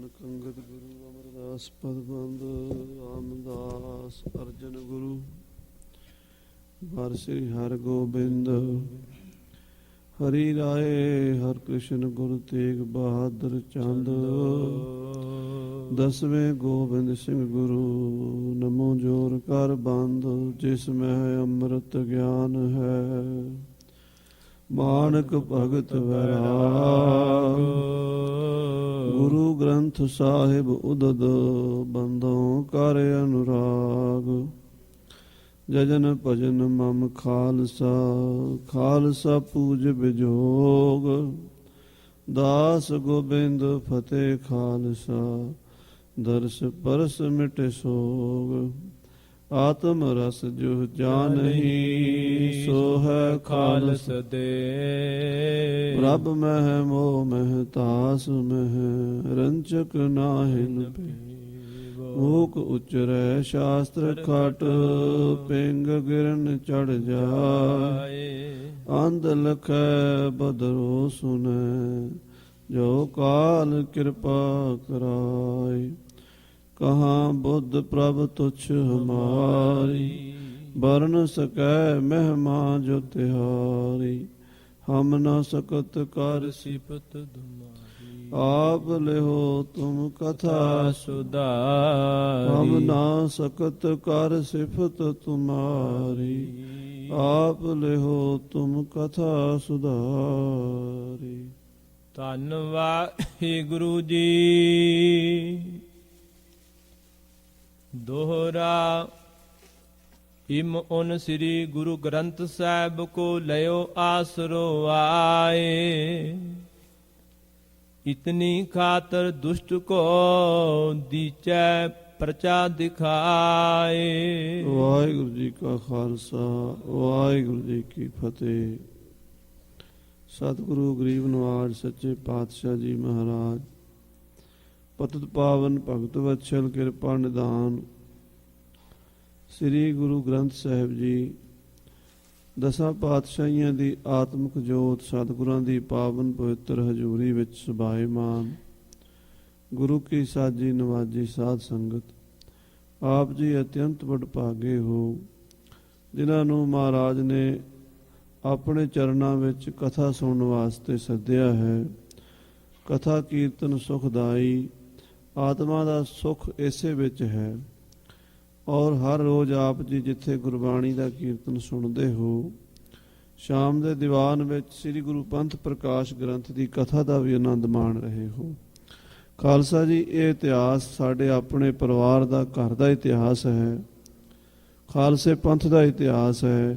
ਨਾਨਕ ਅੰਗਦ ਗੁਰੂ ਅਮਰਦਾਸ ਪਦਬੰਦ ਰਾਮਦਾਸ ਅਰਜਨ ਗੁਰੂ ਵਾਰ ਸ੍ਰੀ ਹਰਗੋਬਿੰਦ ਹਰੀ ਰਾਏ ਹਰਿ ਕ੍ਰਿਸ਼ਨ ਗੁਰੂ ਤੇਗ ਬਹਾਦਰ ਚੰਦ ਦਸਵੇਂ ਗੋਬਿੰਦ ਸਿੰਘ ਗੁਰੂ ਨਮੋ ਜੋਰ ਕਰ ਬੰਦ ਜਿਸ ਮਹਿ ਅੰਮ੍ਰਿਤ ਗਿਆਨ ਹੈ ਮਾਨਕ ਭਗਤ ਵੈਰਾਗ ਗੁਰੂ ਗ੍ਰੰਥ ਸਾਹਿਬ ਉਦਦ ਬੰਦੋਂ ਕਰ ਅਨੁਰਾਗ ਜਜਨ ਭਜਨ ਮਮ ਖਾਲਸਾ ਖਾਲਸਾ ਪੂਜ ਬਿਜੋਗ ਦਾਸ ਗੋਬਿੰਦ ਫਤਿਹ ਖਾਲਸਾ ਦਰਸ ਪਰਸ ਮਿਟੇ ਸੋਗ ਆਤਮ ਰਸ ਜੋ ਜਾਨਹੀ ਸੋ ਹੈ ਖਾਲਸ ਦੇ ਪ੍ਰਭ ਮਹਿ ਮੋਹ ਮਹਿ ਤਾਸ ਮਹਿ ਰੰਚਕ ਨਾਹਿਨ ਪੇ ਮੂਕ ਉਚਰੈ ਸ਼ਾਸਤਰ ਖਟ ਪਿੰਗ ਗਿਰਨ ਚੜ ਜਾਏ ਅੰਧ ਲਖੈ ਬਦਰੋ ਸੁਨੈ ਜੋ ਕਾਲ ਕਿਰਪਾ ਕਰਾਏ ਕਹਾਂ ਬੁੱਧ ਪ੍ਰਭ ਤੁਛ ਹਮਾਰੀ ਬਰਨ ਸਕੈ ਮਹਿਮਾ ਜੋ ਤਿਹਾਰੀ ਹਮ ਨ ਸਕਤ ਕਰ ਸਿਫਤ ਤੁਮਾਰੀ ਆਪ ਲਿਓ ਤੁਮ ਕਥਾ ਸੁਧਾਰੀ ਹਮ ਨ ਸਕਤ ਕਰ ਸਿਫਤ ਤੁਮਾਰੀ ਆਪ ਲਿਓ ਤੁਮ ਕਥਾ ਸੁਧਾਰੀ। ਧੰਨ ਵਾਹਿਗੁਰੂ ਜੀ। ਦੋਹਰਾ ਇਮ ਉਨ ਸ੍ਰੀ ਗੁਰੂ ਗ੍ਰੰਥ ਸਾਹਿਬ ਕੋ ਲਿਓ ਆਸਰੋ ਆਏ ਇਤਨੀ ਖਾਤਰ ਦੁਸ਼ਟ ਕੋ ਦੀਚੈ ਪ੍ਰਚਾ ਦਿਖਾਏ। ਵਾਹਿਗੁਰੂ ਜੀ ਕਾ ਖਾਲਸਾ ਵਾਹਿਗੁਰੂ ਜੀ ਕੀ ਫਤਿਹ। ਸਤਿਗੁਰੂ ਗਰੀਬ ਨਿਵਾਜ ਸੱਚੇ ਪਾਤਸ਼ਾਹ ਜੀ ਮਹਾਰਾਜ ਪਤਿਤ ਪਾਵਨ ਭਗਤ ਵਤਸਲ ਕਿਰਪਾ ਨਿਧਾਨ ਸ੍ਰੀ ਗੁਰੂ ਗ੍ਰੰਥ ਸਾਹਿਬ ਜੀ ਦਸਾਂ ਪਾਤਸ਼ਾਹੀਆਂ ਦੀ ਆਤਮਿਕ ਜੋਤ ਸਤਿਗੁਰਾਂ ਦੀ ਪਾਵਨ ਪਵਿੱਤਰ ਹਜ਼ੂਰੀ ਵਿੱਚ ਸੁਭਾਏਮਾਨ ਗੁਰੂ ਕੀ ਸਾਜੀ ਨਵਾਜੀ ਸਾਧ ਸੰਗਤ ਆਪ ਜੀ ਅਤਿਅੰਤ ਵਡਭਾਗੇ ਹੋ ਜਿਨ੍ਹਾਂ ਨੂੰ ਮਹਾਰਾਜ ਨੇ ਆਪਣੇ ਚਰਨਾਂ ਵਿੱਚ ਕਥਾ ਸੁਣਨ ਵਾਸਤੇ ਸੱਦਿਆ ਹੈ। ਕਥਾ ਕੀਰਤਨ ਸੁਖਦਾਈ ਆਤਮਾ ਦਾ ਸੁਖ ਇਸੇ ਵਿੱਚ ਹੈ ਔਰ ਹਰ ਰੋਜ਼ ਆਪ ਜੀ ਜਿੱਥੇ ਗੁਰਬਾਣੀ ਦਾ ਕੀਰਤਨ ਸੁਣਦੇ ਹੋ ਸ਼ਾਮ ਦੇ ਦੀਵਾਨ ਵਿੱਚ ਸ੍ਰੀ ਗੁਰੂ ਪੰਥ ਪ੍ਰਕਾਸ਼ ਗ੍ਰੰਥ ਦੀ ਕਥਾ ਦਾ ਵੀ ਆਨੰਦ ਮਾਣ ਰਹੇ ਹੋ। ਖਾਲਸਾ ਜੀ ਇਹ ਇਤਿਹਾਸ ਸਾਡੇ ਆਪਣੇ ਪਰਿਵਾਰ ਦਾ ਘਰ ਦਾ ਇਤਿਹਾਸ ਹੈ, ਖਾਲਸੇ ਪੰਥ ਦਾ ਇਤਿਹਾਸ ਹੈ,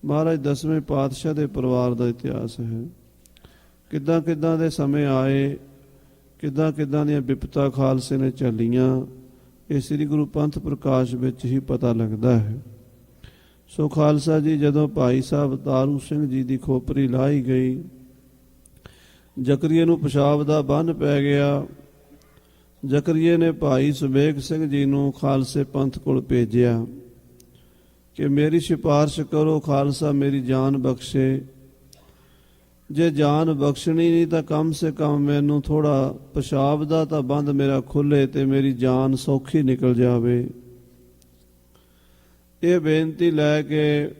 ਮਹਾਰਾਜ ਦਸਵੇਂ ਪਾਤਸ਼ਾਹ ਦੇ ਪਰਿਵਾਰ ਦਾ ਇਤਿਹਾਸ ਹੈ। ਕਿੱਦਾਂ ਕਿੱਦਾਂ ਦੇ ਸਮੇਂ ਆਏ, ਕਿੱਦਾਂ ਕਿੱਦਾਂ ਦੀਆਂ ਵਿਪਤਾ ਖਾਲਸੇ ਨੇ ਝੱਲੀਆਂ, ਇਹ ਸ੍ਰੀ ਗੁਰੂ ਪੰਥ ਪ੍ਰਕਾਸ਼ ਵਿੱਚ ਹੀ ਪਤਾ ਲੱਗਦਾ ਹੈ। ਸੋ ਖਾਲਸਾ ਜੀ ਜਦੋਂ ਭਾਈ ਸਾਹਿਬ ਤਾਰੂ ਸਿੰਘ ਜੀ ਦੀ ਖੋਪਰੀ ਲਾਹੀ ਗਈ, ਜ਼ਕਰੀਏ ਨੂੰ ਪਿਸ਼ਾਬ ਦਾ ਬੰਨ ਪੈ ਗਿਆ। ਜ਼ਕਰੀਏ ਨੇ ਭਾਈ ਸੁਬੇਗ ਸਿੰਘ ਜੀ ਨੂੰ ਖਾਲਸੇ ਪੰਥ ਕੋਲ ਭੇਜਿਆ ਕਿ ਮੇਰੀ ਸਿਫਾਰਿਸ਼ ਕਰੋ, ਖਾਲਸਾ ਮੇਰੀ ਜਾਨ ਬਖਸ਼ੇ। ਜੇ ਜਾਨ ਬਖਸ਼ਣੀ ਨਹੀਂ ਤਾਂ ਕਮ ਸੇ ਕਮ ਮੈਨੂੰ ਥੋੜ੍ਹਾ ਪਿਸ਼ਾਬ ਦਾ ਤਾਂ ਬੰਦ ਮੇਰਾ ਖੁੱਲ੍ਹੇ ਤੇ ਮੇਰੀ ਜਾਨ ਸੌਖੀ ਨਿਕਲ ਜਾਵੇ। ਇਹ ਬੇਨਤੀ ਲੈ ਕੇ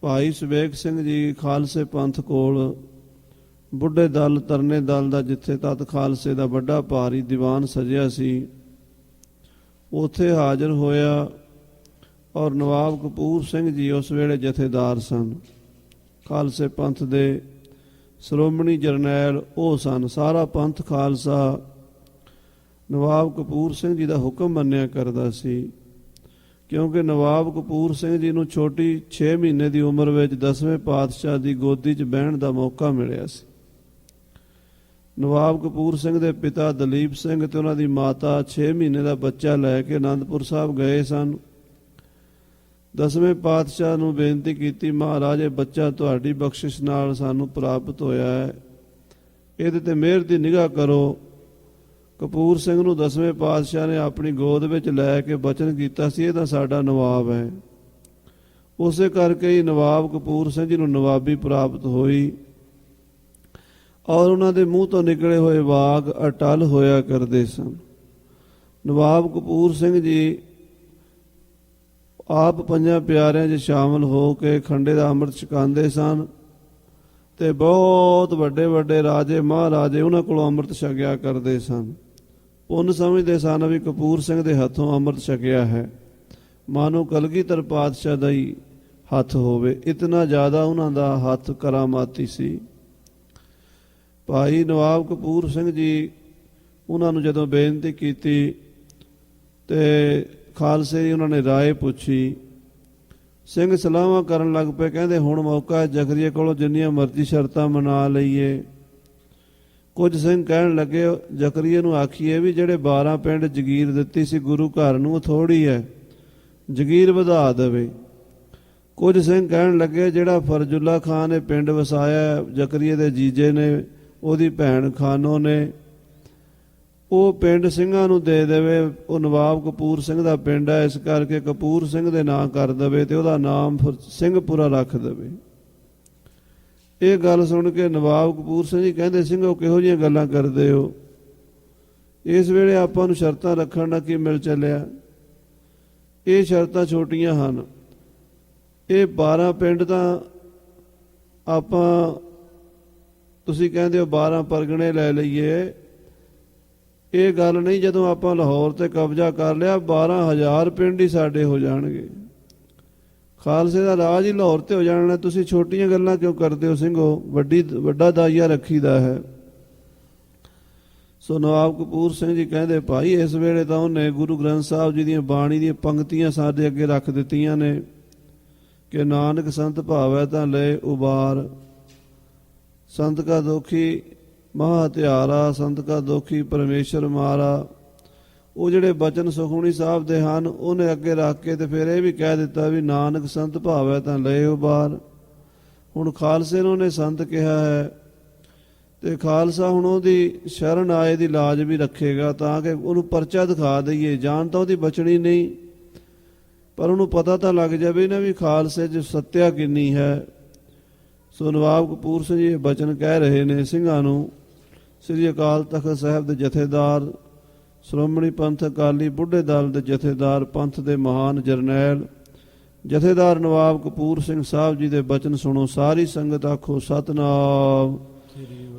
ਭਾਈ ਸੁਬੇਗ ਸਿੰਘ ਜੀ ਖਾਲਸੇ ਪੰਥ ਕੋਲ ਬੁੱਢੇ ਦਲ ਤਰਨੇ ਦਲ ਦਾ ਜਿੱਥੇ ਤਤ ਖਾਲਸੇ ਦਾ ਵੱਡਾ ਭਾਰੀ ਦੀਵਾਨ ਸਜਿਆ ਸੀ ਉੱਥੇ ਹਾਜ਼ਰ ਹੋਇਆ ਔਰ ਨਵਾਬ ਕਪੂਰ ਸਿੰਘ ਜੀ ਉਸ ਵੇਲੇ ਜਥੇਦਾਰ ਸਨ। ਖਾਲਸੇ ਪੰਥ ਦੇ ਸ਼੍ਰੋਮਣੀ ਜਰਨੈਲ ਉਹ ਸਨ। ਸਾਰਾ ਪੰਥ ਖਾਲਸਾ ਨਵਾਬ ਕਪੂਰ ਸਿੰਘ ਜੀ ਦਾ ਹੁਕਮ ਮੰਨਿਆ ਕਰਦਾ ਸੀ ਕਿਉਂਕਿ ਨਵਾਬ ਕਪੂਰ ਸਿੰਘ ਜੀ ਨੂੰ ਛੋਟੀ 6 ਮਹੀਨੇ ਦੀ ਉਮਰ ਵਿੱਚ ਦਸਵੇਂ ਪਾਤਸ਼ਾਹ ਦੀ ਗੋਦੀ 'ਚ ਬਹਿਣ ਦਾ ਮੌਕਾ ਮਿਲਿਆ ਸੀ। ਨਵਾਬ ਕਪੂਰ ਸਿੰਘ ਦੇ ਪਿਤਾ ਦਲੀਪ ਸਿੰਘ ਤੇ ਉਹਨਾਂ ਦੀ ਮਾਤਾ 6 ਮਹੀਨੇ ਦਾ ਬੱਚਾ ਲੈ ਕੇ ਅਨੰਦਪੁਰ ਸਾਹਿਬ ਗਏ ਸਨ। ਦਸਵੇਂ ਪਾਤਸ਼ਾਹ ਨੂੰ ਬੇਨਤੀ ਕੀਤੀ, ਮਹਾਰਾਜ ਇਹ ਬੱਚਾ ਤੁਹਾਡੀ ਬਖਸ਼ਿਸ਼ ਨਾਲ ਸਾਨੂੰ ਪ੍ਰਾਪਤ ਹੋਇਆ ਹੈ, ਇਹਦੇ ਤੇ ਮਿਹਰ ਦੀ ਨਿਗਾਹ ਕਰੋ। ਕਪੂਰ ਸਿੰਘ ਨੂੰ ਦਸਵੇਂ ਪਾਤਸ਼ਾਹ ਨੇ ਆਪਣੀ ਗੋਦ ਵਿੱਚ ਲੈ ਕੇ ਬਚਨ ਕੀਤਾ ਸੀ ਇਹ ਤਾਂ ਸਾਡਾ ਨਵਾਬ ਹੈ। ਉਸੇ ਕਰਕੇ ਹੀ ਨਵਾਬ ਕਪੂਰ ਸਿੰਘ ਜੀ ਨੂੰ ਨਵਾਬੀ ਪ੍ਰਾਪਤ ਹੋਈ ਔਰ ਉਹਨਾਂ ਦੇ ਮੂੰਹ ਤੋਂ ਨਿਕਲੇ ਹੋਏ ਵਾਕ ਅਟਲ ਹੋਇਆ ਕਰਦੇ ਸਨ। ਨਵਾਬ ਕਪੂਰ ਸਿੰਘ ਜੀ ਆਪ ਪੰਜਾਂ ਪਿਆਰਿਆਂ 'ਚ ਸ਼ਾਮਲ ਹੋ ਕੇ ਖੰਡੇ ਦਾ ਅੰਮ੍ਰਿਤ ਛਕਾਉਂਦੇ ਸਨ ਤੇ ਬਹੁਤ ਵੱਡੇ ਵੱਡੇ ਰਾਜੇ ਮਹਾਰਾਜੇ ਉਹਨਾਂ ਕੋਲੋਂ ਅੰਮ੍ਰਿਤ ਛਕਿਆ ਕਰਦੇ ਸਨ। ਪੁੰਨ ਸਮਝਦੇ ਸਨ ਵੀ ਕਪੂਰ ਸਿੰਘ ਦੇ ਹੱਥੋਂ ਅੰਮ੍ਰਿਤ ਛਕਿਆ ਹੈ, ਮਾਨੋ ਕਲਗੀਧਰ ਪਾਤਸ਼ਾਹ ਦਾ ਹੀ ਹੱਥ ਹੋਵੇ। ਇਤਨਾ ਜ਼ਿਆਦਾ ਉਹਨਾਂ ਦਾ ਹੱਥ ਕਰਾਮਾਤੀ ਸੀ। ਭਾਈ ਨਵਾਬ ਕਪੂਰ ਸਿੰਘ ਜੀ ਉਹਨਾਂ ਨੂੰ ਜਦੋਂ ਬੇਨਤੀ ਕੀਤੀ ਤੇ ਖਾਲਸੇ ਦੀ ਉਹਨਾਂ ਨੇ ਰਾਏ ਪੁੱਛੀ। ਸਿੰਘ ਸਲਾਹਾਂ ਕਰਨ ਲੱਗ ਪਏ, ਕਹਿੰਦੇ ਹੁਣ ਮੌਕਾ ਹੈ, ਜ਼ਕਰੀਆ ਕੋਲੋਂ ਜਿੰਨੀਆਂ ਮਰਜ਼ੀ ਸ਼ਰਤਾਂ ਮਨਾ ਲਈਏ। ਕੁਝ ਸਿੰਘ ਕਹਿਣ ਲੱਗੇ ਜ਼ਕਰੀਆ ਨੂੰ ਆਖੀਏ ਵੀ ਜਿਹੜੇ 12 ਪਿੰਡ ਜਗੀਰ ਦਿੱਤੀ ਸੀ ਗੁਰੂ ਘਰ ਨੂੰ ਉਹ ਥੋੜ੍ਹੀ ਹੈ, ਜਗੀਰ ਵਧਾ ਦੇਵੇ। ਕੁਝ ਸਿੰਘ ਕਹਿਣ ਲੱਗੇ ਜਿਹੜਾ ਫਰਜੁੱਲਾ ਖਾਨ ਨੇ ਪਿੰਡ ਵਸਾਇਆ ਜ਼ਕਰੀਆ ਦੇ ਜੀਜੇ ਨੇ, ਉਹਦੀ ਭੈਣ ਖਾਨੋ ਨੇ, ਉਹ ਪਿੰਡ ਸਿੰਘਾਂ ਨੂੰ ਦੇ ਦੇਵੇ। ਉਹ ਨਵਾਬ ਕਪੂਰ ਸਿੰਘ ਦਾ ਪਿੰਡ ਹੈ, ਇਸ ਕਰਕੇ ਕਪੂਰ ਸਿੰਘ ਦੇ ਨਾਂ ਕਰ ਦੇਵੇ ਤੇ ਉਹਦਾ ਨਾਮ ਸਿੰਘਪੁਰਾ ਰੱਖ ਦੇਵੇ। ਇਹ ਗੱਲ ਸੁਣ ਕੇ ਨਵਾਬ ਕਪੂਰ ਸਿੰਘ ਜੀ ਕਹਿੰਦੇ, ਸਿੰਘੋ ਕਿਹੋ ਜਿਹੀਆਂ ਗੱਲਾਂ ਕਰਦੇ ਹੋ? ਇਸ ਵੇਲੇ ਆਪਾਂ ਨੂੰ ਸ਼ਰਤਾਂ ਰੱਖਣ ਨਾਲ ਕੀ ਮਿਲ ਚੱਲਿਆ? ਇਹ ਸ਼ਰਤਾਂ ਛੋਟੀਆਂ ਹਨ। ਇਹ 12 ਪਿੰਡ ਤਾਂ ਆਪਾਂ, ਤੁਸੀਂ ਕਹਿੰਦੇ ਹੋ 12 ਪਰਗਣੇ ਲੈ ਲਈਏ, ਇਹ ਗੱਲ ਨਹੀਂ। ਜਦੋਂ ਆਪਾਂ ਲਾਹੌਰ ਤੇ ਕਬਜ਼ਾ ਕਰ ਲਿਆ 12,000 ਪਿੰਡ ਹੀ ਸਾਡੇ ਹੋ ਜਾਣਗੇ, ਖਾਲਸੇ ਦਾ ਰਾਜ ਹੀ ਲਾਹੌਰ ਤੇ ਹੋ ਜਾਣਾ। ਤੁਸੀਂ ਛੋਟੀਆਂ ਗੱਲਾਂ ਕਿਉਂ ਕਰਦੇ ਹੋ ਸਿੰਘੋ? ਵੱਡਾ ਦਾਈਆ ਰੱਖੀਦਾ ਹੈ। ਸੋ ਨਵਾਬ ਕਪੂਰ ਸਿੰਘ ਜੀ ਕਹਿੰਦੇ, ਭਾਈ ਇਸ ਵੇਲੇ ਤਾਂ ਉਹਨੇ ਗੁਰੂ ਗ੍ਰੰਥ ਸਾਹਿਬ ਜੀ ਦੀਆਂ ਬਾਣੀ ਦੀਆਂ ਪੰਕਤੀਆਂ ਸਾਡੇ ਅੱਗੇ ਰੱਖ ਦਿੱਤੀਆਂ ਨੇ ਕਿ ਨਾਨਕ ਸੰਤ ਭਾਵੈ ਤਾਂ ਲਏ ਉਬਾਰ, ਸੰਤ ਕਾ ਦੋਖੀ ਮਹਾ ਹਥਿਆਰਾ, ਸੰਤ ਕਾ ਦੋਖੀ ਪਰਮੇਸ਼ਰ ਮਾਰਾ। ਉਹ ਜਿਹੜੇ ਬਚਨ ਸੁਖਮਨੀ ਸਾਹਿਬ ਦੇ ਹਨ ਉਹਨੇ ਅੱਗੇ ਰੱਖ ਕੇ ਤੇ ਫਿਰ ਇਹ ਵੀ ਕਹਿ ਦਿੱਤਾ ਵੀ ਨਾਨਕ ਸੰਤ ਭਾਵੈ ਤਾਂ ਲਏ ਉਬਾਰ। ਹੁਣ ਖਾਲਸੇ ਨੂੰ ਉਹਨੇ ਸੰਤ ਕਿਹਾ ਹੈ ਤੇ ਖਾਲਸਾ ਹੁਣ ਉਹਦੀ ਸ਼ਰਨ ਆਏ ਦੀ ਲਾਜ ਵੀ ਰੱਖੇਗਾ ਤਾਂ ਕਿ ਉਹਨੂੰ ਪਰਚਾ ਦਿਖਾ ਦਈਏ। ਜਾਨ ਤਾਂ ਉਹਦੀ ਬਚਣੀ ਨਹੀਂ, ਪਰ ਉਹਨੂੰ ਪਤਾ ਤਾਂ ਲੱਗ ਜਾਵੇ ਨਾ ਵੀ ਖਾਲਸੇ 'ਚ ਸੱਤਿਆ ਕਿੰਨੀ ਹੈ। ਸੋ ਨਵਾਬ ਕਪੂਰ ਸਿੰਘ ਜੀ ਇਹ ਬਚਨ ਕਹਿ ਰਹੇ ਨੇ ਸਿੰਘਾਂ ਨੂੰ। ਸ੍ਰੀ ਅਕਾਲ ਤਖਤ ਸਾਹਿਬ ਦੇ ਜਥੇਦਾਰ, ਸ਼੍ਰੋਮਣੀ ਪੰਥ ਅਕਾਲੀ ਬੁੱਢੇ ਦਲ ਦੇ ਜਥੇਦਾਰ, ਪੰਥ ਦੇ ਮਹਾਨ ਜਰਨੈਲ ਜਥੇਦਾਰ ਨਵਾਬ ਕਪੂਰ ਸਿੰਘ ਸਾਹਿਬ ਜੀ ਦੇ ਬਚਨ ਸੁਣੋ। ਸਾਰੀ ਸੰਗਤ ਆਖੋ ਸਤਨਾਮ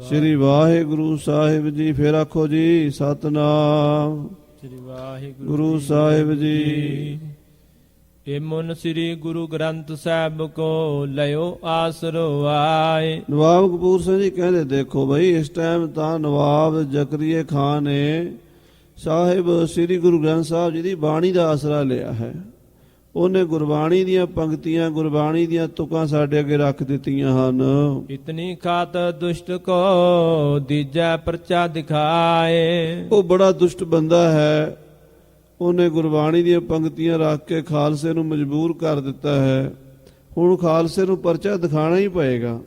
ਸ੍ਰੀ ਵਾਹਿਗੁਰੂ ਸਾਹਿਬ ਜੀ। ਫਿਰ ਆਖੋ ਜੀ ਸਤਨਾਮ ਸ੍ਰੀ ਵਾਹਿਗੁਰੂ ਗੁਰੂ ਸਾਹਿਬ ਜੀ। ਏਮੁਨ ਸ੍ਰੀ ਗੁਰੂ ਗ੍ਰੰਥ ਸਾਹਿਬ ਕੋ ਲਿਓ ਆਸਰੋ ਆਏ। ਨਵਾਬ ਕਪੂਰ ਸਿੰਘ ਜੀ ਕਹਿੰਦੇ, ਦੇਖੋ ਬਈ ਇਸ ਟਾਈਮ ਤਾਂ ਨਵਾਬ ਜ਼ਕਰੀਆ ਖਾਨ ਨੇ ਸਾਹਿਬ ਸ੍ਰੀ ਗੁਰੂ ਗ੍ਰੰਥ ਸਾਹਿਬ ਜੀ ਦੀ ਬਾਣੀ ਦਾ ਆਸਰਾ ਲਿਆ ਹੈ। ਉਹਨੇ ਗੁਰਬਾਣੀ ਦੀਆਂ ਪੰਕਤੀਆਂ, ਗੁਰਬਾਣੀ ਦੀਆਂ ਤੁਕਾਂ ਸਾਡੇ ਅੱਗੇ ਰੱਖ ਦਿੱਤੀਆਂ ਹਨ। ਇਤਨੀ ਖਾਤ ਦੁਸ਼ਟ ਕੋ ਦੀਜੈ ਪਰਚਾ ਦਿਖਾਏ। ਉਹ ਬੜਾ ਦੁਸ਼ਟ ਬੰਦਾ ਹੈ, ਉਹਨੇ ਗੁਰਬਾਣੀ ਦੀਆਂ ਪੰਕਤੀਆਂ ਰੱਖ ਕੇ ਖਾਲਸੇ ਨੂੰ ਮਜਬੂਰ ਕਰ ਦਿੱਤਾ ਹੈ। ਹੁਣ ਖਾਲਸੇ ਨੂੰ ਪਰਚਾ ਦਿਖਾਣਾ ਹੀ ਪਏਗਾ।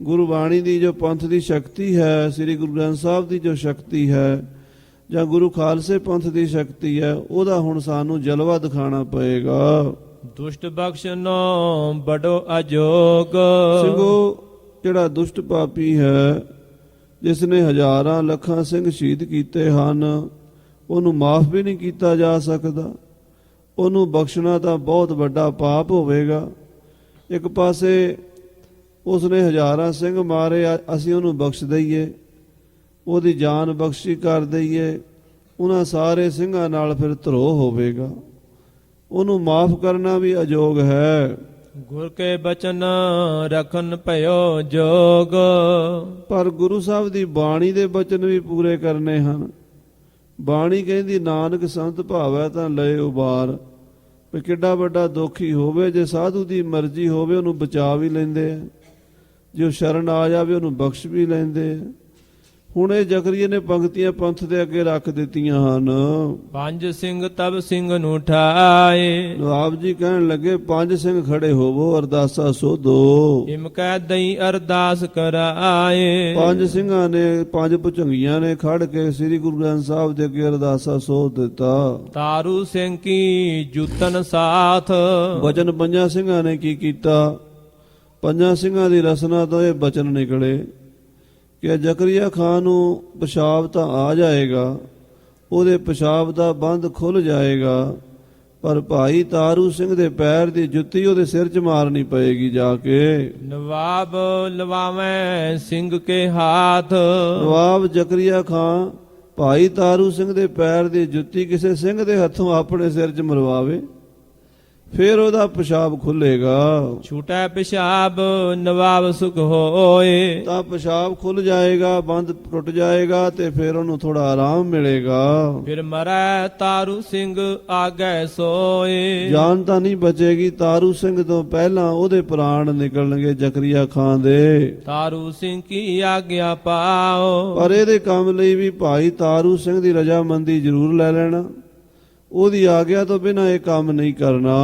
ਗੁਰਬਾਣੀ ਦੀ ਜੋ ਪੰਥ ਦੀ ਸ਼ਕਤੀ ਹੈ, ਸ੍ਰੀ ਗੁਰੂ ਗ੍ਰੰਥ ਸਾਹਿਬ ਦੀ ਜੋ ਸ਼ਕਤੀ ਹੈ ਜਾਂ ਗੁਰੂ ਖਾਲਸੇ ਪੰਥ ਦੀ ਸ਼ਕਤੀ ਹੈ, ਉਹਦਾ ਹੁਣ ਸਾਨੂੰ ਜਲਵਾ ਦਿਖਾਣਾ ਪਏਗਾ। ਦੁਸ਼ਟ ਬਖਸ਼ਨੋ ਬੜੋ ਅਜੋਗ। ਸਿੰਘੋ ਜਿਹੜਾ ਦੁਸ਼ਟ ਪਾਪੀ ਹੈ, ਜਿਸ ਨੇ ਹਜ਼ਾਰਾਂ ਲੱਖਾਂ ਸਿੰਘ ਸ਼ਹੀਦ ਕੀਤੇ ਹਨ, ਉਹਨੂੰ ਮਾਫ ਵੀ ਨਹੀਂ ਕੀਤਾ ਜਾ ਸਕਦਾ। ਉਹਨੂੰ ਬਖਸ਼ਣਾ ਤਾਂ ਬਹੁਤ ਵੱਡਾ ਪਾਪ ਹੋਵੇਗਾ। ਇੱਕ ਪਾਸੇ ਉਸਨੇ ਹਜ਼ਾਰਾਂ ਸਿੰਘ ਮਾਰੇ, ਅਸੀਂ ਉਹਨੂੰ ਬਖਸ਼ ਦਈਏ, ਉਹਦੀ ਜਾਨ ਬਖਸ਼ੀ ਕਰ ਦਈਏ, ਉਹਨਾਂ ਸਾਰੇ ਸਿੰਘਾਂ ਨਾਲ ਫਿਰ ਧਰੋਹ ਹੋਵੇਗਾ। ਉਹਨੂੰ ਮਾਫ ਕਰਨਾ ਵੀ ਅਯੋਗ ਹੈ। ਗੁਰ ਕੇ ਬਚਨ ਰਖਨ ਭਇਓ ਜੋਗ। ਪਰ ਗੁਰੂ ਸਾਹਿਬ ਦੀ ਬਾਣੀ ਦੇ ਬਚਨ ਵੀ ਪੂਰੇ ਕਰਨੇ ਹਨ। ਬਾਣੀ ਕਹਿੰਦੀ ਨਾਨਕ ਸੰਤ ਭਾਵੈ ਤਾਂ ਲਏ ਉਬਾਰ। ਵੀ ਕਿੱਡਾ ਵੱਡਾ ਦੋਖੀ ਹੋਵੇ, ਜੇ ਸਾਧੂ ਦੀ ਮਰਜ਼ੀ ਹੋਵੇ ਉਹਨੂੰ ਬਚਾ ਵੀ ਲੈਂਦੇ ਆ, ਜੇ ਸ਼ਰਨ ਆ ਜਾਵੇ ਉਹਨੂੰ ਬਖਸ਼ ਵੀ ਲੈਂਦੇ ਆ। ਹੁਣ ਇਹ ਜ਼ਕਰੀਆ ਨੇ ਪੰਕਤੀਆਂ ਪੰਥ ਦੇ ਅੱਗੇ ਰੱਖ ਦਿੱਤੀਆਂ ਹਨ। ਪੰਜ ਸਿੰਘ ਤਬ ਸਿੰਘ ਨੂੰ ਠਾਏ। ਨਵਾਬ ਜੀ ਕਹਿਣ ਲੱਗੇ, 5 ਸਿੰਘ ਖੜੇ ਹੋਵੋ, ਅਰਦਾਸਾ ਸੋਧੋ। ਇਮ ਕਹਿ ਦਈ ਅਰਦਾਸ ਕਰਾਏ। 5 ਸਿੰਘਾਂ ਨੇ, 5 ਭੁਜੰਗੀਆਂ ਨੇ ਖੜ ਕੇ ਸ੍ਰੀ ਗੁਰੂ ਗ੍ਰੰਥ ਸਾਹਿਬ ਦੇ ਅੱਗੇ ਅਰਦਾਸਾ ਸੋਧ ਦਿੱਤਾ। ਤਾਰੂ ਸਿੰਘ ਕੀ ਜੁਤਨ ਸਾਥ। ਬਚਨ 5 ਸਿੰਘਾਂ ਨੇ ਕੀ ਕੀਤਾ? 5 ਸਿੰਘਾਂ ਦੀ ਰਸਨਾ ਤੋਂ ਇਹ ਬਚਨ ਨਿਕਲੇ ਕਿ ਜ਼ਕਰੀਆ ਖਾਨ ਨੂੰ ਪਿਸ਼ਾਬ ਤਾਂ ਆ ਜਾਏਗਾ, ਉਹਦੇ ਪਿਸ਼ਾਬ ਦਾ ਬੰਦ ਖੁੱਲ ਜਾਏਗਾ, ਪਰ ਭਾਈ ਤਾਰੂ ਸਿੰਘ ਦੇ ਪੈਰ ਦੀ ਜੁੱਤੀ ਉਹਦੇ ਸਿਰ 'ਚ ਮਾਰਨੀ ਪਏਗੀ ਜਾ ਕੇ। ਨਵਾਬ ਲਵਾਵੇਂ ਸਿੰਘ ਕੇ ਹਾਥ। ਨਵਾਬ ਜ਼ਕਰੀਆ ਖਾਨ ਭਾਈ ਤਾਰੂ ਸਿੰਘ ਦੇ ਪੈਰ ਦੀ ਜੁੱਤੀ ਕਿਸੇ ਸਿੰਘ ਦੇ ਹੱਥੋਂ ਆਪਣੇ ਸਿਰ 'ਚ ਮਰਵਾਵੇ, ਫਿਰ ਉਹਦਾ ਪਿਸ਼ਾਬ ਖੁੱਲੇਗਾ। ਛੂਟੈ ਪਿਸ਼ਾਬ ਨਵਾਬ ਸੁਖ ਹੋਏ। ਤਾਂ ਪਿਸ਼ਾਬ ਖੁੱਲ ਜਾਏਗਾ, ਬੰਦ ਟੁੱਟ ਜਾਏਗਾ ਤੇ ਫਿਰ ਉਹਨੂੰ ਥੋੜਾ ਆਰਾਮ ਮਿਲੇਗਾ। ਫਿਰ ਮਰੈ ਤਾਰੂ ਸਿੰਘ ਆਗੈ ਸੋਏ। ਜਾਨ ਤਾਂ ਨਹੀਂ ਬਚੇਗੀ, ਤਾਰੂ ਸਿੰਘ ਤੋਂ ਪਹਿਲਾਂ ਉਹਦੇ ਪ੍ਰਾਣ ਨਿਕਲਣਗੇ ਜ਼ਕਰੀਆ ਖਾਨ ਦੇ। ਤਾਰੂ ਸਿੰਘ ਕੀ ਆਗਿਆ ਪਾਓ। ਪਰ ਇਹਦੇ ਕੰਮ ਲਈ ਵੀ ਭਾਈ ਤਾਰੂ ਸਿੰਘ ਦੀ ਰਜਾਮੰਦੀ ਜ਼ਰੂਰ ਲੈ ਲੈਣਾ, ਉਹਦੀ ਆਗਿਆ ਤੋਂ ਬਿਨਾਂ ਇਹ ਕੰਮ ਨਹੀਂ ਕਰਨਾ।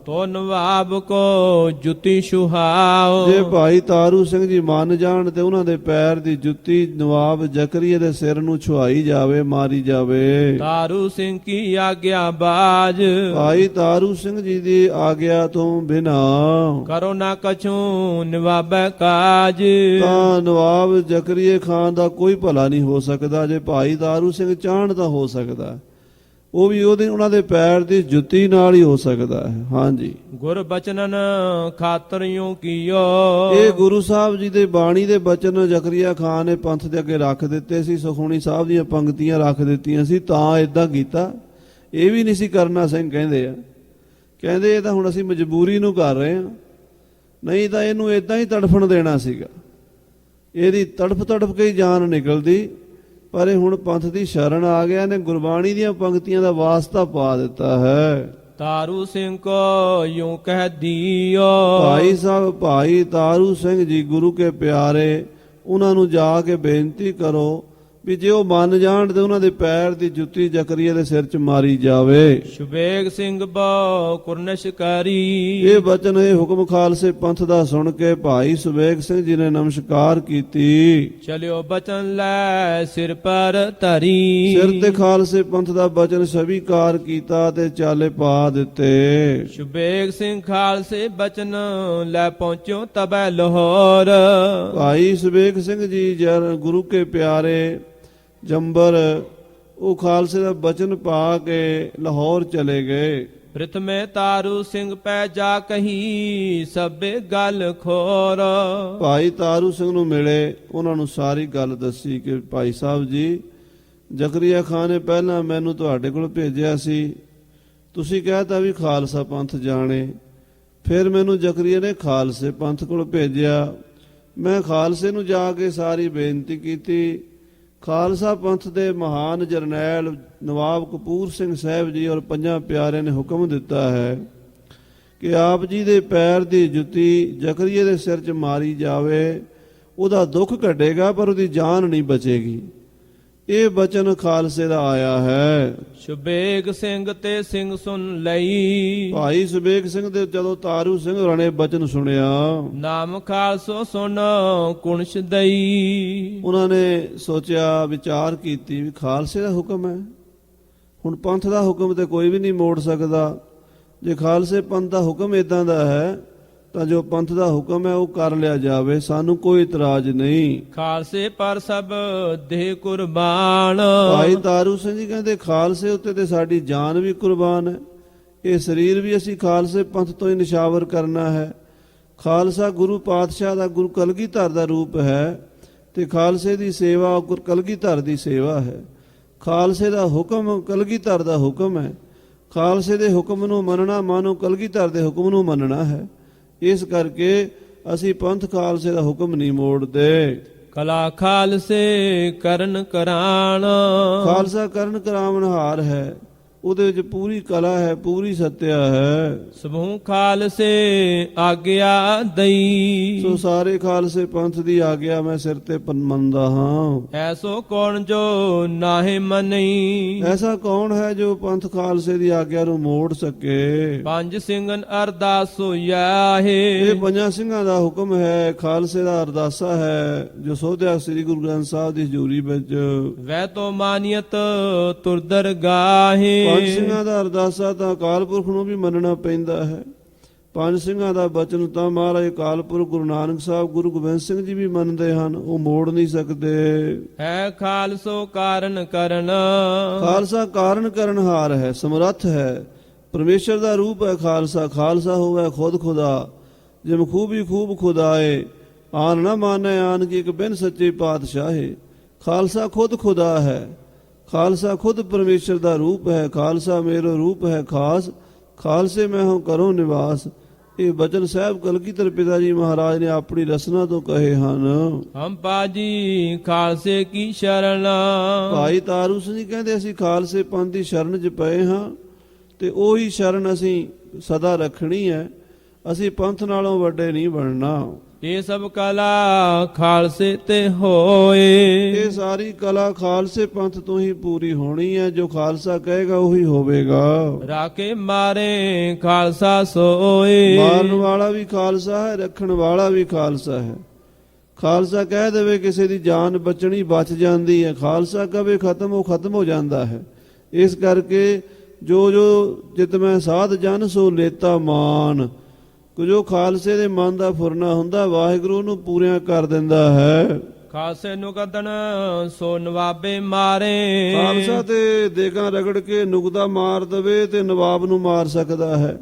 ਤੋ ਨਵਾਬ ਕੋ ਜੁੱਤੀ ਸੁਹਾਓ। ਜੇ ਭਾਈ ਤਾਰੂ ਸਿੰਘ ਜੀ ਮੰਨ ਜਾਣ ਤੇ ਉਹਨਾਂ ਦੇ ਪੈਰ ਦੀ ਜੁੱਤੀ ਨਵਾਬ ਜ਼ਕਰੀਆ ਦੇ ਸਿਰ ਨੂੰ ਛੁਆਈ ਜਾਵੇ, ਮਾਰੀ ਜਾਵੇ। ਤਾਰੂ ਸਿੰਘ ਕੀ ਆਗਿਆ ਬਾਜ। ਭਾਈ ਤਾਰੂ ਸਿੰਘ ਜੀ ਦੀ ਆਗਿਆ ਤੋਂ ਬਿਨਾਂ ਕਰੋ ਨਾ ਕਛੂ ਨਵਾਬੈ ਕਾਜ। ਤਾਂ ਨਵਾਬ ਜ਼ਕਰੀਆ ਖਾਨ ਦਾ ਕੋਈ ਭਲਾ ਨਹੀਂ ਹੋ ਸਕਦਾ। ਜੇ ਭਾਈ ਤਾਰੂ ਸਿੰਘ ਚਾਹਣ ਤਾਂ ਹੋ ਸਕਦਾ, ਉਹ ਵੀ ਉਹਨਾਂ ਦੇ ਪੈਰ ਦੀ ਜੁੱਤੀ ਨਾਲ ਹੀ ਹੋ ਸਕਦਾ ਹੈ। ਹਾਂਜੀ, ਗੁਰ ਬਚਨਨ ਖਾਤਰਿਓ ਕੀਓ। ਇਹ ਗੁਰੂ ਸਾਹਿਬ ਜੀ ਦੇ ਬਾਣੀ ਦੇ ਬਚਨ ਜ਼ਕਰੀਆ ਖਾਨ ਨੇ ਪੰਥ ਦੇ ਅੱਗੇ ਰੱਖ ਦਿੱਤੇ ਸੀ। ਸੁਖਮਨੀ ਸਾਹਿਬ ਦੀਆਂ ਪੰਕਤੀਆਂ ਰੱਖ ਦਿੱਤੀਆਂ ਸੀ, ਤਾਂ ਇਦਾਂ ਕੀਤਾ। ਇਹ ਵੀ ਨਹੀਂ ਸੀ ਕਰਨਾ ਸਿੰਘ ਕਹਿੰਦੇ ਆ, ਕਹਿੰਦੇ ਇਹ ਤਾਂ ਹੁਣ ਅਸੀਂ ਮਜਬੂਰੀ ਨੂੰ ਕਰ ਰਹੇ ਹਾਂ, ਨਹੀਂ ਤਾਂ ਇਹਨੂੰ ਇਦਾਂ ਹੀ ਤੜਫਣ ਦੇਣਾ ਸੀਗਾ। ਇਹਦੀ ਤੜਫ ਕੇ ਹੀ ਜਾਨ ਨਿਕਲਦੀ, ਪਰ ਇਹ ਹੁਣ ਪੰਥ ਦੀ ਸ਼ਰਨ ਆ ਗਿਆ ਨੇ, ਗੁਰਬਾਣੀ ਦੀਆਂ ਪੰਕਤੀਆਂ ਦਾ ਵਾਸਤਾ ਪਾ ਦਿੱਤਾ ਹੈ। ਤਾਰੂ ਸਿੰਘ ਕੋ ਯੂੰ ਕਹਿ ਦਿਓ। ਭਾਈ ਸਾਹਿਬ ਭਾਈ ਤਾਰੂ ਸਿੰਘ ਜੀ ਗੁਰੂ ਕੇ ਪਿਆਰੇ, ਉਹਨਾਂ ਨੂੰ ਜਾ ਕੇ ਬੇਨਤੀ ਕਰੋ ਵੀ ਜੇ ਉਹ ਮੰਨ ਜਾਣ ਤੇ ਉਹਨਾਂ ਦੇ ਪੈਰ ਦੀ ਜੁੱਤੀ ਜ਼ਕਰੀਆ ਦੇ ਸਿਰ 'ਚ ਮਾਰੀ ਜਾਵੇ। ਸ਼ੁਬੇਗ ਸਿੰਘ ਬੋ ਕੁਰਨਸ਼ਕਾਰੀ। ਇਹ ਬਚਨ ਇਹ ਹੁਕਮ ਖਾਲਸੇ ਪੰਥ ਦਾ ਸੁਣ ਕੇ ਭਾਈ ਸੁਬੇਗ ਸਿੰਘ ਜੀ ਨੇ ਨਮਸਕਾਰ ਕੀਤੀ। ਚਲਿਓ ਬਚਨ ਲੈ ਸਿਰ ਪਰ ਧਰੀ। ਸਿਰ ਤੇ ਖਾਲਸੇ ਪੰਥ ਦਾ ਬਚਨ ਸਵੀਕਾਰ ਕੀਤਾ ਤੇ ਚਾਲੇ ਪਾ ਦਿੱਤੇ। ਸ਼ੁਬੇਗ ਸਿੰਘ ਖਾਲਸੇ ਬਚਨ ਲੈ ਪਹੁੰਚਿਓ ਤਬੈ ਲਾਹੌਰ। ਭਾਈ ਸੁਬੇਗ ਸਿੰਘ ਜੀ ਜਰ ਗੁਰੂ ਕੇ ਪਿਆਰੇ ਜੰਬਰ, ਉਹ ਖਾਲਸੇ ਦਾ ਬਚਨ ਪਾ ਕੇ ਲਾਹੌਰ ਚਲੇ ਗਏ। ਪ੍ਰਥਮੇ ਤਾਰੂ ਸਿੰਘ ਪੈ ਜਾ ਕਹੀ ਸਭੇ ਗੱਲ ਖੋਰ। ਭਾਈ ਤਾਰੂ ਸਿੰਘ ਨੂੰ ਮਿਲੇ, ਉਹਨਾਂ ਨੂੰ ਸਾਰੀ ਗੱਲ ਦੱਸੀ ਕਿ ਭਾਈ ਸਾਹਿਬ ਜੀ, ਜ਼ਕਰੀਆ ਖਾਨ ਨੇ ਪਹਿਲਾਂ ਮੈਨੂੰ ਤੁਹਾਡੇ ਕੋਲ ਭੇਜਿਆ ਸੀ, ਤੁਸੀਂ ਕਹਿਤਾ ਵੀ ਖਾਲਸਾ ਪੰਥ ਜਾਣੇ, ਫਿਰ ਮੈਨੂੰ ਜ਼ਕਰੀਆ ਨੇ ਖਾਲਸੇ ਪੰਥ ਕੋਲ ਭੇਜਿਆ। ਮੈਂ ਖਾਲਸੇ ਨੂੰ ਜਾ ਕੇ ਸਾਰੀ ਬੇਨਤੀ ਕੀਤੀ। ਖਾਲਸਾ ਪੰਥ ਦੇ ਮਹਾਨ ਜਰਨੈਲ ਨਵਾਬ ਕਪੂਰ ਸਿੰਘ ਸਾਹਿਬ ਜੀ ਔਰ ਪੰਜਾਂ ਪਿਆਰਿਆਂ ਨੇ ਹੁਕਮ ਦਿੱਤਾ ਹੈ ਕਿ ਆਪ ਜੀ ਦੇ ਪੈਰ ਦੀ ਜੁੱਤੀ ਜ਼ਕਰੀਆ ਦੇ ਸਿਰ 'ਚ ਮਾਰੀ ਜਾਵੇ, ਉਹਦਾ ਦੁੱਖ ਘਟੇਗਾ ਪਰ ਉਹਦੀ ਜਾਨ ਨਹੀਂ ਬਚੇਗੀ। ਇਹ ਬਚਨ ਖਾਲਸੇ ਦਾ ਆਇਆ ਹੈ। ਸ਼ੁਬੇਗ ਸਿੰਘ ਤੇ ਸਿੰਘ ਸੁਣ ਲਈ। ਭਾਈ ਸੁਬੇਗ ਸਿੰਘ ਦੇ ਜਦੋਂ ਤਾਰੂ ਸਿੰਘ ਹੋਰਾਂ ਨੇ ਬਚਨ ਸੁਣਿਆ, ਨਾਮ ਖਾਲਸੋ ਸੁਣ ਕੁਣਸ਼ ਦਈ। ਉਹਨਾਂ ਨੇ ਸੋਚਿਆ, ਵਿਚਾਰ ਕੀਤੀ ਵੀ ਖਾਲਸੇ ਦਾ ਹੁਕਮ ਹੈ, ਹੁਣ ਪੰਥ ਦਾ ਹੁਕਮ ਤੇ ਕੋਈ ਵੀ ਨਹੀਂ ਮੋੜ ਸਕਦਾ। ਜੇ ਖਾਲਸੇ ਪੰਥ ਦਾ ਹੁਕਮ ਇਦਾਂ ਦਾ ਹੈ ਤਾਂ ਜੋ ਪੰਥ ਦਾ ਹੁਕਮ ਹੈ ਉਹ ਕਰ ਲਿਆ ਜਾਵੇ, ਸਾਨੂੰ ਕੋਈ ਇਤਰਾਜ਼ ਨਹੀਂ। ਖਾਲਸੇ ਪਰ ਸਭ ਦੇਹ ਕੁਰਬਾਨ। ਭਾਈ ਤਾਰੂ ਸਿੰਘ ਜੀ ਕਹਿੰਦੇ ਖਾਲਸੇ ਉੱਤੇ ਤੇ ਸਾਡੀ ਜਾਨ ਵੀ ਕੁਰਬਾਨ ਹੈ, ਇਹ ਸਰੀਰ ਵੀ ਅਸੀਂ ਖਾਲਸੇ ਪੰਥ ਤੋਂ ਹੀ ਨਿਸ਼ਾਵਰ ਕਰਨਾ ਹੈ। ਖਾਲਸਾ ਗੁਰੂ ਪਾਤਸ਼ਾਹ ਦਾ, ਗੁਰੂ ਕਲਗੀਧਰ ਦਾ ਰੂਪ ਹੈ ਤੇ ਖਾਲਸੇ ਦੀ ਸੇਵਾ ਗੁਰੂ ਕਲਗੀਧਰ ਦੀ ਸੇਵਾ ਹੈ। ਖਾਲਸੇ ਦਾ ਹੁਕਮ ਕਲਗੀਧਰ ਦਾ ਹੁਕਮ ਹੈ, ਖਾਲਸੇ ਦੇ ਹੁਕਮ ਨੂੰ ਮੰਨਣਾ ਮਾਨੋ ਕਲਗੀਧਰ ਦੇ ਹੁਕਮ ਨੂੰ ਮੰਨਣਾ ਹੈ। ਇਸ ਕਰਕੇ ਅਸੀਂ ਪੰਥ ਖਾਲਸੇ ਦਾ ਹੁਕਮ ਨਹੀਂ ਮੋੜਦੇ। ਕਲਾ ਖਾਲਸੇ ਕਰਨ ਕਰਾਣ। ਖਾਲਸਾ ਕਰਨ ਕਰਾਵਣਹਾਰ ਹੈ, ਉਹਦੇ ਵਿੱਚ ਪੂਰੀ ਕਲਾ ਹੈ, ਪੂਰੀ ਸੱਤਿਆ ਹੈ। ਸਮੂਹ ਖਾਲਸੇ ਆਗਿਆ ਦਈ। ਸੋ ਸਾਰੇ ਖਾਲਸੇ ਪੰਥ ਦੀ ਆਗਿਆ ਮੈਂ ਸਿਰ ਤੇ ਮੰਨਦਾ ਹਾਂ। ਐਸੋ ਕੌਣ ਜੋ ਨਾਹੇ ਮੰਨਈ। ਐਸਾ ਕੌਣ ਹੈ ਜੋ ਪੰਥ ਖਾਲਸੇ ਦੀ ਆਗਿਆ ਨੂੰ ਮੋੜ ਸਕੇ। ਪੰਜ ਸਿੰਘਨ ਅਰਦਾਸ ਹੋਇਆਹੇ। ਇਹ ਪੰਜਾਂ ਸਿੰਘਾਂ ਦਾ ਹੁਕਮ ਹੈ, ਖਾਲਸੇ ਦਾ ਅਰਦਾਸਾ ਹੈ ਜੋ ਸੋਧਿਆ ਸ੍ਰੀ ਗੁਰੂ ਗ੍ਰੰਥ ਸਾਹਿਬ ਦੀ ਹਜ਼ੂਰੀ ਵਿੱਚ। ਵੈ ਤੋ ਮਾਨੀਅਤ ਤੁਰਦਰ ਗਾਹੇ। ਪੰਜ ਸਿੰਘਾਂ ਦਾ ਅਰਦਾਸਾ ਤਾਂ ਅਕਾਲ ਪੁਰਖ ਨੂੰ ਵੀ ਮੰਨਣਾ ਪੈਂਦਾ ਹੈ, ਪੰਜ ਸਿੰਘਾਂ ਦਾ ਬਚਨ ਤਾਂ ਮਹਾਰਾਜ ਅਕਾਲ ਪੁਰਖ ਗੁਰੂ ਨਾਨਕ ਸਾਹਿਬ ਗੁਰੂ ਗੋਬਿੰਦ ਸਿੰਘ ਜੀ ਵੀ ਮੰਨਦੇ ਹਨ, ਉਹ ਮੋੜ ਨਹੀਂ ਸਕਦੇ। ਹੈ ਖਾਲਸੋ ਕਾਰਨ ਕਰਨ, ਖਾਲਸਾ ਕਾਰਨ ਕਰਨਹਾਰ ਹੈ, ਸਮਰੱਥ ਹੈ, ਪਰਮੇਸ਼ਰ ਦਾ ਰੂਪ ਹੈ ਖਾਲਸਾ। ਖਾਲਸਾ ਹੋਵੇ ਖੁਦ ਖੁਦਾ, ਜਿਮ ਖੂਬੀ ਖੂਬ ਖੁਦਾਏ, ਆਨ ਨਾ ਮਾਨੈ ਆਨ ਕੀ ਇੱਕ ਬਿਨ ਸੱਚੇ ਪਾਤਸ਼ਾਹੇ। ਖਾਲਸਾ ਖੁਦ ਖੁਦਾ ਹੈ, ਖਾਲਸਾ ਖੁਦ ਪਰਮੇਸ਼ਰ ਦਾ ਰੂਪ ਹੈ। ਖਾਲਸਾ ਮੇਰਾ ਰੂਪ ਹੈ ਖਾਸ, ਖਾਲਸੇ ਮੈਂ ਹਾਂ ਕਰੋ ਨਿਵਾਸ। ਇਹ ਬਚਨ ਸਾਹਿਬ ਕਲਗੀਧਰ ਪਿਤਾ ਜੀ ਮਹਾਰਾਜ ਨੇ ਆਪਣੀ ਰਸਨਾ ਤੋਂ ਕਹੇ ਹਨ। ਹਮ ਪਾਜੀ ਖਾਲਸੇ ਕੀ ਸ਼ਰਨ, ਭਾਈ ਤਾਰੂ ਸਿੰਘ ਜੀ ਕਹਿੰਦੇ ਅਸੀਂ ਖਾਲਸੇ ਪੰਥ ਦੀ ਸ਼ਰਨ 'ਚ ਪਏ ਹਾਂ, ਤੇ ਉਹੀ ਸ਼ਰਨ ਅਸੀਂ ਸਦਾ ਰੱਖਣੀ ਹੈ। ਅਸੀਂ ਪੰਥ ਨਾਲੋਂ ਵੱਡੇ ਨਹੀਂ ਬਣਨਾ। ਇਹ ਸਭ ਕਲਾ ਖਾਲਸੇ ਤੇ ਹੋਏ, ਇਹ ਸਾਰੀ ਕਲਾ ਖਾਲਸੇ ਪੰਥ ਤੋਂ ਹੀ ਪੂਰੀ ਹੋਣੀ ਹੈ। ਜੋ ਖਾਲਸਾ ਕਹੇਗਾ ਉਹੀ ਹੋਵੇਗਾ। ਰਾਖੇ ਮਾਰੇ ਖਾਲਸਾ ਸੋਏ, ਮਾਰਨ ਵਾਲਾ ਵੀ ਖਾਲਸਾ ਹੈ, ਰੱਖਣ ਵਾਲਾ ਵੀ ਖਾਲਸਾ ਹੈ। ਖਾਲਸਾ ਕਹਿ ਦੇਵੇ ਕਿਸੇ ਦੀ ਜਾਨ ਬਚਣੀ ਬਚ ਜਾਂਦੀ ਹੈ, ਖਾਲਸਾ ਕਵੇ ਖਤਮ, ਉਹ ਖਤਮ ਹੋ ਜਾਂਦਾ ਹੈ। ਇਸ ਕਰਕੇ ਜੋ ਜਿਤ ਮੈਂ ਸਾਧ ਜਨ ਸੋ ਲੇਤਾ ਮਾਨ, ਜੋ ਖਾਲਸੇ ਦੇ ਮਨ ਦਾ ਫੁਰਨਾ ਹੁੰਦਾ ਵਾਹਿਗੁਰੂ ਨੂੰ ਪੂਰਿਆਂ ਕਰ ਦਿੰਦਾ ਹੈ। ਖਾਲਸੇ ਨੁਕਦਨ ਸੋ ਨਵਾਬੇ ਮਾਰੇ, ਖਾਲਸਾ ਤੇ ਦੇਗਾਂ ਰਗੜ ਕੇ ਨੁਕਦਾ ਮਾਰ ਦਵੇ ਤੇ ਨਵਾਬ ਨੂੰ ਮਾਰ ਸਕਦਾ ਹੈ।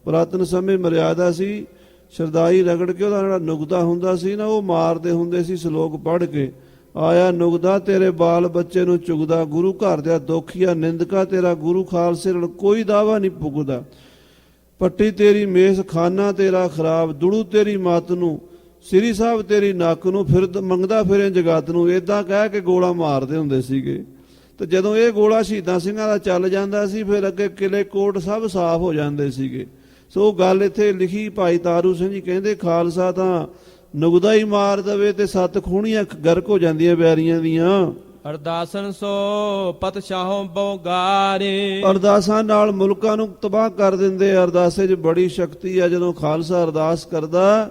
ਪੁਰਾਤਨ ਸਮੇਂ ਮਰਿਆਦਾ ਸੀ, ਸ਼ਰਦਾਈ ਰਗੜ ਕੇ ਉਹਦਾ ਜਿਹੜਾ ਨੁਕਦਾ ਹੁੰਦਾ ਸੀ ਨਾ, ਉਹ ਮਾਰਦੇ ਹੁੰਦੇ ਸੀ। ਸ਼ਲੋਕ ਪੜ੍ਹ ਕੇ ਆਇਆ ਨੁਕਦਾ ਤੇਰੇ ਬਾਲ ਬੱਚੇ ਨੂੰ ਚੁਗਦਾ, ਗੁਰੂ ਘਰ ਦਾ ਦੋਖੀਆ ਨਿੰਦਕਾ ਤੇਰਾ ਗੁਰੂ ਖਾਲਸੇ ਨਾਲ ਕੋਈ ਦਾਵਾ ਨਹੀਂ ਪੁੱਗਦਾ। ਪੱਟੀ ਤੇਰੀ ਮੇਸ ਖਾਨਾ ਤੇਰਾ ਖਰਾਬ, ਦੁੜੂ ਤੇਰੀ ਮੱਤ ਨੂੰ, ਸ੍ਰੀ ਸਾਹਿਬ ਤੇਰੀ ਨੱਕ ਨੂੰ, ਫਿਰ ਮੰਗਦਾ ਫਿਰੇ ਜਗਤ ਨੂੰ। ਇਦਾਂ ਕਹਿ ਕੇ ਗੋਲਾ ਮਾਰਦੇ ਹੁੰਦੇ ਸੀਗੇ। ਤੇ ਜਦੋਂ ਇਹ ਗੋਲਾ ਸ਼ਹੀਦਾਂ ਸਿੰਘਾਂ ਦਾ ਚੱਲ ਜਾਂਦਾ ਸੀ, ਫਿਰ ਅੱਗੇ ਕਿਲੇ ਕੋਟ ਸਭ ਸਾਫ਼ ਹੋ ਜਾਂਦੇ ਸੀਗੇ। ਸੋ ਗੱਲ ਇੱਥੇ ਲਿਖੀ ਭਾਈ ਤਾਰੂ ਸਿੰਘ ਜੀ ਕਹਿੰਦੇ ਖਾਲਸਾ ਤਾਂ ਨੁਕਦਾ ਹੀ ਮਾਰ ਦਵੇ ਤੇ ਸੱਤ ਖੂਣੀਆਂ ਗਰਕ ਹੋ ਜਾਂਦੀਆਂ ਬੈਰੀਆਂ ਦੀਆਂ। ਅਰਦਾਸਨ ਸੋ ਪਤਸ਼ਾਹੋਂ ਬੋਗਾਰੇ, ਅਰਦਾਸਾਂ ਨਾਲ ਮੁਲਕਾਂ ਨੂੰ ਤਬਾਹ ਕਰ ਦਿੰਦੇ। ਅਰਦਾਸੇ 'ਚ ਬੜੀ ਸ਼ਕਤੀ ਆ। ਜਦੋਂ ਖਾਲਸਾ ਅਰਦਾਸ ਕਰਦਾ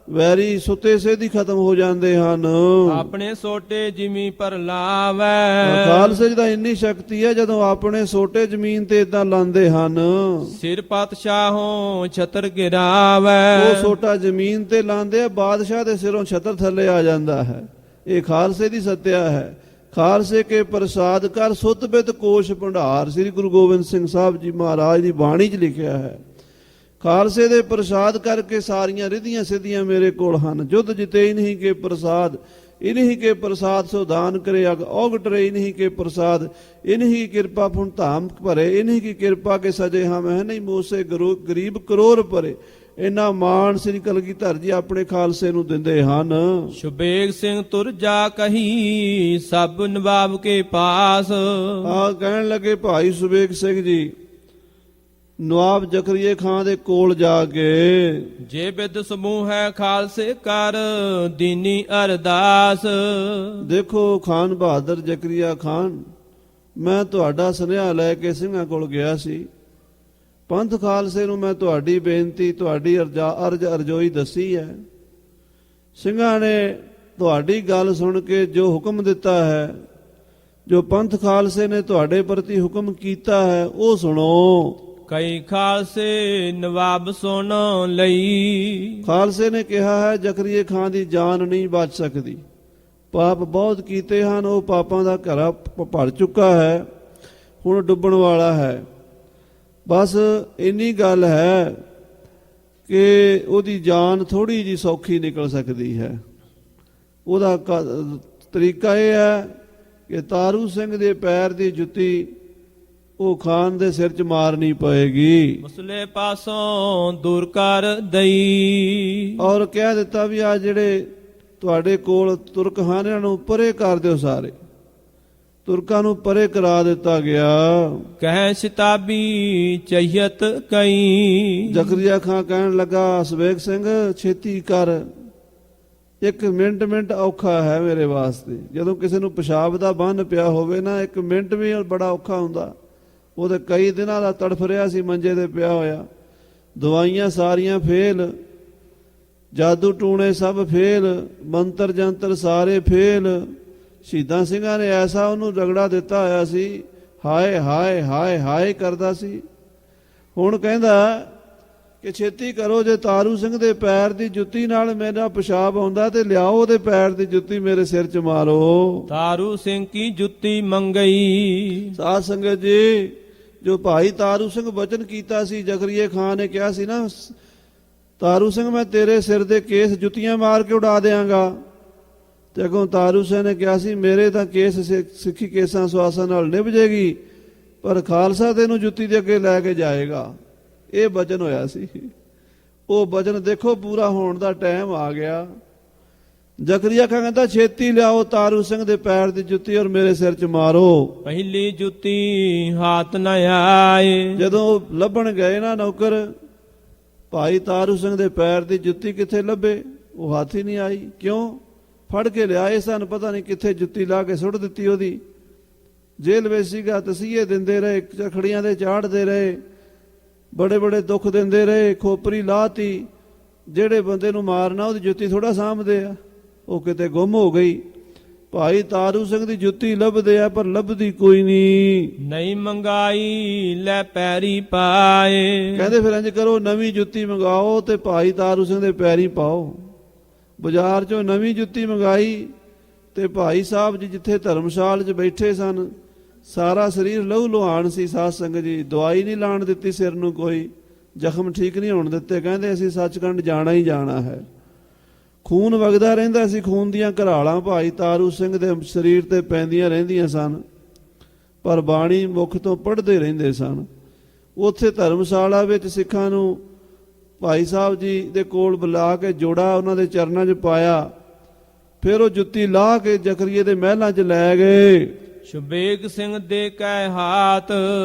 ਵੈਰੀ ਸੁੱਤੇ ਸੇਧੀ ਖਤਮ ਹੋ ਜਾਂਦੇ ਹਨ। ਆਪਣੇ ਸੋਟੇ ਜਿਮੀ ਪਰ ਲਾਵੈ, ਖਾਲਸੇ 'ਚ ਤਾਂ ਇੰਨੀ ਸ਼ਕਤੀ ਹੈ, ਜਦੋਂ ਆਪਣੇ ਸੋਟੇ ਜ਼ਮੀਨ ਤੇ ਇਦਾਂ ਲਾਉਂਦੇ ਹਨ, ਸਿਰ ਪਤਸ਼ਾਹੋਂ ਛਤਰ ਗਿਰਾਵੈ, ਉਹ ਸੋਟਾ ਜ਼ਮੀਨ ਤੇ ਲਾਉਂਦੇ ਆ, ਬਾਦਸ਼ਾਹ ਦੇ ਸਿਰੋਂ ਛਤਰ ਥੱਲੇ ਆ ਜਾਂਦਾ ਹੈ। ਇਹ ਖਾਲਸੇ ਦੀ ਸੱਤਿਆ ਹੈ। ਖਾਲਸੇ ਕੇ ਪ੍ਰਸਾਦ ਕਰ ਸੁਤ ਬਿਤ ਕੋਸ਼ ਭੰਡਾਰ, ਸ੍ਰੀ ਗੁਰੂ ਗੋਬਿੰਦ ਸਿੰਘ ਸਾਹਿਬ ਜੀ ਮਹਾਰਾਜ ਦੀ ਬਾਣੀ 'ਚ ਲਿਖਿਆ ਹੈ। ਖਾਲਸੇ ਦੇ ਪ੍ਰਸਾਦ ਕਰਕੇ ਸਾਰੀਆਂ ਰਿਧੀਆਂ ਸਿੱਧੀਆਂ ਮੇਰੇ ਕੋਲ ਹਨ। ਜੁਧ ਜਿਤੇ ਨਹੀਂ ਕੇ ਪ੍ਰਸਾਦ, ਇਨਹੀ ਕੇ ਪ੍ਰਸਾਦ ਸੋ ਦਾਨ ਕਰੇ ਅਗ ਔਗਟਰੇ, ਇਨਹੀ ਕੇ ਪ੍ਰਸਾਦ ਇਨਹੀ ਕਿਰਪਾ ਪੁਨ ਧਾਮ ਭਰੇ, ਇਨਹੀ ਕੀ ਕਿਰਪਾ ਕੇ ਸਜੇ ਹਮ ਹੈ ਨਹੀਂ ਮੋਸੇ ਗਰੀਬ ਕਰੋੜ ਭਰੇ। ਇੰਨਾ ਮਾਣ ਸ੍ਰੀ ਕਲਗੀਧਰ ਜੀ ਆਪਣੇ ਖਾਲਸੇ ਨੂੰ ਦਿੰਦੇ ਹਨ। ਸੁਬੇਗ ਸਿੰਘ ਤੁਰ ਜਾ ਕਹੀ ਸਭ ਨਵਾਬ ਕੇ ਪਾਸ, ਆ ਕਹਿਣ ਲੱਗੇ ਭਾਈ ਸੁਬੇਗ ਸਿੰਘ ਜੀ ਨਵਾਬ ਜ਼ਕਰੀਏ ਖਾਂ ਦੇ ਕੋਲ ਜਾ ਕੇ, ਜੇ ਬਿਦ ਸਮੂਹ ਹੈ ਖਾਲਸੇ ਕਰ ਦੀਨੀ ਅਰਦਾਸ। ਦੇਖੋ ਖਾਨ ਬਹਾਦਰ ਜ਼ਕਰੀਆ ਖਾਨ, ਮੈਂ ਤੁਹਾਡਾ ਸੁਨੇਹਾ ਲੈ ਕੇ ਸਿੰਘਾਂ ਕੋਲ ਗਿਆ ਸੀ। ਪੰਥ ਖਾਲਸੇ ਨੂੰ ਮੈਂ ਤੁਹਾਡੀ ਬੇਨਤੀ, ਤੁਹਾਡੀ ਅਰਜ ਅਰਜ਼ੋਈ ਦੱਸੀ ਹੈ। ਸਿੰਘਾਂ ਨੇ ਤੁਹਾਡੀ ਗੱਲ ਸੁਣ ਕੇ ਜੋ ਹੁਕਮ ਦਿੱਤਾ ਹੈ, ਜੋ ਪੰਥ ਖਾਲਸੇ ਨੇ ਤੁਹਾਡੇ ਪ੍ਰਤੀ ਹੁਕਮ ਕੀਤਾ ਹੈ, ਉਹ ਸੁਣੋ। ਕਈ ਖਾਲਸੇ ਨਵਾਬ ਸੁਣ ਲਈ, ਖਾਲਸੇ ਨੇ ਕਿਹਾ ਹੈ ਜ਼ਕਰੀਏ ਖਾਂ ਦੀ ਜਾਨ ਨਹੀਂ ਬਚ ਸਕਦੀ। ਪਾਪ ਬਹੁਤ ਕੀਤੇ ਹਨ, ਉਹ ਪਾਪਾਂ ਦਾ ਘੜਾ ਭਰ ਚੁੱਕਾ ਹੈ, ਹੁਣ ਡੁੱਬਣ ਵਾਲਾ ਹੈ। ਬਸ ਇੰਨੀ ਗੱਲ ਹੈ ਕਿ ਉਹਦੀ ਜਾਨ ਥੋੜੀ ਜੀ ਸੌਖੀ ਨਿਕਲ ਸਕਦੀ ਹੈ। ਉਹਦਾ ਤਰੀਕਾ ਇਹ ਹੈ ਕਿ ਤਾਰੂ ਸਿੰਘ ਦੇ ਪੈਰ ਦੀ ਜੁੱਤੀ ਉਹ ਖਾਨ ਦੇ ਸਿਰ 'ਚ ਮਾਰਨੀ ਪਏਗੀ। ਮਸਲੇ ਪਾਸੋਂ ਦੂਰ ਕਰ ਦਈ, ਔਰ ਕਹਿ ਦਿੱਤਾ ਵੀ ਆ ਜਿਹੜੇ ਤੁਹਾਡੇ ਕੋਲ ਤੁਰਕ ਹਨ ਇਹਨਾਂ ਨੂੰ ਪਰੇ ਕਰ ਦਿਓ। ਸਾਰੇ ਤੁਰਕਾਂ ਨੂੰ ਪਰੇ ਕਰਾ ਦਿੱਤਾ ਗਿਆ। ਕਹਿ ਸਿਤਾਬੀ ਚਹੀਤ ਕਈ, ਜ਼ਕਰੀਆ ਖਾਂ ਕਹਿਣ ਲੱਗਾ ਸੁਬੇਗ ਸਿੰਘ ਛੇਤੀ ਕਰ, ਇੱਕ ਮਿੰਟ ਔਖਾ ਹੈ ਮੇਰੇ ਵਾਸਤੇ। ਜਦੋਂ ਕਿਸੇ ਨੂੰ ਪਿਸ਼ਾਬ ਦਾ ਬੰਨ ਪਿਆ ਹੋਵੇ ਨਾ, ਇੱਕ ਮਿੰਟ ਵੀ ਬੜਾ ਔਖਾ ਹੁੰਦਾ। ਉਹ ਤਾਂ ਕਈ ਦਿਨਾਂ ਦਾ ਤੜਫ ਰਿਹਾ ਸੀ ਮੰਜੇ ਤੇ ਪਿਆ ਹੋਇਆ, ਦਵਾਈਆਂ ਸਾਰੀਆਂ ਫੇਲ, ਜਾਦੂ ਟੂਣੇ ਸਭ ਫੇਲ, ਮੰਤਰ ਜੰਤਰ ਸਾਰੇ ਫੇਲ। ਸ਼ਹੀਦਾਂ ਸਿੰਘਾਂ ਨੇ ਐਸਾ ਉਹਨੂੰ ਰਗੜਾ ਦਿੱਤਾ ਹੋਇਆ ਸੀ, ਹਾਏ ਹਾਏ ਹਾਏ ਹਾਏ ਕਰਦਾ ਸੀ। ਹੁਣ ਕਹਿੰਦਾ ਕਿ ਛੇਤੀ ਕਰੋ, ਜੇ ਤਾਰੂ ਸਿੰਘ ਦੇ ਪੈਰ ਦੀ ਜੁੱਤੀ ਨਾਲ ਮੇਰਾ ਪਿਸ਼ਾਬ ਆਉਂਦਾ ਤੇ ਲਿਆਓ ਉਹਦੇ ਪੈਰ ਦੀ ਜੁੱਤੀ ਮੇਰੇ ਸਿਰ 'ਚ ਮਾਰੋ। ਤਾਰੂ ਸਿੰਘ ਕੀ ਜੁੱਤੀ ਮੰਗਈ। ਸਾਧ ਸੰਗਤ ਜੀ, ਜੋ ਭਾਈ ਤਾਰੂ ਸਿੰਘ ਬਚਨ ਕੀਤਾ ਸੀ, ਜ਼ਕਰੀਆ ਖਾਨ ਨੇ ਕਿਹਾ ਸੀ ਨਾ, ਤਾਰੂ ਸਿੰਘ ਮੈਂ ਤੇਰੇ ਸਿਰ ਦੇ ਕੇਸ ਜੁੱਤੀਆਂ ਮਾਰ ਕੇ ਉਡਾ ਦਿਆਂਗਾ, ਤੇ ਅੱਗੋਂ ਤਾਰੂ ਸਿੰਘ ਨੇ ਕਿਹਾ ਸੀ ਮੇਰੇ ਤਾਂ ਕੇਸ ਸਿੱਖੀ ਕੇਸਾਂ ਸਵਾਸਾਂ ਨਾਲ ਨਿਭ ਜੇਗੀ, ਪਰ ਖਾਲਸਾ ਤੈਨੂੰ ਜੁੱਤੀ ਦੇ ਅੱਗੇ ਲੈ ਕੇ ਜਾਏਗਾ। ਇਹ ਬਚਨ ਹੋਇਆ ਸੀ। ਉਹ ਬਚਨ ਦੇਖੋ ਪੂਰਾ ਹੋਣ ਦਾ ਟਾਈਮ ਆ ਗਿਆ। ਜ਼ਕਰੀਆ ਖਾਨ ਕਹਿੰਦਾ ਛੇਤੀ ਲਿਆਓ ਤਾਰੂ ਸਿੰਘ ਦੇ ਪੈਰ ਦੀ ਜੁੱਤੀ ਔਰ ਮੇਰੇ ਸਿਰ 'ਚ ਮਾਰੋ। ਪਹਿਲੀ ਜੁੱਤੀ ਹਾਥ ਨ ਆਏ। ਜਦੋਂ ਲੱਭਣ ਗਏ ਨਾ ਨੌਕਰ, ਭਾਈ ਤਾਰੂ ਸਿੰਘ ਦੇ ਪੈਰ ਦੀ ਜੁੱਤੀ ਕਿੱਥੇ ਲੱਭੇ? ਉਹ ਹੱਥ ਹੀ ਨਹੀਂ ਆਈ। ਕਿਉਂ? ਫੜ ਕੇ ਲਿਆਏ ਸਨ, ਪਤਾ ਨਹੀਂ ਕਿੱਥੇ ਜੁੱਤੀ ਲਾ ਕੇ ਸੁੱਟ ਦਿੱਤੀ ਉਹਦੀ। ਜੇਲ੍ਹ ਵਿੱਚ ਸੀਗਾ, ਤਸੀਹੇ ਦਿੰਦੇ ਰਹੇ, ਚਖੜੀਆਂ ਦੇ ਚਾੜਦੇ ਰਹੇ, ਬੜੇ ਬੜੇ ਦੁੱਖ ਦਿੰਦੇ ਰਹੇ, ਖੋਪਰੀ ਲਾਤੀ। ਜਿਹੜੇ ਬੰਦੇ ਨੂੰ ਮਾਰਨਾ ਉਹਦੀ ਜੁੱਤੀ ਥੋੜਾ ਸਾਂਭਦੇ ਆ, ਉਹ ਕਿਤੇ ਗੁੰਮ ਹੋ ਗਈ। ਭਾਈ ਤਾਰੂ ਸਿੰਘ ਦੀ ਜੁੱਤੀ ਲੱਭਦੇ ਆ, ਪਰ ਲੱਭਦੀ ਕੋਈ ਨਹੀਂ ਮੰਗਾਈ ਲੈ ਪੈਰੀ ਪਾਏ। ਕਹਿੰਦੇ ਫਿਰ ਇੰਜ ਕਰੋ, ਨਵੀਂ ਜੁੱਤੀ ਮੰਗਾਓ ਤੇ ਭਾਈ ਤਾਰੂ ਸਿੰਘ ਦੇ ਪੈਰੀ ਪਾਓ। ਬਾਜ਼ਾਰ 'ਚੋਂ ਨਵੀਂ ਜੁੱਤੀ ਮੰਗਾਈ ਤੇ ਭਾਈ ਸਾਹਿਬ ਜੀ ਜਿੱਥੇ ਧਰਮਸ਼ਾਲ 'ਚ ਬੈਠੇ ਸਨ, ਸਾਰਾ ਸਰੀਰ ਲਹੂ ਲੁਹਾਨ ਸੀ। ਸਾਧ ਸੰਗਤ ਜੀ, ਦਵਾਈ ਨਹੀਂ ਲਾਣ ਦਿੱਤੀ ਸਿਰ ਨੂੰ, ਕੋਈ ਜ਼ਖਮ ਠੀਕ ਨਹੀਂ ਹੋਣ ਦਿੱਤੇ। ਕਹਿੰਦੇ ਅਸੀਂ ਸੱਚਖੰਡ ਜਾਣਾ ਹੀ ਜਾਣਾ ਹੈ। ਖੂਨ ਵਗਦਾ ਰਹਿੰਦਾ ਸੀ, ਖੂਨ ਦੀਆਂ ਘਰਾਲਾਂ ਭਾਈ ਤਾਰੂ ਸਿੰਘ ਦੇ ਸਰੀਰ ਤੇ ਪੈਂਦੀਆਂ ਰਹਿੰਦੀਆਂ ਸਨ, ਪਰ ਬਾਣੀ ਮੁਖ ਤੋਂ ਪੜ੍ਹਦੇ ਰਹਿੰਦੇ ਸਨ। ਉੱਥੇ ਧਰਮਸ਼ਾਲਾ ਵਿੱਚ ਸਿੱਖਾਂ ਨੂੰ ਭਾਈ ਸਾਹਿਬ ਜੀ ਦੇ ਕੋਲ ਬੁਲਾ ਕੇ ਜੋੜਾ ਉਹਨਾਂ ਦੇ ਚਰਨਾਂ 'ਚ ਪਾਇਆ। ਫਿਰ ਉਹ ਜੁੱਤੀ ਲਾਹ ਕੇ ਜ਼ਕਰੀਏ ਦੇ ਮਹਿਲਾਂ 'ਚ ਲੈ ਗਏ। ਸ਼ੁਬੇਗ ਸਿੰਘ ਦੇ ਕੈ ਹਾਥ।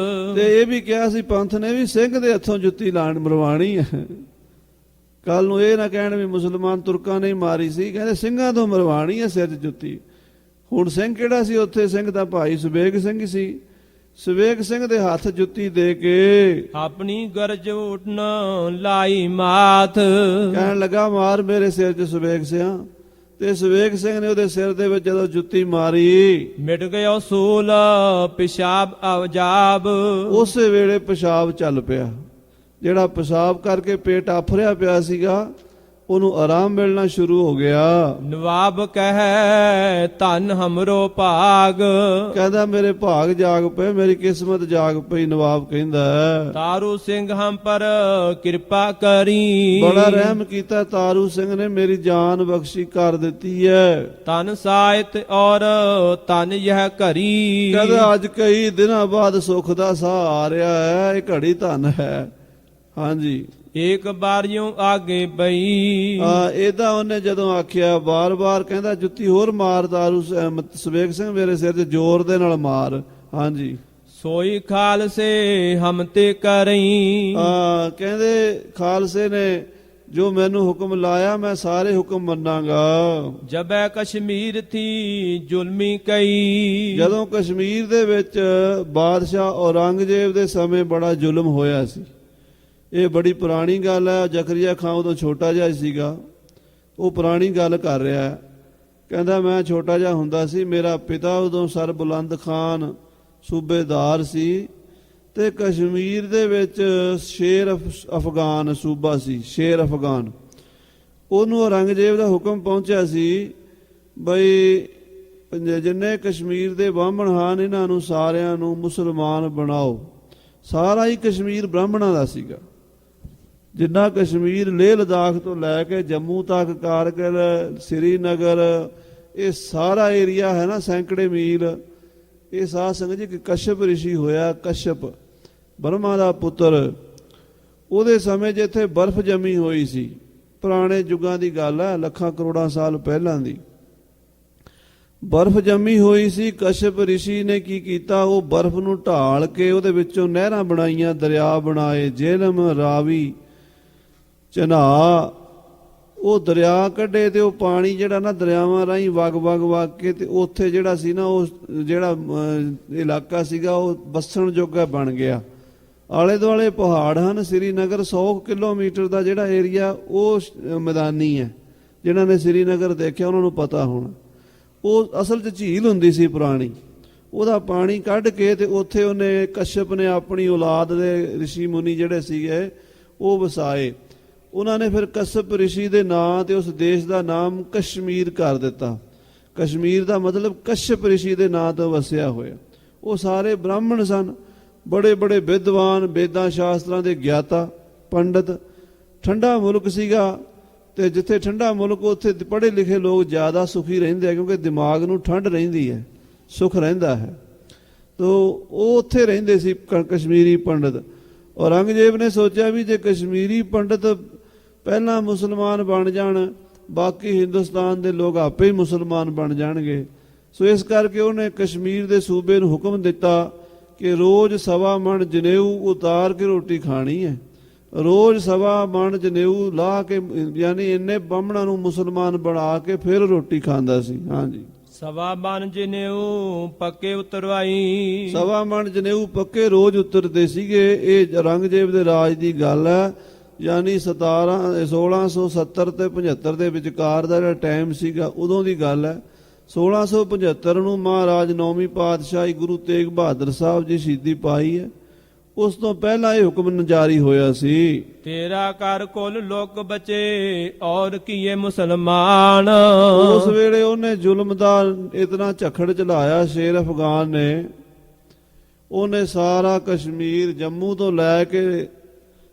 ਤੇ ਇਹ ਵੀ ਕਿਹਾ ਸੀ ਪੰਥ ਨੇ ਵੀ ਸਿੰਘ ਦੇ ਹੱਥੋਂ ਜੁੱਤੀ ਲਾਣ ਮਰਵਾਣੀ ਹੈ। ਕੱਲ ਨੂੰ ਇਹ ਨਾ ਕਹਿਣ ਵੀ ਮੁਸਲਮਾਨ ਤੁਰਕਾਂ ਨੇ ਮਾਰੀ ਸੀ, ਕਹਿੰਦੇ ਸਿੰਘਾਂ ਤੋਂ ਮਰਵਾਣੀ ਹੈ ਸਿਰ 'ਚ ਜੁੱਤੀ। ਹੁਣ ਸਿੰਘ ਕਿਹੜਾ ਸੀ ਉੱਥੇ? ਸਿੰਘ ਤਾਂ ਭਾਈ ਸੁਬੇਗ ਸਿੰਘ ਸੀ। ਸੁਬੇਗ ਸਿੰਘ ਦੇ ਹੱਥ ਜੁੱਤੀ ਦੇ ਕੇ ਆਪਣੀ ਗਰਜ ਉਠਨ ਲਾਈ ਮਾਥ। ਕਹਿਣ ਲੱਗਾ ਮਾਰ ਮੇਰੇ ਸਿਰ 'ਚ ਸੁਬੇਗ ਸਿਆ। ਤੇ ਸੁਬੇਗ ਸਿੰਘ ਨੇ ਉਹਦੇ ਸਿਰ ਦੇ ਵਿੱਚ ਜਦੋਂ ਜੁੱਤੀ ਮਾਰੀ, ਮਿਟ ਗਿਆ ਸੂਲ ਪਿਸ਼ਾਬ ਅਵਜਾਬ। ਉਸੇ ਵੇਲੇ ਪਿਸ਼ਾਬ ਚੱਲ ਪਿਆ। ਜਿਹੜਾ ਪਿਸ਼ਾਬ ਕਰਕੇ ਪੇਟ ਆਫਰਿਆ ਪਿਆ ਸੀਗਾ, ਉਹਨੂੰ ਆਰਾਮ ਮਿਲਣਾ ਸ਼ੁਰੂ ਹੋ ਗਿਆ। ਨਵਾਬ ਕਹੈ ਧਨ ਹਮਰੋ ਭਾਗ। ਕਹਿੰਦਾ ਮੇਰੇ ਭਾਗ ਜਾਗ ਪਏ, ਮੇਰੀ ਕਿਸਮਤ ਜਾਗ ਪਈ। ਨਵਾਬ ਕਹਿੰਦਾ ਤਾਰੂ ਸਿੰਘ ਹਮ ਪਰ ਕਿਰਪਾ ਕਰੀ। ਬੜਾ ਰਹਿਮ ਕੀਤਾ ਤਾਰੂ ਸਿੰਘ ਨੇ, ਮੇਰੀ ਜਾਨ ਬਖਸ਼ੀ ਕਰ ਦਿੱਤੀ ਹੈ। ਤਨ ਸਾਹਿਤ ਔਰ ਤਨ ਯਹ ਘਰੀ। ਕਹਿੰਦਾ ਅੱਜ ਕਈ ਦਿਨਾਂ ਬਾਅਦ ਸੁੱਖ ਦਾ ਸਾਹ ਆ ਰਿਹਾ ਹੈ, ਇਹ ਘੜੀ ਧਨ ਹੈ। ਹਾਂਜੀ, ਏਕ ਬਾਰਿਓਂ ਆਗੇ ਬਈ। ਇਹਦਾ ਉਹਨੇ ਜਦੋਂ ਆਖਿਆ ਬਾਰ-ਬਾਰ ਕਹਿੰਦਾ ਜੁੱਤੀ ਹੋਰ ਮਾਰ ਤਾਰੂ ਸੁਬੇਗ ਸਿੰਘ, ਮੇਰੇ ਸਿਰ 'ਚ ਜ਼ੋਰ ਦੇ ਨਾਲ ਮਾਰ। ਹਾਂਜੀ, ਸੋਈ ਖਾਲਸੇ ਹਮ ਤੇ ਕਰਈ। ਕਹਿੰਦੇ ਖਾਲਸੇ ਨੇ ਜੋ ਮੈਨੂੰ ਹੁਕਮ ਲਾਇਆ, ਮੈਂ ਸਾਰੇ ਹੁਕਮ ਮੰਨਾਂਗਾ। ਜਬੈ ਕਸ਼ਮੀਰ ਥੀ ਜ਼ੁਲਮੀ ਕਈ। ਜਦੋਂ ਕਸ਼ਮੀਰ ਦੇ ਵਿੱਚ ਬਾਦਸ਼ਾਹ ਔਰੰਗਜ਼ੇਬ ਦੇ ਸਮੇਂ ਬੜਾ ਜ਼ੁਲਮ ਹੋਇਆ ਸੀ। ਇਹ ਬੜੀ ਪੁਰਾਣੀ ਗੱਲ ਹੈ। ਜ਼ਕਰੀਆ ਖਾਨ ਉਦੋਂ ਛੋਟਾ ਜਿਹਾ ਸੀਗਾ, ਉਹ ਪੁਰਾਣੀ ਗੱਲ ਕਰ ਰਿਹਾ ਹੈ। ਕਹਿੰਦਾ ਮੈਂ ਛੋਟਾ ਜਿਹਾ ਹੁੰਦਾ ਸੀ, ਮੇਰਾ ਪਿਤਾ ਉਦੋਂ ਸਰ ਬੁਲੰਦ ਖਾਨ ਸੂਬੇਦਾਰ ਸੀ, ਤੇ ਕਸ਼ਮੀਰ ਦੇ ਵਿੱਚ ਸ਼ੇਰ ਅਫਗਾਨ ਸੂਬਾ ਸੀ, ਸ਼ੇਰ ਅਫਗਾਨ। ਉਹਨੂੰ ਔਰੰਗਜ਼ੇਬ ਦਾ ਹੁਕਮ ਪਹੁੰਚਿਆ ਸੀ ਬਈ ਜਿੰਨੇ ਕਸ਼ਮੀਰ ਦੇ ਬਾਹਮਣ ਹਨ, ਇਹਨਾਂ ਨੂੰ ਸਾਰਿਆਂ ਨੂੰ ਮੁਸਲਮਾਨ ਬਣਾਓ। ਸਾਰਾ ਹੀ ਕਸ਼ਮੀਰ ਬ੍ਰਾਹਮਣਾਂ ਦਾ ਸੀਗਾ। ਜਿੰਨਾ ਕਸ਼ਮੀਰ ਲੇਹ ਲਦਾਖ ਤੋਂ ਲੈ ਕੇ ਜੰਮੂ ਤੱਕ, ਕਾਰਗਿਲ, ਸ੍ਰੀਨਗਰ, ਇਹ ਸਾਰਾ ਏਰੀਆ ਹੈ ਨਾ, ਸੈਂਕੜੇ ਮੀਲ। ਇਹ ਸਾਧ ਸੰਗਤ ਜੀ, ਕਸ਼ਪ ਰਿਸ਼ੀ ਹੋਇਆ, ਕਸ਼ਪ ਬਰਮਾ ਦਾ ਪੁੱਤਰ। ਉਹਦੇ ਸਮੇਂ ਜਿੱਥੇ ਬਰਫ਼ ਜੰਮੀ ਹੋਈ ਸੀ, ਪੁਰਾਣੇ ਯੁੱਗਾਂ ਦੀ ਗੱਲ ਹੈ, ਲੱਖਾਂ ਕਰੋੜਾਂ ਸਾਲ ਪਹਿਲਾਂ ਦੀ ਬਰਫ਼ ਜੰਮੀ ਹੋਈ ਸੀ। ਕਸ਼ਪ ਰਿਸ਼ੀ ਨੇ ਕੀ ਕੀਤਾ, ਉਹ ਬਰਫ਼ ਨੂੰ ਢਾਲ ਕੇ ਉਹਦੇ ਵਿੱਚੋਂ ਨਹਿਰਾਂ ਬਣਾਈਆਂ, ਦਰਿਆ ਬਣਾਏ, ਜੇਹਲਮ, ਰਾਵੀ, ਚਨਾ। ਉਹ ਦਰਿਆ ਕੱਢੇ ਤੇ ਉਹ ਪਾਣੀ ਜਿਹੜਾ ਨਾ ਦਰਿਆਵਾਂ ਰਾਹੀਂ ਵਗ ਕੇ ਤੇ ਉੱਥੇ ਜਿਹੜਾ ਸੀ ਨਾ, ਉਹ ਜਿਹੜਾ ਇਲਾਕਾ ਸੀਗਾ ਉਹ ਵਸਣ ਜੋਗਾ ਬਣ ਗਿਆ। ਆਲੇ ਦੁਆਲੇ ਪਹਾੜ ਹਨ। ਸ੍ਰੀਨਗਰ 100 ਕਿਲੋਮੀਟਰ ਦਾ ਜਿਹੜਾ ਏਰੀਆ ਉਹ ਮੈਦਾਨੀ ਹੈ। ਜਿਨ੍ਹਾਂ ਨੇ ਸ੍ਰੀਨਗਰ ਦੇਖਿਆ ਉਹਨਾਂ ਨੂੰ ਪਤਾ ਹੋਣਾ। ਉਹ ਅਸਲ 'ਚ ਝੀਲ ਹੁੰਦੀ ਸੀ ਪੁਰਾਣੀ। ਉਹਦਾ ਪਾਣੀ ਕੱਢ ਕੇ ਤੇ ਉੱਥੇ ਉਹਨੇ ਕਸ਼ਪ ਨੇ ਆਪਣੀ ਔਲਾਦ ਦੇ ਰਿਸ਼ੀ ਮੁਨੀ ਜਿਹੜੇ ਸੀਗੇ, ਉਹ ਵਸਾਏ। ਉਹਨਾਂ ਨੇ ਫਿਰ ਕਸ਼ਪ ਰਿਸ਼ੀ ਦੇ ਨਾਂ ਤੇ ਉਸ ਦੇਸ਼ ਦਾ ਨਾਮ ਕਸ਼ਮੀਰ ਕਰ ਦਿੱਤਾ। ਕਸ਼ਮੀਰ ਦਾ ਮਤਲਬ ਕਸ਼ਪ ਰਿਸ਼ੀ ਦੇ ਨਾਂ ਤੋਂ ਵਸਿਆ ਹੋਇਆ। ਉਹ ਸਾਰੇ ਬ੍ਰਾਹਮਣ ਸਨ, ਬੜੇ ਬੜੇ ਵਿਦਵਾਨ, ਵੇਦਾਂ ਸ਼ਾਸਤਰਾਂ ਦੇ ਗਿਆਤਾ, ਪੰਡਤ। ਠੰਡਾ ਮੁਲਕ ਸੀਗਾ, ਤੇ ਜਿੱਥੇ ਠੰਡਾ ਮੁਲਕ ਉੱਥੇ ਪੜ੍ਹੇ ਲਿਖੇ ਲੋਕ ਜ਼ਿਆਦਾ ਸੁਖੀ ਰਹਿੰਦੇ ਆ, ਕਿਉਂਕਿ ਦਿਮਾਗ ਨੂੰ ਠੰਡ ਰਹਿੰਦੀ ਹੈ, ਸੁਖ ਰਹਿੰਦਾ ਹੈ। ਤੋ ਉਹ ਉੱਥੇ ਰਹਿੰਦੇ ਸੀ ਕਸ਼ਮੀਰੀ ਪੰਡਤ। ਔਰੰਗਜ਼ੇਬ ਨੇ ਸੋਚਿਆ ਵੀ ਜੇ ਕਸ਼ਮੀਰੀ ਪੰਡਤ ਪਹਿਲਾਂ ਮੁਸਲਮਾਨ ਬਣ ਜਾਣ, ਬਾਕੀ ਹਿੰਦੁਸਤਾਨ ਦੇ ਲੋਕ ਆਪੇ ਹੀ ਮੁਸਲਮਾਨ ਬਣ ਜਾਣਗੇ। ਸੋ ਇਸ ਕਰਕੇ ਉਹਨੇ ਕਸ਼ਮੀਰ ਦੇ ਸੂਬੇ ਨੂੰ ਹੁਕਮ ਦਿੱਤਾ ਕਿ ਰੋਜ਼ 1.25 ਮਣ ਜਨੇਊ ਉਤਾਰ ਕੇ ਰੋਟੀ ਖਾਣੀ ਹੈ। ਰੋਜ਼ 1.25 ਮਣ ਜਨੇਊ ਲਾ ਕੇ, ਯਾਨੀ ਇੰਨੇ ਬਾਹਮਣਾਂ ਨੂੰ ਮੁਸਲਮਾਨ ਬਣਾ ਕੇ ਫਿਰ ਰੋਟੀ ਖਾਂਦਾ ਸੀ। ਹਾਂਜੀ, 1.25 ਮਣ ਜਨੇਊ ਪੱਕੇ ਉਤਰਵਾਈ। 1.25 ਮਣ ਜਨੇਊ ਪੱਕੇ ਰੋਜ਼ ਉਤਰਦੇ ਸੀਗੇ। ਇਹ ਔਰੰਗਜ਼ੇਬ ਦੇ ਰਾਜ ਦੀ ਗੱਲ ਹੈ, ਯਾਨੀ 1670 ਤੇ 75 ਦੇ ਵਿਚਕਾਰ ਦਾ ਜਿਹੜਾ ਟਾਈਮ ਸੀਗਾ, ਉਦੋਂ ਦੀ ਗੱਲ ਹੈ। 1675 ਨੂੰ ਮਹਾਰਾਜ ਨੌਵੀਂ ਪਾਤਸ਼ਾਹੀ ਗੁਰੂ ਤੇਗ ਬਹਾਦਰ ਸਾਹਿਬ ਜੀ ਸ਼ਹੀਦੀ ਪਾਈ ਹੈ। ਉਸ ਤੋਂ ਪਹਿਲਾਂ ਇਹ ਹੁਕਮ ਜਾਰੀ ਹੋਇਆ ਸੀ, ਤੇਰਾ ਕਰ ਕੁਲ ਲੋਕ ਬਚੇ ਔਰ ਕੀਏ ਮੁਸਲਮਾਨ। ਉਸ ਵੇਲੇ ਉਹਨੇ ਜ਼ੁਲਮ ਦਾ ਇਤਨਾ ਝਖੜ ਚਲਾਇਆ ਸ਼ੇਰ ਅਫਗਾਨ ਨੇ। ਉਹਨੇ ਸਾਰਾ ਕਸ਼ਮੀਰ, ਜੰਮੂ ਤੋਂ ਲੈ ਕੇ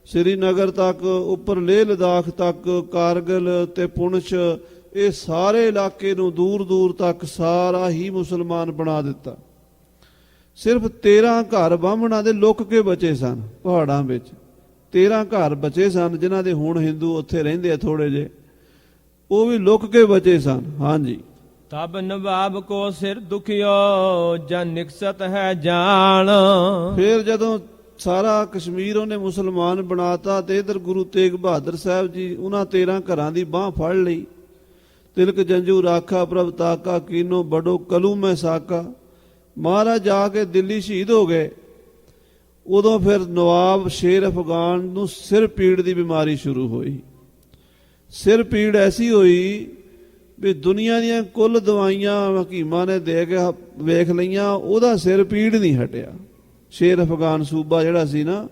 ਸ੍ਰੀਨਗਰ ਤੱਕ, ਉੱਪਰ ਲੇਹ ਲਦਾਖ ਤੱਕ, ਕਾਰਗਿਲ ਤੇ ਪੁੰਛ, ਇਹ ਸਾਰੇ ਇਲਾਕੇ ਨੂੰ ਦੂਰ ਦੂਰ ਤੱਕ ਸਾਰਾ ਹੀ ਮੁਸਲਮਾਨ ਬਣਾ ਦਿੱਤਾ। ਸਿਰਫ 13 ਘਰ ਬਾਹਮਣਾਂ ਦੇ ਲੁੱਕ ਕੇ ਬਚੇ ਸਨ ਪਹਾੜਾਂ ਵਿੱਚ। 13 ਘਰ ਬਚੇ ਸਨ ਜਿਨ੍ਹਾਂ ਦੇ ਹੁਣ ਹਿੰਦੂ ਉੱਥੇ ਰਹਿੰਦੇ ਆ ਥੋੜੇ ਜਿਹੇ, ਉਹ ਵੀ ਲੁੱਕ ਕੇ ਬਚੇ ਸਨ। ਹਾਂਜੀ, ਤਬ ਨਵਾਬ ਕੋ ਸਿਰ ਦੁਖਿਓ ਜਨ ਨਿਕਸਤ ਹੈ ਜਾਨ। ਫਿਰ ਜਦੋਂ ਸਾਰਾ ਕਸ਼ਮੀਰ ਉਹਨੇ ਮੁਸਲਮਾਨ ਬਣਾਤਾ ਤੇ ਇਧਰ ਗੁਰੂ ਤੇਗ ਬਹਾਦਰ ਸਾਹਿਬ ਜੀ ਉਹਨਾਂ 13 ਘਰਾਂ ਦੀ ਬਾਹ ਫੜ ਲਈ। ਤਿਲਕ ਜੰਜੂ ਰਾਖਾ ਪ੍ਰਭ ਤਾਕਾ, ਕੀਨੋ ਬੜੋ ਕਲੂ ਮੈਂ ਸਾਕਾ। ਮਹਾਰਾਜ ਜਾ ਕੇ ਦਿੱਲੀ ਸ਼ਹੀਦ ਹੋ ਗਏ। ਉਦੋਂ ਫਿਰ ਨਵਾਬ ਸ਼ੇਰ ਅਫਗਾਨ ਨੂੰ ਸਿਰ ਪੀੜ ਦੀ ਬਿਮਾਰੀ ਸ਼ੁਰੂ ਹੋਈ। ਸਿਰ ਪੀੜ ਐਸੀ ਹੋਈ ਵੀ ਦੁਨੀਆ ਦੀਆਂ ਕੁੱਲ ਦਵਾਈਆਂ ਹਕੀਮਾਂ ਨੇ ਦੇ ਕੇ ਵੇਖ ਲਈਆਂ, ਉਹਦਾ ਸਿਰ ਪੀੜ ਨਹੀਂ ਹਟਿਆ। ਸ਼ੇਰ ਅਫਗਾਨ ਸੂਬਾ ਜਿਹੜਾ ਸੀ ਨਾ,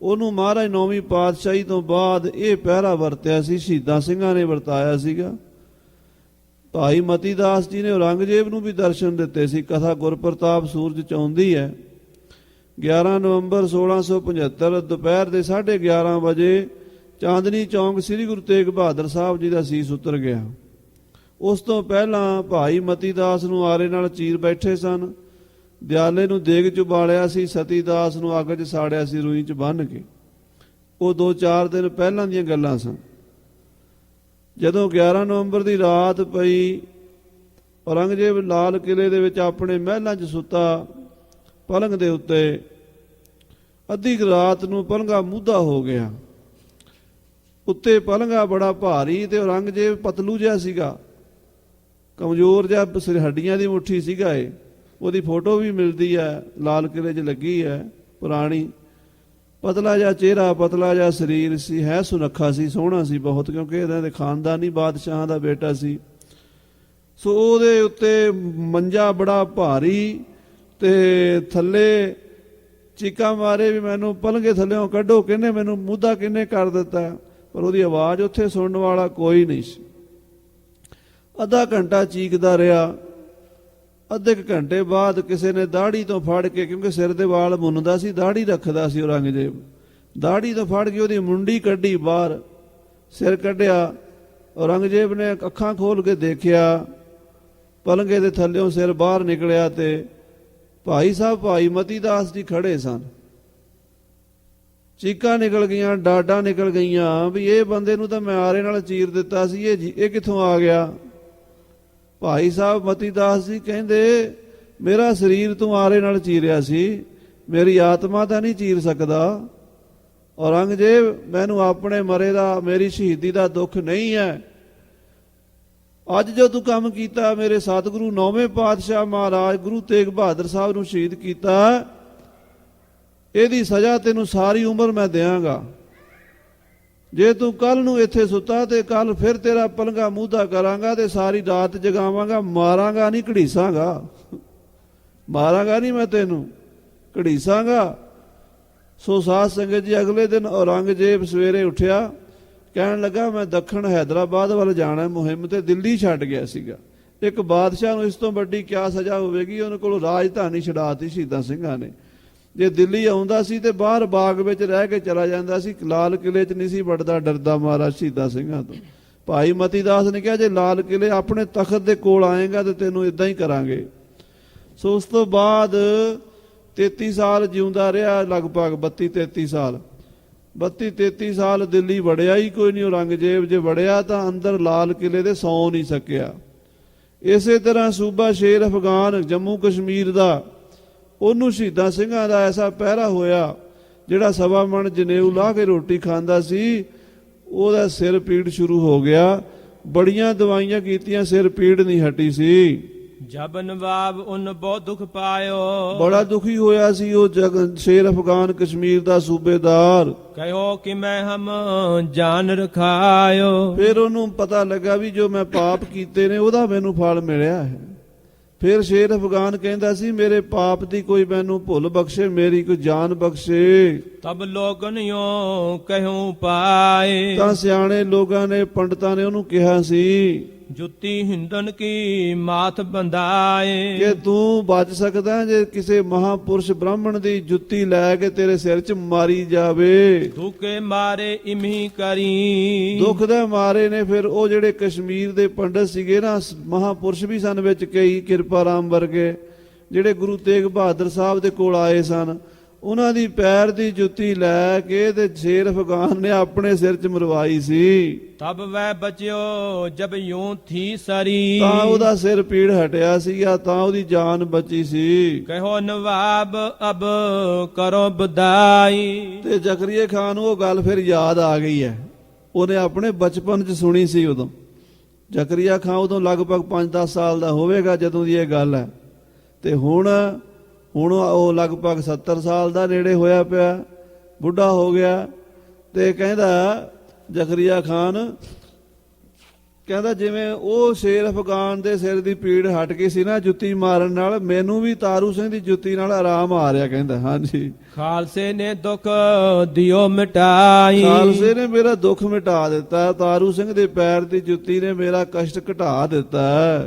ਉਹਨੂੰ ਮਹਾਰਾਜ ਨੌਵੀਂ ਪਾਤਸ਼ਾਹੀ ਤੋਂ ਬਾਅਦ ਇਹ ਪਹਿਰਾ ਵਰਤਿਆ ਸੀ, ਸ਼ਹੀਦਾਂ ਸਿੰਘਾਂ ਨੇ ਵਰਤਾਇਆ ਸੀਗਾ। ਭਾਈ ਮਤੀ ਦਾਸ ਜੀ ਨੇ ਔਰੰਗਜ਼ੇਬ ਨੂੰ ਵੀ ਦਰਸ਼ਨ ਦਿੱਤੇ ਸੀ। ਕਥਾ ਗੁਰਪ੍ਰਤਾਪ ਸੂਰਜ ਚ ਆਉਂਦੀ ਹੈ। 11 ਨਵੰਬਰ 1675 ਦੁਪਹਿਰ ਦੇ 11:30 ਵਜੇ ਚਾਂਦਨੀ ਚੌਂਕ ਸ੍ਰੀ ਗੁਰੂ ਤੇਗ ਬਹਾਦਰ ਸਾਹਿਬ ਜੀ ਦਾ ਸੀਸ ਉਤਰ ਗਿਆ। ਉਸ ਤੋਂ ਪਹਿਲਾਂ ਭਾਈ ਮਤੀ ਦਾਸ ਨੂੰ ਆਰੇ ਨਾਲ ਚੀਰ ਬੈਠੇ ਸਨ। ਦਿਆਲੇ ਨੂੰ ਦੇਗ ਚ ਉਬਾਲਿਆ ਸੀ, ਸਤੀ ਦਾਸ ਨੂੰ ਅੱਗ 'ਚ ਸਾੜਿਆ ਸੀ ਰੂਈ 'ਚ ਬੰਨ੍ਹ ਕੇ। ਉਹ 2-4 ਦਿਨ ਪਹਿਲਾਂ ਦੀਆਂ ਗੱਲਾਂ ਸਨ। ਜਦੋਂ 11 ਨਵੰਬਰ ਦੀ ਰਾਤ ਪਈ, ਔਰੰਗਜ਼ੇਬ ਲਾਲ ਕਿਲੇ ਦੇ ਵਿੱਚ ਆਪਣੇ ਮਹਿਲਾਂ 'ਚ ਸੁੱਤਾ ਪਲੰਘ ਦੇ ਉੱਤੇ। ਅੱਧੀ ਰਾਤ ਨੂੰ ਪਲੰਘਾ ਮੂਧਾ ਹੋ ਗਿਆ। ਉੱਤੇ ਪਲੰਘਾ ਬੜਾ ਭਾਰੀ ਤੇ ਔਰੰਗਜ਼ੇਬ ਪਤਲੂ ਜਿਹਾ ਸੀਗਾ, ਕਮਜ਼ੋਰ ਜਿਹਾ, ਹੱਡੀਆਂ ਦੀ ਮੁੱਠੀ ਸੀਗਾ ਇਹ। ਉਹਦੀ ਫੋਟੋ ਵੀ ਮਿਲਦੀ ਹੈ, ਲਾਲ ਕਿਲੇ 'ਚ ਲੱਗੀ ਹੈ ਪੁਰਾਣੀ। ਪਤਲਾ ਜਿਹਾ ਚਿਹਰਾ, ਪਤਲਾ ਜਿਹਾ ਸਰੀਰ ਸੀ, ਹੈ ਸੁਨੱਖਾ ਸੀ, ਸੋਹਣਾ ਸੀ ਬਹੁਤ, ਕਿਉਂਕਿ ਇਹਨਾਂ ਦੇ ਖਾਨਦਾਨੀ ਬਾਦਸ਼ਾਹਾਂ ਦਾ ਬੇਟਾ ਸੀ। ਸੋ ਉਹਦੇ ਉੱਤੇ ਮੰਜਾ ਬੜਾ ਭਾਰੀ ਤੇ ਥੱਲੇ ਚੀਕਾਂ ਮਾਰੇ ਵੀ ਮੈਨੂੰ ਪਲੰਘੇ ਥੱਲਿਓਂ ਕੱਢੋ, ਕਿਹਨੇ ਮੈਨੂੰ ਮੂਧਾ ਕਿਹਨੇ ਕਰ ਦਿੱਤਾ। ਪਰ ਉਹਦੀ ਆਵਾਜ਼ ਉੱਥੇ ਸੁਣਨ ਵਾਲਾ ਕੋਈ ਨਹੀਂ ਸੀ। ਅੱਧਾ ਘੰਟਾ ਚੀਕਦਾ ਰਿਹਾ। ਅੱਧੇ ਕੁ ਘੰਟੇ ਬਾਅਦ ਕਿਸੇ ਨੇ ਦਾੜੀ ਤੋਂ ਫੜ ਕੇ, ਕਿਉਂਕਿ ਸਿਰ ਦੇ ਵਾਲ ਮੁੰਨਦਾ ਸੀ, ਦਾੜੀ ਰੱਖਦਾ ਸੀ ਔਰੰਗਜ਼ੇਬ, ਦਾੜੀ ਤੋਂ ਫੜ ਕੇ ਉਹਦੀ ਮੁੰਡੀ ਕੱਢੀ ਬਾਹਰ, ਸਿਰ ਕੱਢਿਆ। ਔਰੰਗਜ਼ੇਬ ਨੇ ਅੱਖਾਂ ਖੋਲ ਕੇ ਦੇਖਿਆ, ਪਲੰਘੇ ਦੇ ਥੱਲਿਓਂ ਸਿਰ ਬਾਹਰ ਨਿਕਲਿਆ ਤੇ ਭਾਈ ਸਾਹਿਬ ਭਾਈ ਮਤੀ ਦਾਸ ਜੀ ਖੜੇ ਸਨ। ਚੀਕਾਂ ਨਿਕਲ ਗਈਆਂ, ਡਾਡਾਂ ਨਿਕਲ ਗਈਆਂ ਵੀ ਇਹ ਬੰਦੇ ਨੂੰ ਤਾਂ ਮੈਂ ਆਰੇ ਨਾਲ ਚੀਰ ਦਿੱਤਾ ਸੀ, ਇਹ ਕਿੱਥੋਂ ਆ ਗਿਆ। ਭਾਈ ਸਾਹਿਬ ਮਤੀ ਦਾਸ ਜੀ ਕਹਿੰਦੇ, ਮੇਰਾ ਸਰੀਰ ਤੂੰ ਆਰੇ ਨਾਲ ਚੀਰਿਆ ਸੀ, ਮੇਰੀ ਆਤਮਾ ਤਾਂ ਨਹੀਂ ਚੀਰ ਸਕਦਾ। ਔਰੰਗਜ਼ੇਬ, ਮੈਨੂੰ ਆਪਣੇ ਮਰੇ ਦਾ, ਮੇਰੀ ਸ਼ਹੀਦੀ ਦਾ ਦੁੱਖ ਨਹੀਂ ਹੈ। ਅੱਜ ਜੋ ਤੂੰ ਕੰਮ ਕੀਤਾ, ਮੇਰੇ ਸਤਿਗੁਰੂ ਨੌਵੇਂ ਪਾਤਸ਼ਾਹ ਮਹਾਰਾਜ ਗੁਰੂ ਤੇਗ ਬਹਾਦਰ ਸਾਹਿਬ ਨੂੰ ਸ਼ਹੀਦ ਕੀਤਾ, ਇਹਦੀ ਸਜ਼ਾ ਤੈਨੂੰ ਸਾਰੀ ਉਮਰ ਮੈਂ ਦਿਆਂਗਾ। ਜੇ ਤੂੰ ਕੱਲ ਨੂੰ ਇੱਥੇ ਸੁੱਤਾ ਤੇ ਕੱਲ ਫਿਰ ਤੇਰਾ ਪਲੰਘਾ ਮੂਧਾ ਕਰਾਂਗਾ ਤੇ ਸਾਰੀ ਰਾਤ ਜਗਾਵਾਂਗਾ, ਮਾਰਾਂਗਾ ਨਹੀਂ ਘੜੀਸਾਂਗਾ, ਮਾਰਾਂਗਾ ਨਹੀਂ ਮੈਂ ਤੈਨੂੰ, ਘੜੀਸਾਂਗਾ। ਸੋ ਸਾਧ ਸੰਗਤ ਜੀ, ਅਗਲੇ ਦਿਨ ਔਰੰਗਜ਼ੇਬ ਸਵੇਰੇ ਉੱਠਿਆ, ਕਹਿਣ ਲੱਗਾ ਮੈਂ ਦੱਖਣ ਹੈਦਰਾਬਾਦ ਵੱਲ ਜਾਣਾ ਮੁਹਿੰਮ ਤੇ, ਦਿੱਲੀ ਛੱਡ ਗਿਆ ਸੀਗਾ। ਇੱਕ ਬਾਦਸ਼ਾਹ ਨੂੰ ਇਸ ਤੋਂ ਵੱਡੀ ਕਿਆ ਸਜ਼ਾ ਹੋਵੇਗੀ, ਉਹਨਾਂ ਕੋਲੋਂ ਰਾਜਧਾਨੀ ਛਡਾਤੀ ਸ਼ਹੀਦਾਂ ਸਿੰਘਾਂ ਨੇ। ਜੇ ਦਿੱਲੀ ਆਉਂਦਾ ਸੀ ਤੇ ਬਾਹਰ ਬਾਗ ਵਿੱਚ ਰਹਿ ਕੇ ਚਲਾ ਜਾਂਦਾ ਸੀ, ਲਾਲ ਕਿਲੇ 'ਚ ਨਹੀਂ ਸੀ ਵੜਦਾ, ਡਰਦਾ ਮਾਰਾ ਸ਼ਹੀਦਾਂ ਸਿੰਘਾਂ ਤੋਂ। ਭਾਈ ਮਤੀ ਦਾਸ ਨੇ ਕਿਹਾ ਜੇ ਲਾਲ ਕਿਲੇ ਆਪਣੇ ਤਖਤ ਦੇ ਕੋਲ ਆਏਗਾ ਤੇ ਤੈਨੂੰ ਇਦਾਂ ਹੀ ਕਰਾਂਗੇ। ਸੋ ਉਸ ਤੋਂ ਬਾਅਦ 33 ਸਾਲ ਜਿਉਂਦਾ ਰਿਹਾ, ਲਗਭਗ 32-33 ਸਾਲ। 32-33 ਸਾਲ ਦਿੱਲੀ ਵੜਿਆ ਹੀ ਕੋਈ ਨਹੀਂ ਔਰੰਗਜ਼ੇਬ। ਜੇ ਵੜਿਆ ਤਾਂ ਅੰਦਰ ਲਾਲ ਕਿਲੇ ਦੇ ਸੌਂ ਨਹੀਂ ਸਕਿਆ। ਇਸੇ ਤਰ੍ਹਾਂ ਸੂਬਾ ਸ਼ੇਰ ਅਫਗਾਨ ਜੰਮੂ ਕਸ਼ਮੀਰ ਦਾ, ਉਹਨੂੰ ਸ਼ਹੀਦਾਂ ਸਿੰਘਾਂ ਦਾ ਐਸਾ ਪਹਿਰਾ ਹੋਇਆ, ਜਿਹੜਾ ਸਵਾ ਮਣ ਜਨੇਊ ਲਾ ਕੇ ਰੋਟੀ ਖਾਂਦਾ ਸੀ, ਉਹਦਾ ਸਿਰ ਪੀੜ ਸ਼ੁਰੂ ਹੋ ਗਿਆ। ਬੜੀਆਂ ਦਵਾਈਆਂ ਕੀਤੀਆਂ, ਸਿਰ ਪੀੜ ਨਹੀਂ ਹਟੀ ਸੀ। ਜਬ ਨਵਾਬ ਉਨ ਬਹੁਤ ਦੁਖ ਪਾਇਓ, ਬੜਾ ਦੁਖੀ ਹੋਇਆ ਸੀ ਉਹ ਸ਼ੇਰ ਅਫਗਾਨ ਕਸ਼ਮੀਰ ਦਾ ਸੂਬੇਦਾਰ। ਕਹਿਓ ਕਿ ਮੈਂ ਹਮ ਜਾਨ ਰਖਾਇਓ। ਫਿਰ ਉਹਨੂੰ ਪਤਾ ਲੱਗਾ ਵੀ ਜੋ ਮੈਂ ਪਾਪ ਕੀਤੇ ਨੇ ਉਹਦਾ ਮੈਨੂੰ ਫਲ ਮਿਲਿਆ ਹੈ। ਫਿਰ ਸ਼ੇਰ ਅਫਗਾਨ ਕਹਿੰਦਾ ਸੀ ਮੇਰੇ ਪਾਪ ਦੀ ਕੋਈ ਮੈਨੂੰ ਭੁੱਲ ਬਖਸ਼ੇ, ਮੇਰੀ ਕੋਈ ਜਾਨ ਬਖਸ਼ੇ। ਤਬ ਲੋਗਨ ਯੋ ਕਹਿਉ ਪਾਏ, ਤਾਂ ਸਿਆਣੇ ਲੋਕਾਂ ਨੇ, ਪੰਡਤਾਂ ਨੇ ਉਹਨੂੰ ਕਿਹਾ ਸੀ ਜੁੱਤੀ ਹਿੰਦਨ ਕੀ ਮਾਥ ਬੰਦਾਏ, ਕਿ ਤੂੰ ਬਚ ਸਕਦਾ ਜੇ ਕਿਸੇ ਮਹਾਪੁਰਸ਼ ਬ੍ਰਾਹਮਣ ਦੀ ਜੁੱਤੀ ਲੈ ਕੇ ਤੇਰੇ ਸਿਰ 'ਚ ਮਾਰੀ ਜਾਵੇ। ਦੁੱਕੇ ਮਾਰੇ ਇਮੀ ਕਰੀ, ਦੁੱਖ ਦੇ ਮਾਰੇ ਨੇ ਫਿਰ ਉਹ ਜਿਹੜੇ ਕਸ਼ਮੀਰ ਦੇ ਪੰਡਤ ਸੀਗੇ ਨਾ, ਮਹਾਪੁਰਸ਼ ਵੀ ਸਨ ਵਿੱਚ ਕਈ, ਕਿਰਪਾ ਰਾਮ ਵਰਗੇ, ਜਿਹੜੇ ਗੁਰੂ ਤੇਗ ਬਹਾਦਰ ਸਾਹਿਬ ਦੇ ਕੋਲ ਆਏ ਸਨ, ਉਹਨਾਂ ਦੀ ਪੈਰ ਦੀ ਜੁੱਤੀ ਲੈ ਕੇ ਤੇ ਸ਼ੇਰ ਅਫਗਾਨ ਨੇ ਆਪਣੇ ਸਿਰ 'ਚ ਮਰਵਾਈ ਸੀ। ਤਬ ਵੈ ਬਚਿਓ ਜਬ ਯੂੰ ਥੀ ਸਰੀ, ਤਾਂ ਉਹਦਾ ਸਿਰ ਪੀੜ ਹਟਿਆ ਸੀਗਾ, ਤਾਂ ਉਹਦੀ ਜਾਨ ਬਚੀ ਸੀ। ਕਹਿਓ ਨਵਾਬ ਅਬ ਕਰੋ ਬਦਾਈ, ਤੇ ਜ਼ਕਰੀਆ ਖਾਨ ਨੂੰ ਉਹ ਗੱਲ ਫਿਰ ਯਾਦ ਆ ਗਈ ਹੈ। ਉਹਨੇ ਆਪਣੇ ਬਚਪਨ 'ਚ ਸੁਣੀ ਸੀ ਉਦੋਂ। ਜ਼ਕਰੀਆ ਖਾਨ ਉਦੋਂ ਲਗਭਗ 5-10 ਸਾਲ ਦਾ ਹੋਵੇਗਾ ਜਦੋਂ ਦੀ ਇਹ ਗੱਲ ਹੈ। ਤੇ ਹੁਣ ਉਹ ਲਗਭਗ 70 ਸਾਲ ਦਾ ਨੇੜੇ ਹੋਇਆ ਪਿਆ, ਬੁੱਢਾ ਹੋ ਗਿਆ। ਤੇ ਕਹਿੰਦਾ ਜ਼ਕਰੀਆ ਖਾਨ, ਕਹਿੰਦਾ ਜਿਵੇਂ ਉਹ ਸ਼ੇਰ ਅਫਗਾਨ ਦੇ ਸਿਰ ਦੀ ਪੀੜ ਹਟ ਗਈ ਸੀ ਨਾ ਜੁੱਤੀ ਮਾਰਨ ਨਾਲ, ਮੈਨੂੰ ਵੀ ਤਾਰੂ ਸਿੰਘ ਦੀ ਜੁੱਤੀ ਨਾਲ ਆਰਾਮ ਆ ਰਿਹਾ। ਕਹਿੰਦਾ ਹਾਂਜੀ, ਖਾਲਸੇ ਨੇ ਦੁੱਖ ਦਿਓ ਮਿਟਾਈ, ਖਾਲਸੇ ਨੇ ਮੇਰਾ ਦੁੱਖ ਮਿਟਾ ਦਿੱਤਾ, ਤਾਰੂ ਸਿੰਘ ਦੇ ਪੈਰ ਦੀ ਜੁੱਤੀ ਨੇ ਮੇਰਾ ਕਸ਼ਟ ਘਟਾ ਦਿੱਤਾ।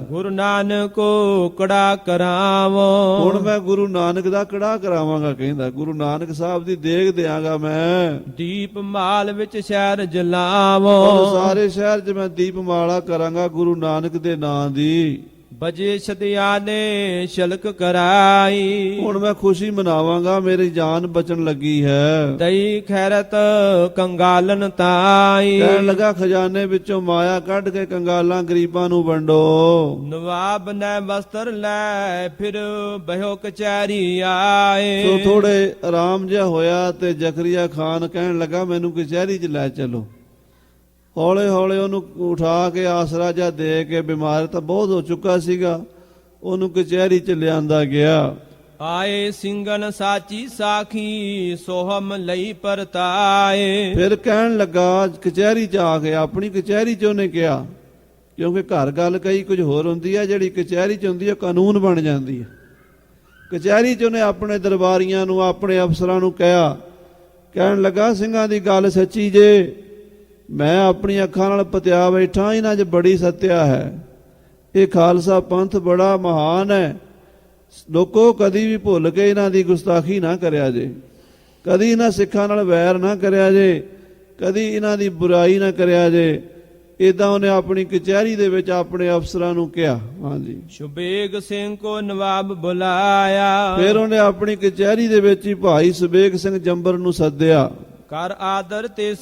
ਗੁਰੂ ਨਾਨਕ ਕੋ ਕੜਾ ਕਰਾਵੋ, ਹੁਣ ਮੈਂ ਗੁਰੂ ਨਾਨਕ ਦਾ ਕੜਾ ਕਰਾਵਾਂਗਾ। ਕਹਿੰਦਾ ਗੁਰੂ ਨਾਨਕ ਸਾਹਿਬ ਦੀ ਦੇਗ ਦਿਆਂਗਾ ਮੈਂ। ਦੀਪ ਮਾਲ ਵਿੱਚ ਸ਼ਹਿਰ ਜਲਾਵੋ, ਸਾਰੇ ਸ਼ਹਿਰ 'ਚ ਮੈਂ ਦੀਪਮਾਲਾ ਕਰਾਂਗਾ ਗੁਰੂ ਨਾਨਕ ਦੇ ਨਾਂ ਦੀ। ਬਜੇ ਛਦਿਆ ਨੇ ਸ਼ਲਕ ਕਰਾਈ, ਹੁਣ ਮੈਂ ਖੁਸ਼ੀ ਮਨਾਵਾਂਗਾ, ਮੇਰੀ ਜਾਨ ਬਚਣ ਲੱਗੀ ਹੈ। ਦਈ ਖੈਰਤ ਕੰਗਾਲਨ ਤਾਈ, ਕਹਿਣ ਲੱਗਾ ਖਜ਼ਾਨੇ ਵਿੱਚੋਂ ਮਾਇਆ ਕੱਢ ਕੇ ਕੰਗਾਲਾਂ ਗਰੀਬਾਂ ਨੂੰ ਵੰਡੋ। ਨਵਾਬ ਨੇ ਵਸਤਰ ਲੈ ਫਿਰ ਬਹਿਓ ਕਚਹਿਰੀ ਆਏ, ਸੋ ਥੋੜੇ ਆਰਾਮ ਜਿਹਾ ਹੋਇਆ ਤੇ ਜ਼ਕਰੀਆ ਖਾਨ ਕਹਿਣ ਲੱਗਾ ਮੈਨੂੰ ਕਚਹਿਰੀ 'ਚ ਲੈ ਚਲੋ। ਹੌਲੇ ਹੌਲੇ ਉਹਨੂੰ ਉਠਾ ਕੇ ਆਸਰਾ ਜਿਹਾ ਦੇ ਕੇ, ਬਿਮਾਰ ਤਾਂ ਬਹੁਤ ਹੋ ਚੁੱਕਾ ਸੀਗਾ, ਉਹਨੂੰ ਕਚਹਿਰੀ 'ਚ ਲਿਆਂਦਾ ਗਿਆ। ਆਏ ਸਿੰਘਨ ਸਾਚੀ ਸਾਖੀ ਸੋਹਮ ਲਈ ਪਰਤਾਏ, ਫਿਰ ਕਹਿਣ ਲੱਗਾ ਕਚਹਿਰੀ 'ਚ ਆ ਕੇ, ਆਪਣੀ ਕਚਹਿਰੀ 'ਚ ਉਹਨੇ ਕਿਹਾ, ਕਿਉਂਕਿ ਘਰ ਗੱਲ ਕਈ ਕੁਝ ਹੋਰ ਹੁੰਦੀ ਹੈ, ਜਿਹੜੀ ਕਚਹਿਰੀ 'ਚ ਹੁੰਦੀ ਹੈ ਕਾਨੂੰਨ ਬਣ ਜਾਂਦੀ ਹੈ। ਕਚਹਿਰੀ 'ਚ ਉਹਨੇ ਆਪਣੇ ਦਰਬਾਰੀਆਂ ਨੂੰ, ਆਪਣੇ ਅਫਸਰਾਂ ਨੂੰ ਕਿਹਾ, ਕਹਿਣ ਲੱਗਾ ਸਿੰਘਾਂ ਦੀ ਗੱਲ ਸੱਚੀ ਜੇ, ਮੈਂ ਆਪਣੀ ਅੱਖਾਂ ਨਾਲ ਪਤਿਆ ਬੈਠਾ, ਇਹਨਾਂ 'ਚ ਬੜੀ ਸੱਤਿਆ ਹੈ। ਇਹ ਖਾਲਸਾ ਪੰਥ ਬੜਾ ਮਹਾਨ ਹੈ। ਲੋਕੋ ਕਦੀ ਵੀ ਭੁੱਲ ਕੇ ਇਹਨਾਂ ਦੀ ਗੁਸਤਾਖੀ ਨਾ ਕਰਿਆ ਜੇ, ਕਦੀ ਇਹਨਾਂ ਸਿੱਖਾਂ ਨਾਲ ਵੈਰ ਨਾ ਕਰਿਆ ਜੇ, ਕਦੀ ਇਹਨਾਂ ਦੀ ਬੁਰਾਈ ਨਾ ਕਰਿਆ ਜੇ। ਇਦਾਂ ਉਹਨੇ ਆਪਣੀ ਕਚਹਿਰੀ ਦੇ ਵਿੱਚ ਆਪਣੇ ਅਫਸਰਾਂ ਨੂੰ ਕਿਹਾ। ਹਾਂਜੀ, ਸੁਬੇਗ ਸਿੰਘ ਕੋ ਨਵਾਬ ਬੁਲਾਇਆ, ਫਿਰ ਉਹਨੇ ਆਪਣੀ ਕਚਹਿਰੀ ਦੇ ਵਿੱਚ ਹੀ ਭਾਈ ਸੁਬੇਗ ਸਿੰਘ ਜੰਬਰ ਨੂੰ ਸੱਦਿਆ। ਕਰ ਆਦਰ ਤਿਸ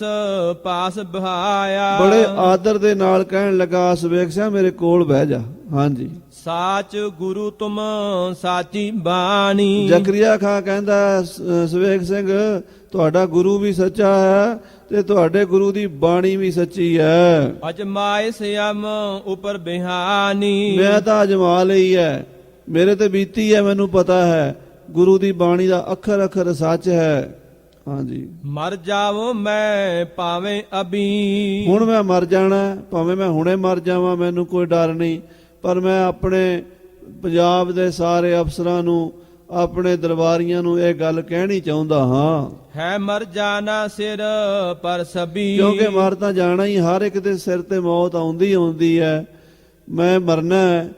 ਪਾਸ ਬਹਾਇਆ, ਬੜੇ ਆਦਰ ਦੇ ਨਾਲ ਕਹਿਣ ਲੱਗਾ ਸੁਬੇਗ ਸਿੰਘ ਮੇਰੇ ਕੋਲ ਬਹਿ ਜਾ। ਹਾਂਜੀ, ਸਾਚ ਗੁਰੂ ਤੁਮ ਸਾਚੀ ਬਾਣੀ, ਜ਼ਕਰੀਆ ਖਾਨ ਕਹਿੰਦਾ ਸੁਬੇਗ ਸਿੰਘ ਤੁਹਾਡਾ ਗੁਰੂ ਵੀ ਸੱਚਾ ਹੈ ਤੇ ਤੁਹਾਡੇ ਗੁਰੂ ਦੀ ਬਾਣੀ ਵੀ ਸੱਚੀ ਹੈ। ਅਜਮਾਏ ਸਿਆਮ ਉਪਰ ਬਿਹਾਨੀ, ਮੈਂ ਤਾਂ ਅਜਮਾ ਲਈ ਹੈ, ਮੇਰੇ ਤੇ ਬੀਤੀ ਹੈ, ਮੈਨੂੰ ਪਤਾ ਹੈ ਗੁਰੂ ਦੀ ਬਾਣੀ ਦਾ ਅੱਖਰ ਅੱਖਰ ਸੱਚ ਹੈ। ਹਾਂਜੀ, ਮਰ ਜਾਵੋ ਮੈਂ ਭਾਵੇਂ ਅਬੀ, ਹੁਣ ਮੈਂ ਮਰ ਜਾਣਾ, ਭਾਵੇਂ ਮੈਂ ਹੁਣੇ ਮਰ ਜਾਵਾਂ, ਮੈਨੂੰ ਕੋਈ ਡਰ ਨਹੀਂ, ਪਰ ਮੈਂ ਆਪਣੇ ਪੰਜਾਬ ਦੇ ਸਾਰੇ ਅਫਸਰਾਂ ਨੂੰ, ਆਪਣੇ ਦਰਬਾਰੀਆਂ ਨੂੰ ਇਹ ਗੱਲ ਕਹਿਣੀ ਚਾਹੁੰਦਾ ਹਾਂ, ਹੈ ਮਰ ਜਾਣਾ ਸਿਰ ਪਰ ਸਭੀ। ਕਿਉਂਕਿ ਮਰ ਤਾਂ ਜਾਣਾ ਹੀ, ਹਰ ਇੱਕ ਦੇ ਸਿਰ ਤੇ ਮੌਤ ਆਉਂਦੀ ਹੈ। ਮੈਂ ਮਰਨਾ ਹੈ,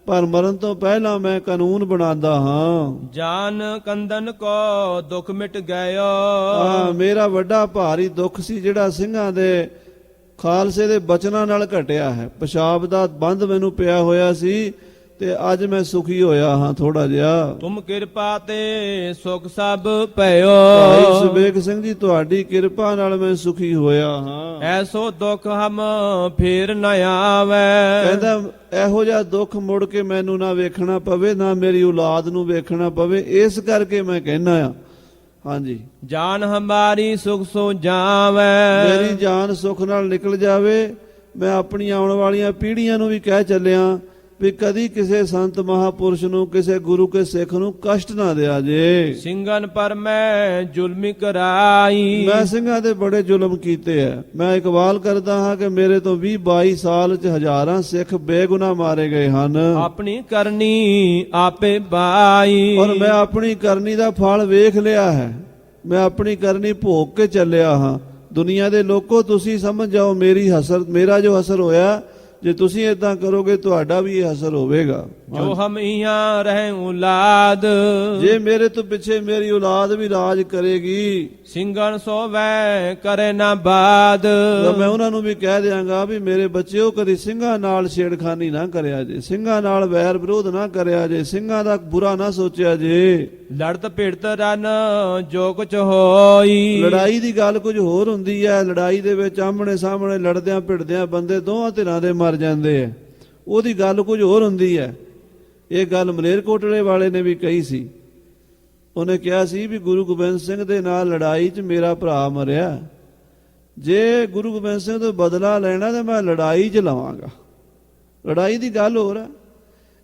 ਪਰ ਮਰਨ ਤੋਂ ਪਹਿਲਾਂ ਮੈਂ ਕਾਨੂੰਨ ਬਣਾਉਂਦਾ ਹਾਂ। ਜਾਨ ਕੰਦਨ ਕੋ ਦੁਖ ਮਿਟ ਗਇਓ। ਮੇਰਾ ਵੱਡਾ ਭਾਰੀ ਦੁੱਖ ਸੀ ਜਿਹੜਾ ਸਿੰਘਾਂ ਦੇ ਖਾਲਸੇ ਦੇ ਬਚਨਾਂ ਨਾਲ ਘਟਿਆ ਹੈ। ਪਿਸ਼ਾਬ ਦਾ ਬੰਦ ਮੈਨੂੰ ਪਿਆ ਹੋਇਆ ਸੀ ਤੇ ਅੱਜ ਮੈਂ ਸੁਖੀ ਹੋਇਆ ਹਾਂ ਥੋੜਾ ਜਿਹਾ। ਤੁਮ ਕਿਰਪਾ ਤੇ ਸੁਖ ਸਭ ਭਇਓ। ਭਾਈ ਸੁਬੇਗ ਸਿੰਘ ਜੀ, ਤੁਹਾਡੀ ਕਿਰਪਾ ਨਾਲ ਮੈਂ ਸੁਖੀ ਹੋਇਆ ਹਾਂ। ਐਸੋ ਦੁਖ ਹਮ ਫੇਰ ਨ ਆਵੇ। ਕਹਿੰਦਾ ਇਹੋ ਜਿਹਾ ਦੁੱਖ ਮੁੜ ਕੇ ਮੈਨੂੰ ਨਾ ਵੇਖਣਾ ਪਵੇ, ਨਾ ਮੇਰੀ ਔਲਾਦ ਨੂੰ ਵੇਖਣਾ ਪਵੇ। ਇਸ ਕਰਕੇ ਮੈਂ ਕਹਿਣਾ ਆ। ਹਾਂਜੀ, ਜਾਨ ਹਮਾਰੀ ਸੁਖ ਸੋ ਜਾਵੇ। ਮੇਰੀ ਜਾਨ ਸੁਖ ਨਾਲ ਨਿਕਲ ਜਾਵੇ। ਮੈਂ ਆਪਣੀਆਂ ਆਉਣ ਵਾਲੀਆਂ ਪੀੜ੍ਹੀਆਂ ਨੂੰ ਵੀ ਕਹਿ ਚੱਲਿਆ ਵੀ ਕਦੀ ਕਿਸੇ ਸੰਤ ਮਹਾਪੁਰਸ਼ ਨੂੰ, ਕਿਸੇ ਗੁਰੂ ਕੇ ਸਿੱਖ ਨੂੰ ਕਸ਼ਟ ਨਾ ਦਿਆ ਜੇ। ਸਿੰਘਨ ਪਰ ਮੈਂ ਜ਼ੁਲਮੀ ਕਰਾਈ। ਮੈਂ ਸਿੰਘਾਂ ਤੇ ਬੜੇ ਜ਼ੁਲਮ ਕੀਤੇ ਆ। ਮੈਂ ਇਕਬਾਲ ਕਰਦਾ ਹਾਂ ਕਿ ਮੇਰੇ ਤੋਂ 20-22 ਸਾਲ 'ਚ ਹਜ਼ਾਰਾਂ ਸਿੱਖ ਬੇਗੁਨਾਹ ਮਾਰੇ ਗਏ ਹਨ। ਆਪਣੀ ਕਰਨੀ ਆਪੇ ਬਾਈ। ਔਰ ਮੈਂ ਆਪਣੀ ਕਰਨੀ ਦਾ ਫਲ ਵੇਖ ਲਿਆ ਹੈ। ਮੈਂ ਆਪਣੀ ਕਰਨੀ ਭੋਗ ਕੇ ਚੱਲਿਆ ਹਾਂ। ਦੁਨੀਆ ਦੇ ਲੋਕੋ, ਤੁਸੀਂ ਸਮਝ ਜਾਓ ਮੇਰਾ ਜੋ ਅਸਰ ਹੋਇਆ, ਜੇ ਤੁਸੀਂ ਇਦਾਂ ਕਰੋਗੇ ਤੁਹਾਡਾ ਵੀ ਇਹ ਅਸਰ ਹੋਵੇਗਾ। ਜੋ ਹਮ ਇਹਾਂ ਰਹੇ ਔਲਾਦ। ਜੇ ਮੇਰੇ ਤੋਂ ਪਿੱਛੇ ਮੇਰੀ ਔਲਾਦ ਵੀ ਰਾਜ ਕਰੇਗੀ, ਸਿੰਘਨ ਸੋਵੈ ਕਰੇ ਨਾ ਬਾਦ। ਤਾਂ ਮੈਂ ਉਹਨਾਂ ਨੂੰ ਵੀ ਕਹਿ ਦਿਆਂਗਾ ਵੀ ਮੇਰੇ ਬੱਚਿਓ, ਕਦੀ ਸਿੰਘਾਂ ਨਾਲ ਛੇੜਖਾਨੀ ਨਾ ਕਰਿਆ ਜੇ, ਸਿੰਘਾਂ ਨਾਲ ਵੈਰ ਵਿਰੋਧ ਨਾ ਕਰਿਆ ਜੇ, ਸਿੰਘਾਂ ਦਾ ਬੁਰਾ ਨਾ ਸੋਚਿਆ ਜੇ। ਲੜਤ ਭਿੜਤ ਰਨ ਜੋ ਕੁਛ ਹੋਈ। ਲੜਾਈ ਦੀ ਗੱਲ ਕੁਝ ਹੋਰ ਹੁੰਦੀ ਹੈ। ਲੜਾਈ ਦੇ ਵਿੱਚ ਆਮਣੇ ਸਾਹਮਣੇ ਲੜਦਿਆਂ ਭਿੜਦਿਆਂ ਬੰਦੇ ਦੋਹਾਂ ਧਿਰਾਂ ਦੇ ਮਰ ਜਾਂਦੇ ਆ। ਉਹਦੀ ਗੱਲ ਕੁਝ ਹੋਰ ਹੁੰਦੀ ਹੈ। ਇਹ ਗੱਲ ਮਲੇਰਕੋਟਲੇ ਵਾਲੇ ਨੇ ਵੀ ਕਹੀ ਸੀ। ਉਹਨੇ ਕਿਹਾ ਸੀ ਵੀ ਗੁਰੂ ਗੋਬਿੰਦ ਸਿੰਘ ਦੇ ਨਾਲ ਲੜਾਈ 'ਚ ਮੇਰਾ ਭਰਾ ਮਰਿਆ, ਜੇ ਗੁਰੂ ਗੋਬਿੰਦ ਸਿੰਘ ਤੋਂ ਬਦਲਾ ਲੈਣਾ ਤਾਂ ਮੈਂ ਲੜਾਈ 'ਚ ਲਵਾਂਗਾ। ਲੜਾਈ ਦੀ ਗੱਲ ਹੋਰ ਹੈ।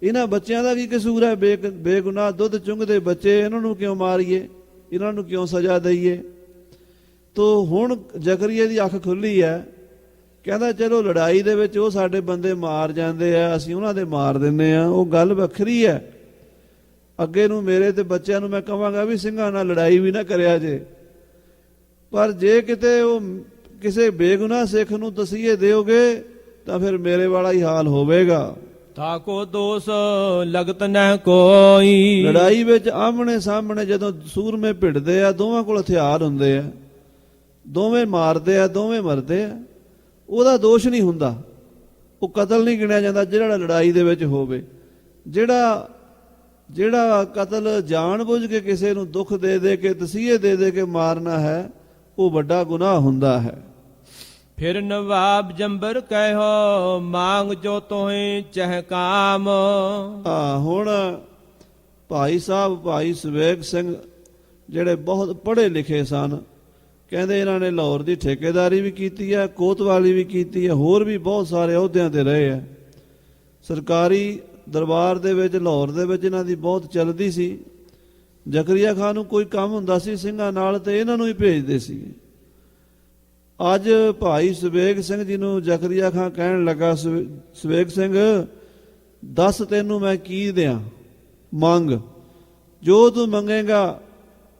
ਇਹਨਾਂ ਬੱਚਿਆਂ ਦਾ ਕੀ ਕਸੂਰ ਹੈ? ਬੇਗੁਨਾਹ ਦੁੱਧ ਚੁੰਘਦੇ ਬੱਚੇ, ਇਹਨਾਂ ਨੂੰ ਕਿਉਂ ਮਾਰੀਏ? ਇਹਨਾਂ ਨੂੰ ਕਿਉਂ ਸਜ਼ਾ ਦਈਏ? ਤੋ ਹੁਣ ਜ਼ਕਰੀਆ ਦੀ ਅੱਖ ਖੁੱਲੀ ਹੈ। ਕਹਿੰਦਾ ਚਲੋ ਲੜਾਈ ਦੇ ਵਿੱਚ ਉਹ ਸਾਡੇ ਬੰਦੇ ਮਾਰ ਜਾਂਦੇ ਆ, ਅਸੀਂ ਉਹਨਾਂ ਦੇ ਮਾਰ ਦਿੰਦੇ ਆ, ਉਹ ਗੱਲ ਵੱਖਰੀ ਹੈ। ਅੱਗੇ ਨੂੰ ਮੇਰੇ ਤੇ ਬੱਚਿਆਂ ਨੂੰ ਮੈਂ ਕਹਾਂਗਾ ਵੀ ਸਿੰਘਾਂ ਨਾਲ ਲੜਾਈ ਵੀ ਨਾ ਕਰਿਆ ਜੇ। ਪਰ ਜੇ ਕਿਤੇ ਉਹ ਕਿਸੇ ਬੇਗੁਨਾਹ ਸਿੱਖ ਨੂੰ ਤਸੀਹੇ ਦਿਓਗੇ ਤਾਂ ਫਿਰ ਮੇਰੇ ਵਾਲਾ ਹੀ ਹਾਲ ਹੋਵੇਗਾ। ਤਾਕੋ ਦੋਸ ਲਗਤ ਨਾ ਕੋਈ। ਲੜਾਈ ਵਿੱਚ ਆਮਣੇ ਸਾਹਮਣੇ ਜਦੋਂ ਸੂਰਮੇ ਭਿੜਦੇ ਆ, ਦੋਵਾਂ ਕੋਲ ਹਥਿਆਰ ਹੁੰਦੇ ਆ, ਦੋਵੇਂ ਮਾਰਦੇ ਆ, ਦੋਵੇਂ ਮਰਦੇ ਆ, ਉਹਦਾ ਦੋਸ਼ ਨਹੀਂ ਹੁੰਦਾ, ਉਹ ਕਤਲ ਨਹੀਂ ਗਿਣਿਆ ਜਾਂਦਾ ਜਿਹੜਾ ਲੜਾਈ ਦੇ ਵਿੱਚ ਹੋਵੇ। ਜਿਹੜਾ ਕਤਲ ਜਾਣ ਬੁੱਝ ਕੇ ਕਿਸੇ ਨੂੰ ਦੁੱਖ ਦੇ ਦੇ ਕੇ, ਤਸੀਹੇ ਦੇ ਦੇ ਕੇ ਮਾਰਨਾ ਹੈ, ਉਹ ਵੱਡਾ ਗੁਨਾਹ ਹੁੰਦਾ ਹੈ। ਫਿਰ ਨਵਾਬ ਜੰਬਰ ਕਹਿਓ ਮੰਗ ਜੋ ਤੋਹੇ ਚਹਿ ਕਾਮ। ਹੁਣ ਭਾਈ ਸਾਹਿਬ, ਭਾਈ ਸੁਬੇਗ ਸਿੰਘ ਜਿਹੜੇ ਬਹੁਤ ਪੜ੍ਹੇ ਲਿਖੇ ਸਨ, ਕਹਿੰਦੇ ਇਹਨਾਂ ਨੇ ਲਾਹੌਰ ਦੀ ਠੇਕੇਦਾਰੀ ਵੀ ਕੀਤੀ ਹੈ, ਕੋਤਵਾਲੀ ਵੀ ਕੀਤੀ ਹੈ, ਹੋਰ ਵੀ ਬਹੁਤ ਸਾਰੇ ਅਹੁਦਿਆਂ ਤੇ ਰਹੇ ਹੈ। ਸਰਕਾਰੀ ਦਰਬਾਰ ਦੇ ਵਿੱਚ ਲਾਹੌਰ ਦੇ ਵਿੱਚ ਇਹਨਾਂ ਦੀ ਬਹੁਤ ਚੱਲਦੀ ਸੀ। ਜ਼ਕਰੀਆ ਖਾਨ ਨੂੰ ਕੋਈ ਕੰਮ ਹੁੰਦਾ ਸੀ ਸਿੰਘਾਂ ਨਾਲ ਤੇ ਇਹਨਾਂ ਨੂੰ ਹੀ ਭੇਜਦੇ ਸੀ। ਅੱਜ ਭਾਈ ਸੁਬੇਗ ਸਿੰਘ ਜੀ ਨੂੰ ਜ਼ਕਰੀਆ ਖਾਨ ਕਹਿਣ ਲੱਗਾ, ਸੁਬੇਗ ਸਿੰਘ ਦੱਸ ਤੈਨੂੰ ਮੈਂ ਕੀ ਦਿਆਂ, ਮੰਗ ਜੋ ਤੂੰ ਮੰਗੇਗਾ,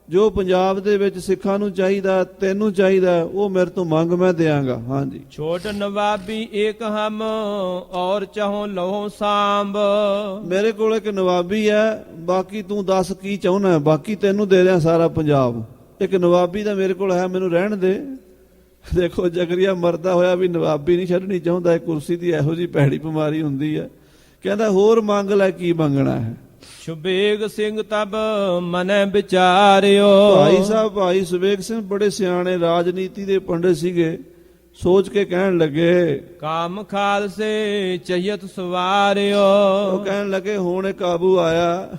ਜੋ ਪੰਜਾਬ ਦੇ ਵਿੱਚ ਸਿੱਖਾਂ ਨੂੰ ਚਾਹੀਦਾ, ਤੈਨੂੰ ਚਾਹੀਦਾ, ਉਹ ਮੇਰੇ ਤੋਂ ਮੰਗ, ਮੈਂ ਦਿਆਂਗਾ। ਹਾਂਜੀ। ਛੋਟ ਨਵਾਬੀ ਏਕ ਹਮ ਔਰ ਚਾਹੋ ਲਹੋ ਸਾਂਭ। ਮੇਰੇ ਕੋਲ ਇੱਕ ਨਵਾਬੀ ਹੈ, ਬਾਕੀ ਤੂੰ ਦੱਸ ਕੀ ਚਾਹੁੰਦਾ, ਬਾਕੀ ਤੈਨੂੰ ਦੇ ਦਿਆਂ ਸਾਰਾ ਪੰਜਾਬ। ਇੱਕ ਨਵਾਬੀ ਦਾ ਮੇਰੇ ਕੋਲ ਹੈ, ਮੈਨੂੰ ਰਹਿਣ ਦੇ। ਦੇਖੋ ਜ਼ਕਰੀਆ ਮਰਦਾ ਹੋਇਆ ਵੀ ਨਵਾਬੀ ਨਹੀਂ ਛੱਡਣੀ ਚਾਹੁੰਦਾ। ਇਹ ਕੁਰਸੀ ਦੀ ਇਹੋ ਜਿਹੀ ਭੈੜੀ ਬਿਮਾਰੀ ਹੁੰਦੀ ਹੈ। ਕਹਿੰਦਾ ਹੋਰ ਮੰਗ ਲੈ, ਕੀ ਮੰਗਣਾ ਹੈ? ਸੁਬੇਗ ਸਿੰਘ ਤਬ ਮਨੈ ਵਿਚਾਰਿਓ। ਭਾਈ ਸਾਹਿਬ ਭਾਈ ਸੁਬੇਗ ਸਿੰਘ ਬੜੇ ਸਿਆਣੇ ਰਾਜਨੀਤੀ ਦੇ ਪੰਡਿਤ ਸੀਗੇ। ਸੋਚ ਕੇ ਕਹਿਣ ਲੱਗੇ, ਕਾਮ ਖਾਲਸੇ ਚਹੀਤ ਸਵਾਰਿਓ। ਉਹ ਕਹਿਣ ਲੱਗੇ ਹੁਣ ਇਹ ਕਾਬੂ ਆਇਆ,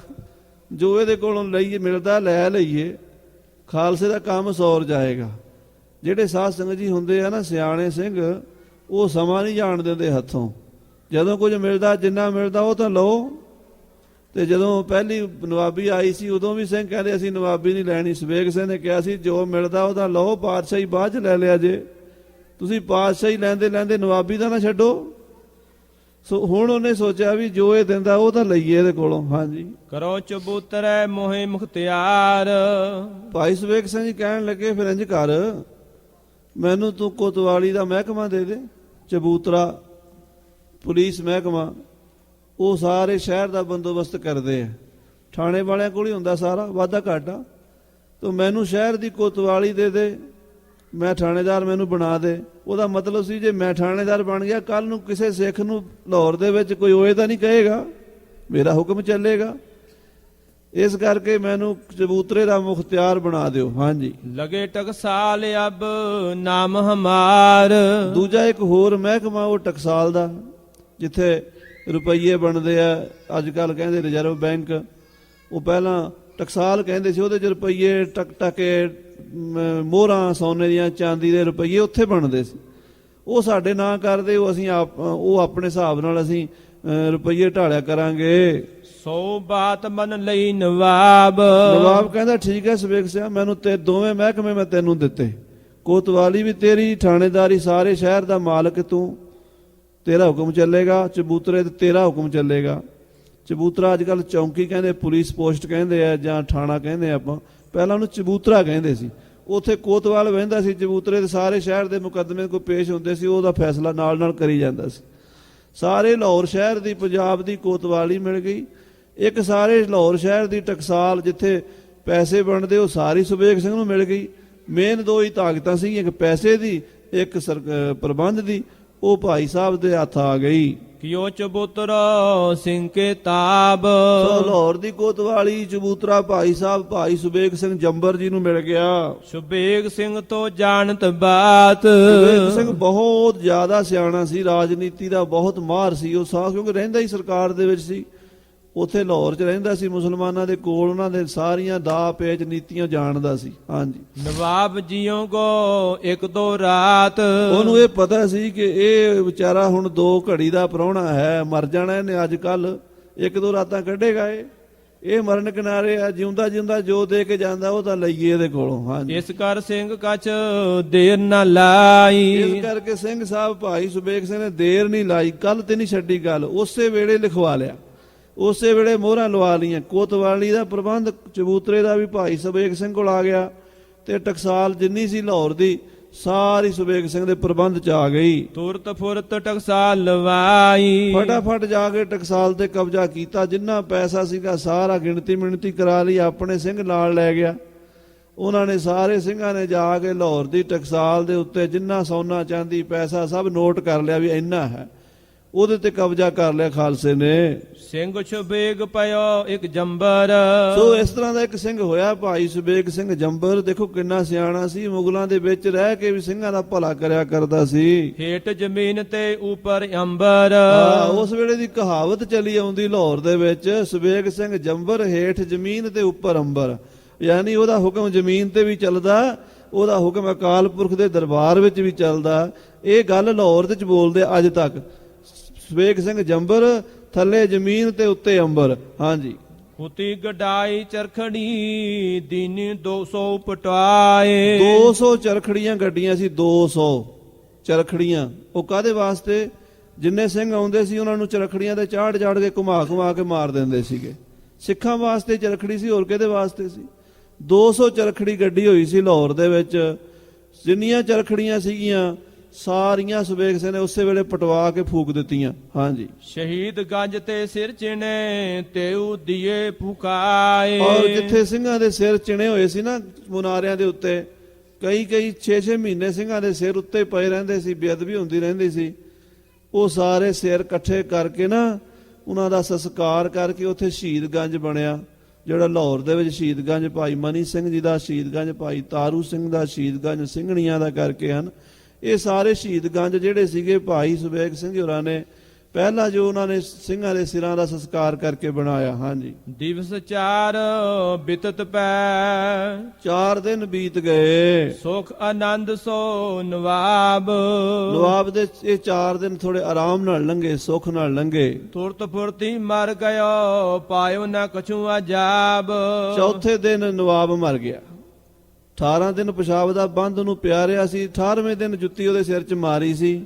ਜੋ ਇਹਦੇ ਕੋਲੋਂ ਲਈਏ ਮਿਲਦਾ ਲੈ ਲਈਏ, ਖਾਲਸੇ ਦਾ ਕੰਮ ਸੌਰ ਜਾਏਗਾ। ਜਿਹੜੇ ਸਾਧ ਸੰਗਤ ਜੀ ਹੁੰਦੇ ਆ ਨਾ, ਸਿਆਣੇ ਸਿੰਘ, ਉਹ ਸਮਾਂ ਨਹੀਂ ਜਾਣ ਦਿੰਦੇ ਹੱਥੋਂ। ਜਦੋਂ ਕੁਝ ਮਿਲਦਾ, ਜਿੰਨਾ ਮਿਲਦਾ ਉਹ ਤਾਂ ਲਓ। ਤੇ ਜਦੋਂ ਪਹਿਲੀ ਨਵਾਬੀ ਆਈ ਸੀ, ਉਦੋਂ ਵੀ ਸਿੰਘ ਕਹਿੰਦੇ ਅਸੀਂ ਨਵਾਬੀ ਨਹੀਂ ਲੈਣੀ। ਸੁਬੇਗ ਸਿੰਘ ਨੇ ਕਿਹਾ ਸੀ ਜੋ ਮਿਲਦਾ ਉਹ ਤਾਂ ਲਓ, ਪਾਤਸ਼ਾਹੀ ਬਾਅਦ 'ਚ ਲੈ ਲਿਆ ਜੇ। ਤੁਸੀਂ ਪਾਤਸ਼ਾਹੀ ਲੈਂਦੇ ਲੈਂਦੇ ਨਵਾਬੀ ਦਾ ਨਾ ਛੱਡੋ। ਸੋ ਹੁਣ ਉਹਨੇ ਸੋਚਿਆ ਵੀ ਜੋ ਇਹ ਦਿੰਦਾ ਉਹ ਤਾਂ ਲਈਏ ਇਹਦੇ ਕੋਲੋਂ। ਹਾਂਜੀ, ਕਰੋ ਚਬੂਤਰੈ ਮੋਹਿ ਮੁਖਤਿਆਰ। ਭਾਈ ਸੁਬੇਗ ਸਿੰਘ ਜੀ ਕਹਿਣ ਲੱਗੇ ਫਿਰ ਇੰਝ ਕਰ, ਮੈਨੂੰ ਤੂੰ ਕੋਤਵਾਲੀ ਦਾ ਮਹਿਕਮਾ ਦੇ ਦੇ, ਚਬੂਤਰਾ ਪੁਲਿਸ ਮਹਿਕਮਾ, ਉਹ ਸਾਰੇ ਸ਼ਹਿਰ ਦਾ ਬੰਦੋਬਸਤ ਕਰਦੇ ਆ, ਥਾਣੇ ਵਾਲਿਆਂ ਕੋਲ ਹੀ ਹੁੰਦਾ ਸਾਰਾ ਵਾਧਾ ਘਾਟਾ, ਤੂੰ ਮੈਨੂੰ ਸ਼ਹਿਰ ਦੀ ਕੋਤਵਾਲੀ ਦੇ ਦੇ, ਮੈਂ ਥਾਣੇਦਾਰ ਮੈਨੂੰ ਬਣਾ ਦੇ। ਉਹਦਾ ਮਤਲਬ ਸੀ ਜੇ ਮੈਂ ਥਾਣੇਦਾਰ ਬਣ ਗਿਆ, ਕੱਲ ਨੂੰ ਕਿਸੇ ਸਿੱਖ ਨੂੰ ਲਾਹੌਰ ਦੇ ਵਿੱਚ ਕੋਈ ਹੋਏ ਤਾਂ ਨਹੀਂ ਕਹੇਗਾ, ਮੇਰਾ ਹੁਕਮ ਚੱਲੇਗਾ, ਇਸ ਕਰਕੇ ਮੈਨੂੰ ਚਬੂਤਰੇ ਦਾ ਮੁਖਤਿਆਰ ਬਣਾ ਦਿਓ। ਹਾਂਜੀ, ਲਗੇ ਟਕਸਾਲ ਅਬ ਨਾਮ ਹਮਾਰ। ਦੂਜਾ ਇੱਕ ਹੋਰ ਮਹਿਕਮਾ ਉਹ ਟਕਸਾਲ ਦਾ, ਜਿੱਥੇ ਰੁਪਈਏ ਬਣਦੇ ਆ, ਅੱਜ ਕੱਲ ਕਹਿੰਦੇ ਰਿਜ਼ਰਵ ਬੈਂਕ, ਉਹ ਪਹਿਲਾਂ ਟਕਸਾਲ ਕਹਿੰਦੇ ਸੀ, ਉਹਦੇ 'ਚ ਰੁਪਈਏ ਟਕੇ ਮੋਹਰਾਂ ਸੋਨੇ ਦੀਆਂ ਚਾਂਦੀ ਦੇ ਰੁਪਈਏ ਉੱਥੇ ਬਣਦੇ ਸੀ। ਉਹ ਸਾਡੇ ਨਾਂ ਕਰਦੇ, ਉਹ ਅਸੀਂ ਉਹ ਆਪਣੇ ਹਿਸਾਬ ਨਾਲ ਅਸੀਂ ਰੁਪਈਏ ਢਾਲਿਆ ਕਰਾਂਗੇ। ਸੋ ਬਾਤ ਮਨ ਲਈ ਨਵਾਬ। ਨਵਾਬ ਕਹਿੰਦਾ ਠੀਕ ਹੈ ਸੁਬੇਗ ਸਿੰਘ, ਮੈਨੂੰ ਤੇ ਦੋਵੇਂ ਮਹਿਕਮੇ ਮੈਂ ਤੈਨੂੰ ਦਿੱਤੇ, ਕੋਤਵਾਲੀ ਵੀ ਤੇਰੀ, ਥਾਣੇਦਾਰੀ, ਸਾਰੇ ਸ਼ਹਿਰ ਦਾ ਮਾਲਕ ਤੂੰ, ਤੇਰਾ ਹੁਕਮ ਚੱਲੇਗਾ, ਚਬੂਤਰੇ ਤੇ ਤੇਰਾ ਹੁਕਮ ਚੱਲੇਗਾ। ਚਬੂਤਰਾ ਅੱਜ ਕੱਲ੍ਹ ਚੌਂਕੀ ਕਹਿੰਦੇ, ਪੁਲਿਸ ਪੋਸਟ ਕਹਿੰਦੇ ਆ ਜਾਂ ਥਾਣਾ ਕਹਿੰਦੇ ਆਪਾਂ, ਪਹਿਲਾਂ ਉਹਨੂੰ ਚਬੂਤਰਾ ਕਹਿੰਦੇ ਸੀ। ਉੱਥੇ ਕੋਤਵਾਲ ਬਹਿੰਦਾ ਸੀ, ਚਬੂਤਰੇ ਦੇ ਸਾਰੇ ਸ਼ਹਿਰ ਦੇ ਮੁਕੱਦਮੇ ਕੋਈ ਪੇਸ਼ ਹੁੰਦੇ ਸੀ, ਉਹਦਾ ਫੈਸਲਾ ਨਾਲ ਨਾਲ ਕਰੀ ਜਾਂਦਾ ਸੀ। ਸਾਰੇ ਲਾਹੌਰ ਸ਼ਹਿਰ ਦੀ, ਪੰਜਾਬ ਦੀ ਕੋਤਵਾਲੀ ਮਿਲ ਗਈ। ਇੱਕ ਸਾਰੇ ਲਾਹੌਰ ਸ਼ਹਿਰ ਦੀ ਟਕਸਾਲ, ਜਿੱਥੇ ਪੈਸੇ ਬਣਦੇ, ਉਹ ਸਾਰੀ ਸੁਬੇਗ ਸਿੰਘ ਨੂੰ ਮਿਲ ਗਈ। ਮੇਨ ਦੋ ਹੀ ਤਾਕਤਾਂ ਸੀ, ਇੱਕ ਪੈਸੇ ਦੀ, ਇੱਕ ਪ੍ਰਬੰਧ ਦੀ, ਉਹ ਭਾਈ ਸਾਹਿਬ ਦੇ ਹੱਥ ਆ ਗਈ। ਕਿਉ ਚਬੂਤਰ ਸਿੰਘ ਕੇ ਤਾਬ। ਸੋ ਲਾਹੌਰ ਦੀ ਕੋਤਵਾਲੀ ਚਬੂਤਰਾ ਭਾਈ ਸਾਹਿਬ ਭਾਈ ਸੁਬੇਗ ਸਿੰਘ ਜੰਬਰ ਜੀ ਨੂੰ ਮਿਲ ਗਿਆ। ਸੁਬੇਗ ਸਿੰਘ ਤੋਂ ਜਾਣਤ ਬਾਤ। ਸੁਬੇਗ ਸਿੰਘ ਬਹੁਤ ਜ਼ਿਆਦਾ ਸਿਆਣਾ ਸੀ, ਰਾਜਨੀਤੀ ਦਾ ਬਹੁਤ ਮਾਹਰ ਸੀ ਉਹ, ਕਿਉਂਕਿ ਰਹਿੰਦਾ ਹੀ ਸਰਕਾਰ ਦੇ ਵਿੱਚ ਸੀ, ਉੱਥੇ ਲਾਹੌਰ 'ਚ ਰਹਿੰਦਾ ਸੀ, ਮੁਸਲਮਾਨਾਂ ਦੇ ਕੋਲ, ਉਹਨਾਂ ਦੇ ਸਾਰੀਆਂ ਦਾ ਪੇਚ ਨੀਤੀਆਂ ਜਾਣਦਾ ਸੀ। ਹਾਂਜੀ, ਨਵਾਬ ਜੀਓ ਕੋ ਇੱਕ ਦੋ ਰਾਤ। ਉਹਨੂੰ ਇਹ ਪਤਾ ਸੀ ਕਿ ਇਹ ਵਿਚਾਰਾ ਹੁਣ 2 ਘੜੀ ਦਾ ਪ੍ਰਾਹੁਣਾ ਹੈ, ਮਰ ਜਾਣਾ ਇਹਨੇ ਅੱਜ ਕੱਲ, 1-2 ਰਾਤਾਂ ਕੱਢੇਗਾ ਇਹ ਮਰਨ ਕਿਨਾਰੇ ਆ, ਜਿਉਂਦਾ ਜਿਉਂਦਾ ਜੋ ਦੇ ਕੇ ਜਾਂਦਾ ਉਹ ਤਾਂ ਲਈਏ ਇਹਦੇ ਕੋਲੋਂ। ਹਾਂਜੀ, ਇਸ ਕਰ ਸਿੰਘ ਕਛ ਦੇਰ ਨਾ ਲਾਈ। ਇਸ ਕਰਕੇ ਸਿੰਘ ਸਾਹਿਬ ਭਾਈ ਸੁਬੇਗ ਸਿੰਘ ਨੇ ਦੇਰ ਨਹੀਂ ਲਾਈ, ਕੱਲ ਤੇ ਨਹੀਂ ਛੱਡੀ ਗੱਲ, ਉਸੇ ਵੇਲੇ ਲਿਖਵਾ ਲਿਆ, ਉਸੇ ਵੇਲੇ ਮੋਹਰਾਂ ਲਵਾ ਲਈਆਂ। ਕੋਤਵਾਲੀ ਦਾ ਪ੍ਰਬੰਧ ਚਬੂਤਰੇ ਦਾ ਵੀ ਭਾਈ ਸੁਬੇਗ ਸਿੰਘ ਕੋਲ ਆ ਗਿਆ, ਤੇ ਟਕਸਾਲ ਜਿੰਨੀ ਸੀ ਲਾਹੌਰ ਦੀ ਸਾਰੀ ਸੁਬੇਗ ਸਿੰਘ ਦੇ ਪ੍ਰਬੰਧ 'ਚ ਆ ਗਈ। ਤੁਰਤ ਫੁਰਤ ਟਕਸਾਲ ਲਵਾਈ। ਫਟਾਫਟ ਜਾ ਕੇ ਟਕਸਾਲ ਤੇ ਕਬਜ਼ਾ ਕੀਤਾ, ਜਿੰਨਾ ਪੈਸਾ ਸੀਗਾ ਸਾਰਾ ਗਿਣਤੀ ਕਰਾ ਲਈ, ਆਪਣੇ ਸਿੰਘ ਨਾਲ ਲੈ ਗਿਆ। ਉਹਨਾਂ ਨੇ ਸਾਰੇ ਸਿੰਘਾਂ ਨੇ ਜਾ ਕੇ ਲਾਹੌਰ ਦੀ ਟਕਸਾਲ ਦੇ ਉੱਤੇ ਜਿੰਨਾ ਸੋਨਾ ਚਾਂਦੀ ਪੈਸਾ ਸਭ ਨੋਟ ਕਰ ਲਿਆ ਵੀ ਇੰਨਾ ਹੈ, ਉਹਦੇ ਤੇ ਕਬਜ਼ਾ ਕਰ ਲਿਆ ਖਾਲਸੇ ਨੇ। ਸਿੰਘ ਸੁਬੇਗ ਪਇਓ ਇੱਕ ਜੰਬਰ। ਸੋ ਇਸ ਤਰ੍ਹਾਂ ਦਾ ਇੱਕ ਸਿੰਘ ਹੋਇਆ ਭਾਈ ਸੁਬੇਗ ਸਿੰਘ ਜੰਬਰ। ਦੇਖੋ ਕਿੰਨਾ ਸਿਆਣਾ ਸੀ, ਮੁਗਲਾਂ ਦੇ ਵਿੱਚ ਰਹਿ ਕੇ ਵੀ ਸਿੰਘਾਂ ਦਾ ਭਲਾ ਕਰਿਆ ਕਰਦਾ ਸੀ। ਹੇਠ ਜ਼ਮੀਨ ਤੇ ਉੱਪਰ ਅੰਬਰ। ਉਸ ਵੇਲੇ ਦੀ ਕਹਾਵਤ ਚੱਲੀ ਆਉਂਦੀ ਲਾਹੌਰ ਦੇ ਵਿੱਚ, ਸੁਬੇਗ ਸਿੰਘ ਜੰਬਰ, ਹੇਠ ਜ਼ਮੀਨ ਤੇ ਉੱਪਰ ਅੰਬਰ, ਯਾਨੀ ਉਹਦਾ ਹੁਕਮ ਜ਼ਮੀਨ ਤੇ ਵੀ ਚੱਲਦਾ, ਉਹਦਾ ਹੁਕਮ ਅਕਾਲ ਪੁਰਖ ਦੇ ਦਰਬਾਰ ਵਿੱਚ ਵੀ ਚੱਲਦਾ। ਇਹ ਗੱਲ ਲਾਹੌਰ ਦੇ ਚ ਬੋਲਦੇ ਅੱਜ ਤੱਕ, ਸੁਬੇਗ ਸਿੰਘ ਜੰਬਰ, ਥੱਲੇ ਜ਼ਮੀਨ ਤੇ ਉੱਤੇ ਅੰਬਰ। ਹਾਂਜੀ, ਹੁਤੀ ਗਡਾਈ ਚਰਖੜੀ ਦਿਨ 200 ਪਟਾਏ। 200 ਚਰਖੜੀਆਂ ਗੱਡੀਆਂ ਸੀ, 200 ਚਰਖੜੀਆਂ। ਉਹ ਕਾਹਦੇ ਵਾਸਤੇ? ਜਿੰਨੇ ਸਿੰਘ ਆਉਂਦੇ ਸੀ ਉਹਨਾਂ ਨੂੰ ਚਰਖੜੀਆਂ ਤੇ ਚਾੜ ਕੇ ਘੁਮਾ ਕੇ ਮਾਰ ਦਿੰਦੇ ਸੀਗੇ। ਸਿੱਖਾਂ ਵਾਸਤੇ ਚਰਖੜੀ ਸੀ, ਹੋਰ ਕਿਹਦੇ ਵਾਸਤੇ ਸੀ? 200 ਚਰਖੜੀ ਗੱਡੀ ਹੋਈ ਸੀ ਲਾਹੌਰ ਦੇ ਵਿੱਚ। ਜਿੰਨੀਆਂ ਚਰਖੜੀਆਂ ਸੀਗੀਆਂ ਸਾਰੀਆਂ ਸੁਬੇਗ ਸਿੰਘ ਨੇ ਉਸੇ ਵੇਲੇ ਪਟਵਾ ਕੇ ਫੂਕ ਦਿੱਤੀਆਂ। ਹਾਂਜੀ, ਸ਼ਹੀਦ ਗੰਜ ਤੇ ਸਿਰ ਚਿਣੇ ਤੇਉ ਦੀਏ ਫੁਕਾਏ। ਔਰ ਜਿੱਥੇ ਸਿੰਘਾਂ ਦੇ ਸਿਰ ਚਿਣੇ ਹੋਏ ਸੀ ਨਾ ਮੁਨਾਰਿਆਂ ਦੇ ਉੱਤੇ, ਕਈ 6-6 ਮਹੀਨੇ ਸਿੰਘਾਂ ਦੇ ਸਿਰ ਉੱਤੇ ਪਏ ਰਹਿੰਦੇ ਸੀ, ਬੇਅਦਬੀ ਹੁੰਦੀ ਰਹਿੰਦੀ ਸੀ। ਉਹ ਸਾਰੇ ਸਿਰ ਇਕੱਠੇ ਕਰਕੇ ਨਾ ਉਹਨਾਂ ਦਾ ਸੰਸਕਾਰ ਕਰਕੇ ਉੱਥੇ ਸ਼ਹੀਦਗੰਜ ਬਣਿਆ, ਜਿਹੜਾ ਲਾਹੌਰ ਦੇ ਵਿੱਚ ਸ਼ਹੀਦਗੰਜ ਭਾਈ ਮਨੀ ਸਿੰਘ ਜੀ ਦਾ, ਸ਼ਹੀਦਗੰਜ ਭਾਈ ਤਾਰੂ ਸਿੰਘ ਦਾ, ਸ਼ਹੀਦਗੰਜ ਸਿੰਘਣੀਆਂ ਦਾ ਕਰਕੇ ਹਨ। ਇਹ ਸਾਰੇ ਸ਼ਹੀਦਗੰਜ ਜਿਹੜੇ ਸੀਗੇ ਭਾਈ ਸੁਬੇਗ ਸਿੰਘ ਹੋਰਾਂ ਨੇ ਪਹਿਲਾਂ ਜੋ ਉਹਨਾਂ ਨੇ ਸਿੰਘਾਂ ਦੇ ਸਿਰਾਂ ਦਾ ਸੰਸਕਾਰ ਕਰਕੇ ਬਣਾਇਆ। ਹਾਂਜੀ, ਦਿਵਸ 4 ਬਿਤਤ ਪੈ 4 ਦਿਨ ਬੀਤ ਗਏ, ਸੁਖ ਆਨੰਦ ਸੋ ਨਵਾਬ। ਨਵਾਬ ਦੇ ਇਹ 4 ਦਿਨ ਥੋੜੇ ਆਰਾਮ ਨਾਲ ਲੰਘੇ, ਸੁੱਖ ਨਾਲ ਲੰਘੇ। ਤੁਰਤ ਫੁਰਤੀ ਮਰ ਗਇਓ ਪਾਇਓ ਨਾ ਕਛੂ ਅਜਾਬ। ਚੌਥੇ ਦਿਨ ਨਵਾਬ ਮਰ ਗਿਆ। 18 ਦਿਨ ਪਿਸ਼ਾਬ ਦਾ ਬੰਦ ਨੂੰ ਪਿਆ ਰਿਹਾ ਸੀ, 18ਵੇਂ ਦਿਨ ਜੁੱਤੀ ਉਹਦੇ ਸਿਰ 'ਚ ਮਾਰੀ ਸੀ।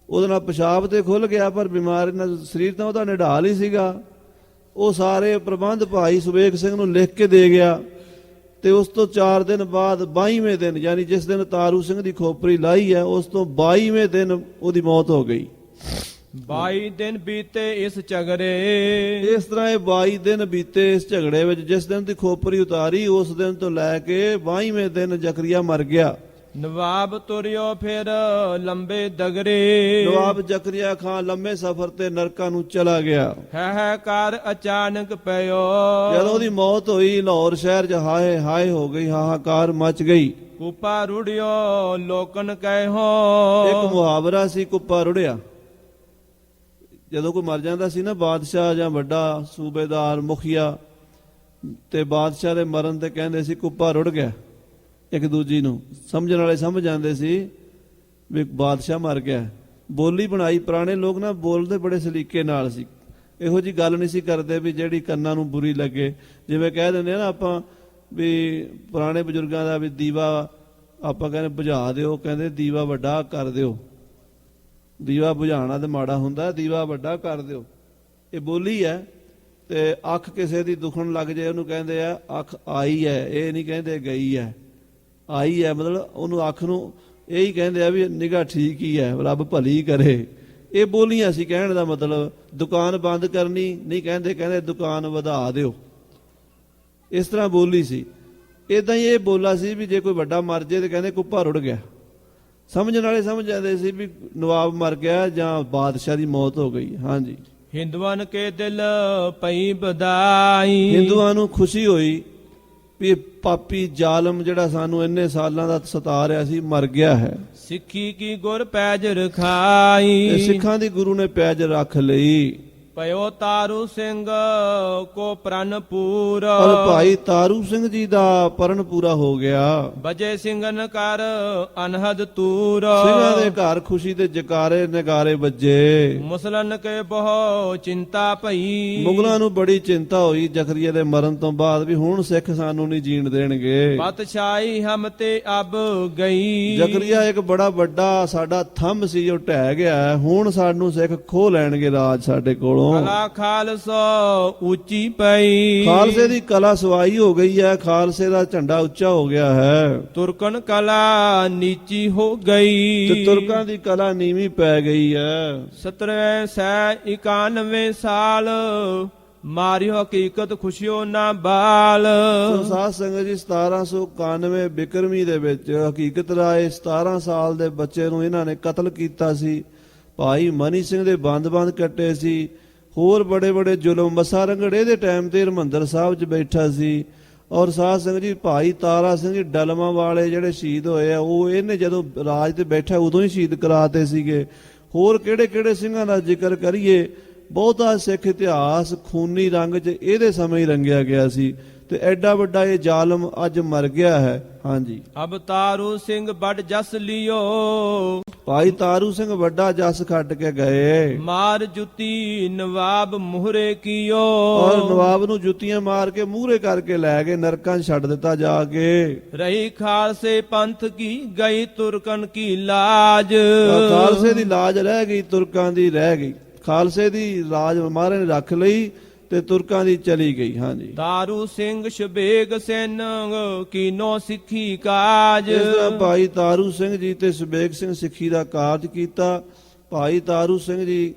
ਉਹਦੇ ਨਾਲ ਪਿਸ਼ਾਬ ਤੇ ਖੁੱਲ ਗਿਆ, ਪਰ ਬਿਮਾਰੀ ਨਾਲ ਸਰੀਰ ਤਾਂ ਉਹਦਾ ਨਿਢਾਲ ਹੀ ਸੀਗਾ। ਉਹ ਸਾਰੇ ਪ੍ਰਬੰਧ ਭਾਈ ਸੁਬੇਗ ਸਿੰਘ ਨੂੰ ਲਿਖ ਕੇ ਦੇ ਗਿਆ। ਤੇ ਉਸ ਤੋਂ 4 ਦਿਨ ਬਾਅਦ 22ਵੇਂ ਦਿਨ, ਯਾਨੀ ਜਿਸ ਦਿਨ ਤਾਰੂ ਸਿੰਘ ਦੀ ਖੋਪਰੀ ਲਾਈ ਹੈ, ਉਸ ਤੋਂ 22ਵੇਂ ਦਿਨ ਉਹਦੀ ਮੌਤ ਹੋ ਗਈ। 22 ਦਿਨ ਬੀਤੇ ਇਸ ਝਗੜੇ। ਇਸ ਤਰ੍ਹਾਂ ਇਹ 22 ਦਿਨ ਬੀਤੇ ਇਸ ਝਗੜੇ ਵਿੱਚ। ਜਿਸ ਦਿਨ ਦੀ ਖੋਪਰੀ ਉਤਾਰੀ ਉਸ ਦਿਨ ਤੋਂ ਲੈ ਕੇ 22ਵੇਂ ਦਿਨ ਜ਼ਕਰੀਆ ਮਰ ਗਿਆ। ਨਵਾਬ ਤੁਰਿਓ ਫਿਰ ਲੰਬੇ ਦਗਰੇ। ਨਵਾਬ ਜ਼ਕਰੀਆ ਖਾਨ ਲੰਮੇ ਸਫ਼ਰ ਤੇ ਨਰਕਾਂ ਨੂੰ ਚਲਾ ਗਿਆ। ਹੈ ਕਰ ਅਚਾਨਕ ਪਇਓ। ਜਦੋਂ ਉਹਦੀ ਮੌਤ ਹੋਈ ਲਾਹੌਰ ਸ਼ਹਿਰ 'ਚ ਹਾਏ ਹਾਏ ਹੋ ਗਈ, ਹਾਹਾਕਾਰ ਮਚ ਗਈ। ਕੁਪਾ ਰੁੜਿਓ ਲੋਕਨ ਕਹਿਓ। ਇੱਕ ਮੁਹਾਵਰਾ ਸੀ, ਕੁੱਪਾ ਰੁੜਿਆ। ਜਦੋਂ ਕੋਈ ਮਰ ਜਾਂਦਾ ਸੀ ਨਾ, ਬਾਦਸ਼ਾਹ ਜਾਂ ਵੱਡਾ ਸੂਬੇਦਾਰ ਮੁਖੀਆ, ਤੇ ਬਾਦਸ਼ਾਹ ਦੇ ਮਰਨ ਤੇ ਕਹਿੰਦੇ ਸੀ ਕੁੱਪਾ ਰੁੜ ਗਿਆ। ਇੱਕ ਦੂਜੀ ਨੂੰ ਸਮਝਣ ਵਾਲੇ ਸਮਝ ਜਾਂਦੇ ਸੀ ਵੀ ਬਾਦਸ਼ਾਹ ਮਰ ਗਿਆ। ਬੋਲੀ ਬਣਾਈ। ਪੁਰਾਣੇ ਲੋਕ ਨਾ ਬੋਲਦੇ ਬੜੇ ਸਲੀਕੇ ਨਾਲ ਸੀ। ਇਹੋ ਜੀ ਗੱਲ ਨਹੀਂ ਸੀ ਕਰਦੇ ਵੀ ਜਿਹੜੀ ਕੰਨਾਂ ਨੂੰ ਬੁਰੀ ਲੱਗੇ। ਜਿਵੇਂ ਕਹਿ ਦਿੰਦੇ ਆ ਨਾ ਆਪਾਂ ਵੀ ਪੁਰਾਣੇ ਬਜ਼ੁਰਗਾਂ ਦਾ ਵੀ ਦੀਵਾ ਆਪਾਂ ਕਹਿੰਦੇ ਬੁਝਾ ਦਿਓ, ਕਹਿੰਦੇ ਦੀਵਾ ਵੱਡਾ ਕਰ ਦਿਓ। ਦੀਵਾ ਬੁਝਾਉਣਾ ਤੇ ਮਾੜਾ ਹੁੰਦਾ, ਦੀਵਾ ਵੱਡਾ ਕਰ ਦਿਓ। ਇਹ ਬੋਲੀ ਹੈ। ਤੇ ਅੱਖ ਕਿਸੇ ਦੀ ਦੁਖਣ ਲੱਗ ਜਾਏ ਉਹਨੂੰ ਕਹਿੰਦੇ ਆ ਅੱਖ ਆਈ ਹੈ, ਇਹ ਨਹੀਂ ਕਹਿੰਦੇ ਗਈ ਹੈ। ਆਈ ਹੈ ਮਤਲਬ ਉਹਨੂੰ ਅੱਖ ਨੂੰ ਇਹੀ ਕਹਿੰਦੇ ਆ ਵੀ ਨਿਗਾਹ ਠੀਕ ਹੀ ਹੈ, ਰੱਬ ਭਲੀ ਕਰੇ। ਇਹ ਬੋਲੀਆਂ ਸੀ ਕਹਿਣ ਦਾ ਮਤਲਬ। ਦੁਕਾਨ ਬੰਦ ਕਰਨੀ ਨਹੀਂ ਕਹਿੰਦੇ, ਕਹਿੰਦੇ ਦੁਕਾਨ ਵਧਾ ਦਿਓ। ਇਸ ਤਰ੍ਹਾਂ ਬੋਲੀ ਸੀ। ਇਦਾਂ ਹੀ ਇਹ ਬੋਲਾ ਸੀ ਵੀ ਜੇ ਕੋਈ ਵੱਡਾ ਮਰ ਜੇ ਤੇ ਕਹਿੰਦੇ ਕੁੱਪਾ ਰੁੜ ਗਿਆ। ਸਮਝਣ ਵਾਲੇ ਸਮਝ ਜਾਂਦੇ ਸੀ ਵੀ ਨਵਾਬ ਮਰ ਗਿਆ ਜਾਂ ਬਾਦਸ਼ਾਹ ਦੀ ਮੌਤ ਹੋ ਗਈ। ਹਾਂਜੀ। ਹਿੰਦੂਆਂ ਕੇ ਦਿਲ ਪਈ ਬਧਾਈ। ਹਿੰਦੂਆਂ ਨੂੰ ਖੁਸ਼ੀ ਹੋਈ ਵੀ ਪਾਪੀ ਜ਼ਾਲਮ ਜਿਹੜਾ ਸਾਨੂੰ ਇੰਨੇ ਸਾਲਾਂ ਦਾ ਸਤਾ ਰਿਹਾ ਸੀ ਮਰ ਗਿਆ ਹੈ। ਸਿੱਖੀ ਕੀ ਗੁਰ ਪੈਜ ਰਖਾਈ। ਤੇ ਸਿੱਖਾਂ ਦੀ ਗੁਰੂ ਨੇ ਪੈਜ ਰੱਖ ਲਈ। ਪਇਓ ਤਾਰੂ ਸਿੰਘ ਕੋ ਪ੍ਰਣ ਪੂਰ। ਔਰ ਭਾਈ ਤਾਰੂ ਸਿੰਘ ਜੀ ਦਾ ਪਰਨ ਪੂਰਾ ਹੋ ਗਿਆ। ਬਜੇ ਸਿੰਘਨ ਕਰ ਅਨਹਦ ਤੂਰ। ਸਿੰਘਾਂ ਦੇ ਘਰ ਖੁਸ਼ੀ ਦੇ ਜਕਾਰੇ ਨਗਾਰੇ ਵੱਜੇ। ਮੁਸਲਨ ਕੇ ਬਹੁ ਚਿੰਤਾ ਭਈ। ਮੁਗਲਾਂ ਨੂੰ ਬੜੀ ਚਿੰਤਾ ਹੋਈ ਜ਼ਕਰੀਆ ਦੇ ਮਰਨ ਤੋਂ ਬਾਅਦ ਵੀ ਹੁਣ ਸਿੱਖ ਸਾਨੂੰ ਨਹੀਂ ਜੀਣ ਦੇਣਗੇ। ਬਾਦਸ਼ਾਹੀ ਹਮ ਤੇ ਅਬ ਗਈ। ਜ਼ਕਰੀਆ ਇੱਕ ਬੜਾ ਵੱਡਾ ਸਾਡਾ ਥੰਮ ਸੀ ਜੋ ਢਹਿ ਗਿਆ। ਹੁਣ ਸਾਨੂੰ ਸਿੱਖ ਖੋਹ ਲੈਣਗੇ ਰਾਜ ਸਾਡੇ ਕੋਲੋਂ। ਕਲਾ ਖਾਲਸਾ ਉੱਚੀ ਪਈ। ਖਾਲਸੇ ਦੀ ਕਲਾ ਸਵਾਈ ਹੋ ਗਈ ਹੈ। ਖਾਲਸੇ ਦਾ ਝੰਡਾ ਉੱਚਾ ਹੋ ਗਿਆ ਹੈ। ਤੁਰਕਨ ਕਲਾ ਨੀਚੀ ਹੋ ਗਈ। ਤੇ ਤੁਰਕਾਂ ਦੀ ਕਲਾ ਨੀਵੀਂ ਪੈ ਗਈ ਹੈ। 1791 ਸਾਲ ਮਾਰਿਓ ਹਕੀਕਤ ਖੁਸ਼ੀਓ ਨਾ ਬਾਲ। ਸਾਧ ਸੰਗਤ ਜੀ 1791 ਬਿਕਰਮੀ ਦੇ ਵਿੱਚ ਹਕੀਕਤ ਰਾਏ 17 ਸਾਲ ਦੇ ਬੱਚੇ ਨੂੰ ਇਹਨਾਂ ਨੇ ਕਤਲ ਕੀਤਾ ਸੀ। ਭਾਈ ਮਨੀ ਸਿੰਘ ਦੇ ਬੰਦ ਕੱਟੇ ਸੀ। ਹੋਰ ਬੜੇ ਬੜੇ ਜ਼ੁਲਮ। ਮੱਸਾ ਰੰਗੜੇ ਦੇ ਟਾਈਮ ਤੇ ਹਰਿਮੰਦਰ ਸਾਹਿਬ 'ਚ ਬੈਠਾ ਸੀ। ਔਰ ਸਾਧ ਸੰਗਤ ਜੀ ਭਾਈ ਤਾਰਾ ਸਿੰਘ ਜੀ ਡਲਮਾ ਵਾਲੇ ਜਿਹੜੇ ਸ਼ਹੀਦ ਹੋਏ ਆ, ਉਹ ਇਹਨੇ ਜਦੋਂ ਰਾਜ ਤੇ ਬੈਠਾ ਉਦੋਂ ਹੀ ਸ਼ਹੀਦ ਕਰਾਤੇ ਸੀਗੇ। ਹੋਰ ਕਿਹੜੇ ਕਿਹੜੇ ਸਿੰਘਾਂ ਦਾ ਜ਼ਿਕਰ ਕਰੀਏ। ਬਹੁਤਾ ਸਿੱਖ ਇਤਿਹਾਸ ਖੂਨੀ ਰੰਗ 'ਚ ਇਹਦੇ ਸਮੇਂ ਹੀ ਰੰਗਿਆ ਗਿਆ ਸੀ। ਤੇ ਐਡਾ ਵੱਡਾ ਇਹ ਜ਼ਾਲਮ ਅੱਜ ਮਰ ਗਿਆ ਹੈ। ਹਾਂਜੀ। ਅਬ ਤਾਰੂ ਸਿੰਘ ਬੜ ਜਸ ਲਿਓ। ਭਾਈ ਤਾਰੂ ਸਿੰਘ ਵੱਡਾ ਜਸ ਖੱਟ ਕੇ ਗਏ। ਮਾਰ ਜੁੱਤੀ ਨਵਾਬ ਮੂਹਰੇ ਕੀਓ। ਔਰ ਨਵਾਬ ਨੂੰ ਜੁੱਤੀਆਂ ਮਾਰ ਕੇ ਮੂਹਰੇ ਕਰਕੇ ਲੈ ਗਏ, ਨਰਕਾਂ 'ਚ ਛੱਡ ਦਿੱਤਾ ਜਾ ਕੇ। ਰਹੀ ਖਾਲਸੇ ਪੰਥ ਕੀ ਗਈ ਤੁਰਕਨ ਕੀ ਲਾਜ। ਖਾਲਸੇ ਦੀ ਲਾਜ ਰਹਿ ਗਈ, ਤੁਰਕਾਂ ਦੀ ਰਹਿ ਗਈ। ਖਾਲਸੇ ਦੀ ਲਾਜ ਮਹਾਰਾਜ ਨੇ ਰੱਖ ਲਈ ਤੇ ਤੁਰਕਾਂ ਦੀ ਚਲੀ ਗਈ। ਹਾਂਜੀ। ਤਾਰੂ ਸਿੰਘ ਸ਼ਬੇਗ ਸੈਨ ਕੀਨੋ ਸਿੱਖੀ ਕਾਜ। ਇਸ ਤਰ੍ਹਾਂ ਭਾਈ ਤਾਰੂ ਸਿੰਘ ਜੀ ਤੇ ਸ਼ਬੇਗ ਸਿੰਘ ਸਿੱਖੀ ਦਾ ਕਾਰਜ ਕੀਤਾ। ਭਾਈ ਤਾਰੂ ਸਿੰਘ ਜੀ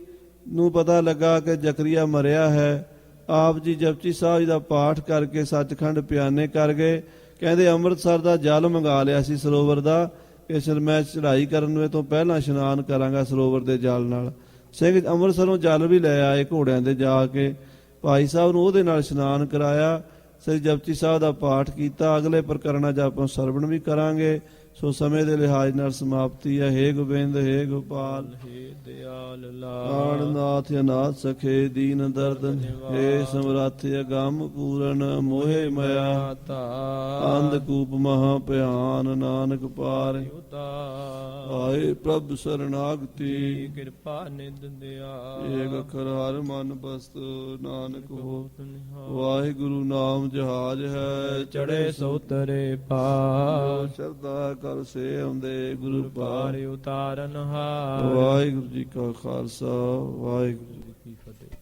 ਨੂੰ ਪਤਾ ਲੱਗਾ ਕਿ ਜ਼ਕਰੀਆ ਮਰਿਆ ਹੈ। ਆਪ ਜੀ ਜਪਜੀ ਸਾਹਿਬ ਜੀ ਦਾ ਪਾਠ ਕਰਕੇ ਸੱਚਖੰਡ ਪਿਆਨੇ ਕਰ ਗਏ। ਕਹਿੰਦੇ ਅੰਮ੍ਰਿਤਸਰ ਦਾ ਜਲ ਮੰਗਾ ਲਿਆ ਸੀ ਸਰੋਵਰ ਦਾ, ਕਿ ਮੈਂ ਚੜ੍ਹਾਈ ਕਰਨ ਤੋਂ ਪਹਿਲਾਂ ਇਸ਼ਨਾਨ ਕਰਾਂਗਾ ਸਰੋਵਰ ਦੇ ਜਲ ਨਾਲ। ਸਿੰਘ ਅੰਮ੍ਰਿਤਸਰੋਂ ਜਲ ਵੀ ਲੈ ਆਏ ਘੋੜਿਆਂ ਦੇ ਜਾ ਕੇ। ਭਾਈ ਸਾਹਿਬ ਨੂੰ ਉਹਦੇ ਨਾਲ ਇਸ਼ਨਾਨ ਕਰਾਇਆ। ਸ੍ਰੀ ਜਪਜੀ ਸਾਹਿਬ ਦਾ ਪਾਠ ਕੀਤਾ। ਅਗਲੇ ਪ੍ਰਕਰਣਾਂ 'ਚ ਆਪਾਂ ਸਰਵਣ ਵੀ ਕਰਾਂਗੇ। ਸੋ ਸਮੇਂ ਦੇ ਲਿਹਾਜ਼ ਨਾਲ ਸਮਾਪਤੀ ਹੈ। ਹੇ ਗੋਬਿੰਦ, ਹੇ ਗੋਪਾਲ, ਹੇ ਦਿਆਲ ਨਾਥ ਅਨਾਥ ਸਖੇ ਦੀਨ ਦਰਦ, ਹੇ ਸਮਰੱਥ ਅਗੰਮ ਪੂਰਨ ਮੋਹਿ ਮਾਇਆ ਅੰਧਕੂਪ ਮਹਾ ਭਿਆਨ ਨਾਨਕ ਪਾਰ। ਆਏ ਪ੍ਰਭ ਸਰਨਾਗਤੀ ਕਿਰਪਾ ਨਿਧ ਦਿਆ। ਏਕ ਅੱਖਰ ਹਰ ਮਨ ਬਸਤ ਨਾਨਕ ਹੋ। ਵਾਹਿਗੁਰੂ ਨਾਮ ਜਹਾਜ ਹੈ ਚੜੇ ਸੋ ਤਰੇ ਪਾ। ਸ਼ਰਧਾ ਕਰ ਸੇ ਆਉਂਦੇ ਗੁਰੂ ਪਾਰ ਪਾਰ ਉਤਾਰਨ ਹਾਰ। ਵਾਹਿਗੁਰੂ ਜੀ ਕਾ ਖਾਲਸਾ ਵਾਹਿਗੁਰੂ ਜੀ ਕੀ ਕੀ ਫਤਿਹ।